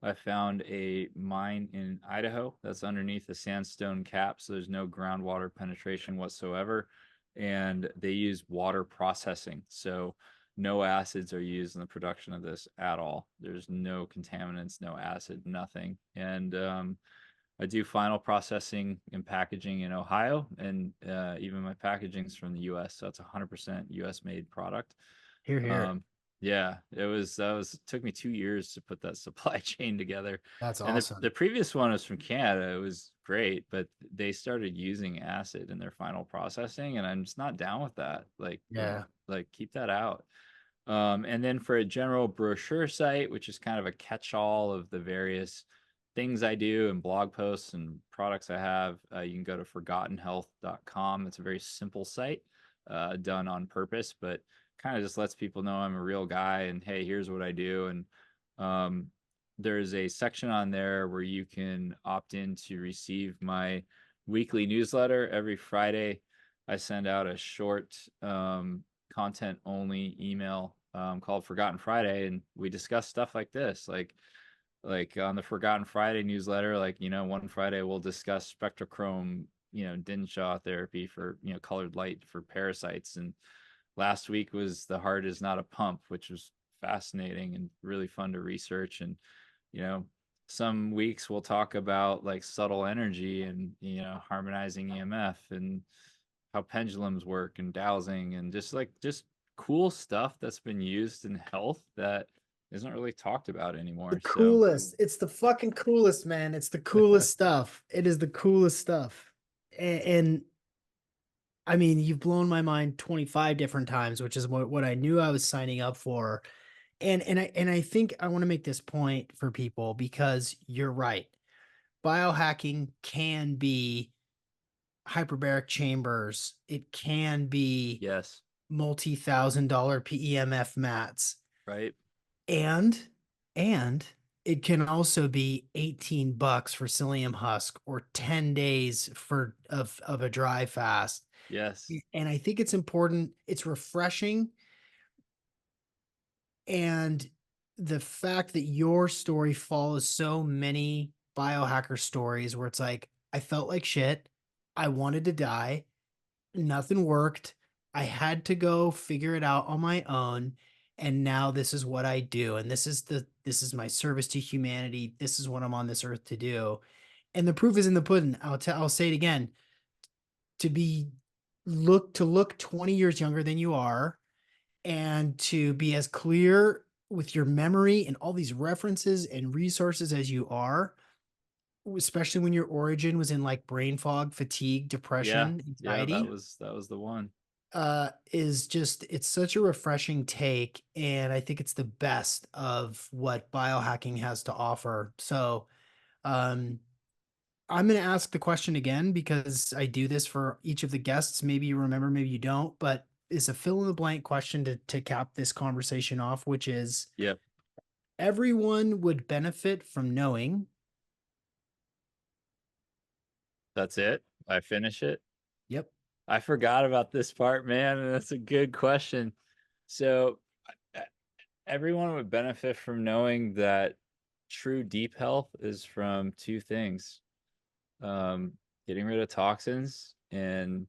Speaker 2: I found a mine in Idaho that's underneath a sandstone cap, so there's no groundwater penetration whatsoever. And they use water processing, so no acids are used in the production of this at all. There's no contaminants, no acid, nothing. And I do final processing and packaging in Ohio, and even my packaging's from the US, so it's 100% US made product.
Speaker 1: Here, here.
Speaker 2: Um, yeah, it took me 2 years to put that supply chain together.
Speaker 1: That's
Speaker 2: And the
Speaker 1: awesome.
Speaker 2: previous one was from Canada. It was great, but they started using acid in their final processing, and I'm just not down with that. Like,
Speaker 1: Yeah.
Speaker 2: like keep that out. And then for a general brochure site, which is kind of a catch-all of the various things I do and blog posts and products I have, you can go to forgottenhealth.com. It's a very simple site, done on purpose, but kind of just lets people know I'm a real guy and hey, here's what I do. And um, there's a section on there where you can opt in to receive my weekly newsletter every Friday. I send out a short content only email called Forgotten Friday, and we discuss stuff like this, like on the Forgotten Friday newsletter, like one Friday we'll discuss spectrochrome, Dinshaw therapy for colored light for parasites, and last week was The Heart Is Not a Pump, which was fascinating and really fun to research. And you know some weeks we'll talk about like subtle energy and harmonizing EMF and how pendulums work and dowsing and just cool stuff that's been used in health that isn't really talked about
Speaker 1: The
Speaker 2: anymore. So
Speaker 1: coolest. It's the fucking coolest, man. It's the coolest stuff. It is the coolest stuff. And I mean, you've blown my mind 25 different times, which is what I knew I was signing up for. And I think I want to make this point for people because you're right. Biohacking can be hyperbaric chambers. It can be
Speaker 2: yes,
Speaker 1: multi-thousand-dollar PEMF mats.
Speaker 2: right,
Speaker 1: And and it can also be $18 for psyllium husk or 10 days of a dry fast.
Speaker 2: yes,
Speaker 1: And I think it's important, it's refreshing. And the fact that your story follows so many biohacker stories where it's like, I felt like shit. I wanted to die. Nothing worked. I had to go figure it out on my own. And now this is what I do. And this is my service to humanity. This is what I'm on this earth to do. And the proof is in the pudding. I'll say it again. To be look 20 years younger than you are and to be as clear with your memory and all these references and resources as you are, especially when your origin was in like brain fog, fatigue,
Speaker 2: yeah,
Speaker 1: depression,
Speaker 2: yeah,
Speaker 1: anxiety,
Speaker 2: that was the one.
Speaker 1: is just it's such a refreshing take, and I think it's the best of what biohacking has to offer. So um I'm going to ask the question again because I do this for each of the guests. Maybe you remember, maybe you don't, but it's a fill in the blank question to cap this conversation off, which is
Speaker 2: Yep,
Speaker 1: everyone would benefit from knowing.
Speaker 2: that's it. I finish it.
Speaker 1: Yep.
Speaker 2: I forgot about this part, man, and that's a good question. So e- everyone would benefit from knowing that true deep health is from two things: um, getting rid of toxins and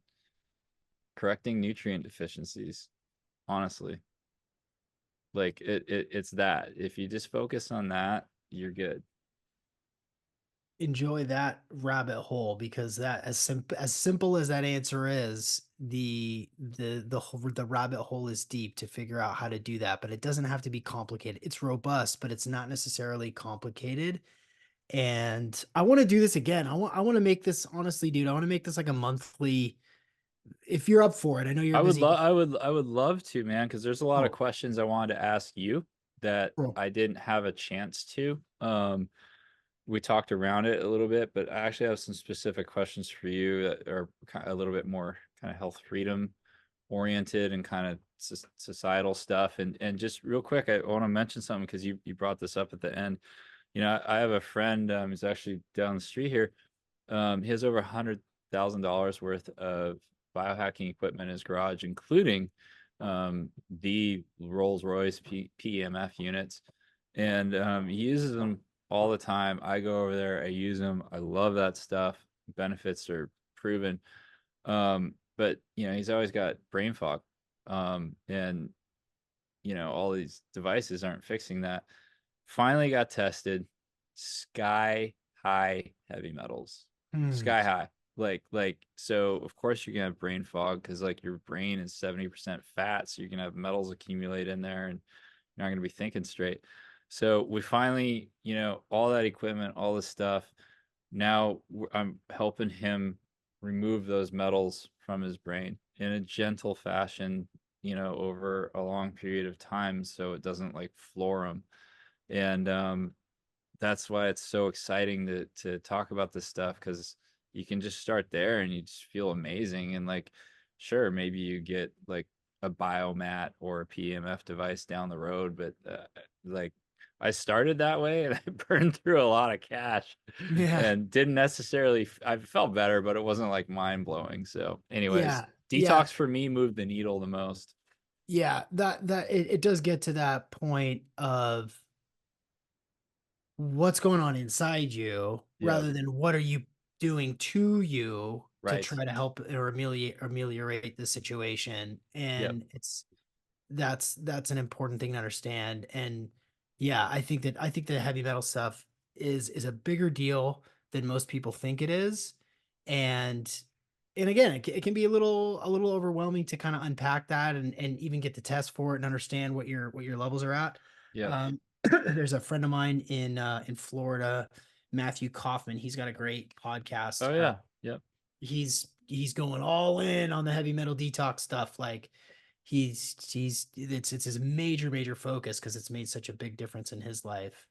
Speaker 2: correcting nutrient deficiencies. Honestly, like it's that. If you just focus on that, you're good.
Speaker 1: Enjoy that rabbit hole because that as simple as that answer is, the rabbit hole is deep to figure out how to do that, but it doesn't have to be complicated. It's robust, but it's not necessarily complicated. And I want to do this again. I want to make this honestly, dude. I want to make this like a monthly if you're up for it. I know you're a busy guy.
Speaker 2: I would love to, man, because there's a lot of
Speaker 1: Oh,
Speaker 2: questions I wanted to ask you that
Speaker 1: cool.
Speaker 2: I didn't have a chance to. We talked around it a little bit, but I actually have some specific questions for you that are kind of a little bit more kind of health freedom oriented and kind of societal stuff. And just real quick, I want to mention something because you brought this up at the end. I have a friend who's actually down the street here. He has over $100,000 worth of biohacking equipment in his garage, including the Rolls-Royce PEMF units, and he uses them all the time. I go over there, I use them, I love that stuff. Benefits are proven. But he's always got brain fog, and all these devices aren't fixing that. Finally got tested, sky high heavy metals,
Speaker 1: Hmm.
Speaker 2: sky high. So of course you're gonna have brain fog because like your brain is 70% fat, so you're gonna have metals accumulate in there, and you're not gonna be thinking straight. So we finally, all that equipment, all this stuff. Now I'm helping him remove those metals from his brain in a gentle fashion, over a long period of time, so it doesn't like floor him. And that's why it's so exciting to talk about this stuff, because you can just start there and you just feel amazing. And like, sure, maybe you get like a biomat or a PMF device down the road, but like I started that way and I burned through a lot of cash
Speaker 1: Yeah.
Speaker 2: and didn't necessarily, I felt better, but it wasn't like mind blowing. So anyways,
Speaker 1: Yeah. Yeah.
Speaker 2: detox for me moved the needle the most.
Speaker 1: Yeah. It does get to that point of what's going on inside you
Speaker 2: Yep.
Speaker 1: rather than what are you doing to you to
Speaker 2: Right.
Speaker 1: try to help or ameliorate the situation.
Speaker 2: Yep.
Speaker 1: And that's an important thing to understand. And yeah, I think the heavy metal stuff is a bigger deal than most people think it is. And again, it can be a little overwhelming to kind of unpack that and even get the test for it and understand what your levels are at.
Speaker 2: Yep.
Speaker 1: There's a friend of mine in Florida, Matthew Kaufman. He's got a great podcast.
Speaker 2: Oh yeah. Yep.
Speaker 1: He's going all in on the heavy metal detox stuff. Like it's his major focus because it's made such a big difference in his life.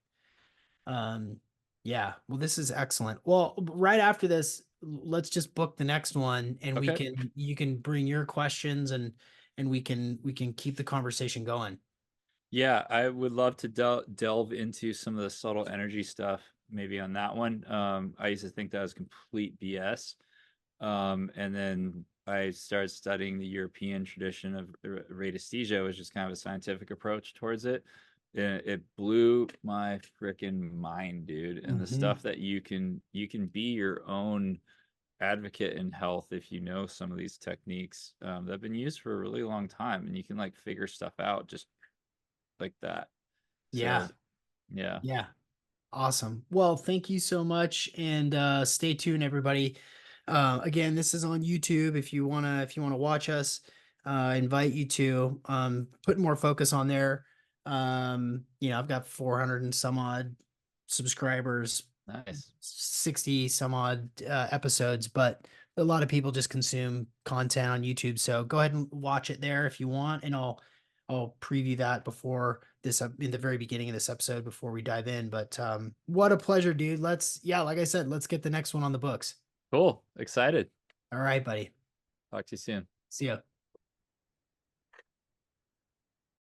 Speaker 1: Um, yeah. Well, this is excellent. Well, right after this, let's just book the next one, and we
Speaker 2: Okay.
Speaker 1: can you can bring your questions and we can keep the conversation going.
Speaker 2: Yeah, I would love to delve into some of the subtle energy stuff maybe on that one. I used to think that was complete BS. And then I started studying the European tradition of radiesthesia, which is kind of a scientific approach towards it. And it blew my freaking mind, dude. And the
Speaker 1: Hmm.
Speaker 2: stuff that you can be your own advocate in health if you know some of these techniques that have been used for a really long time, and you can like figure stuff out just like that.
Speaker 1: Yeah.
Speaker 2: So yeah.
Speaker 1: Yeah. Awesome. Well, thank you so much, and stay tuned, everybody. Again, this is on YouTube. If you wanna watch us, I invite you to put more focus on there. I've got 400 and some odd subscribers,
Speaker 2: Nice.
Speaker 1: 60 some odd episodes, but a lot of people just consume content on YouTube. So go ahead and watch it there if you want, and I'll preview that before this in the very beginning of this episode before we dive in. But what a pleasure, dude. Like I said, let's get the next one on the books.
Speaker 2: Cool. Excited.
Speaker 1: All right, buddy.
Speaker 2: Talk to you soon.
Speaker 1: See ya.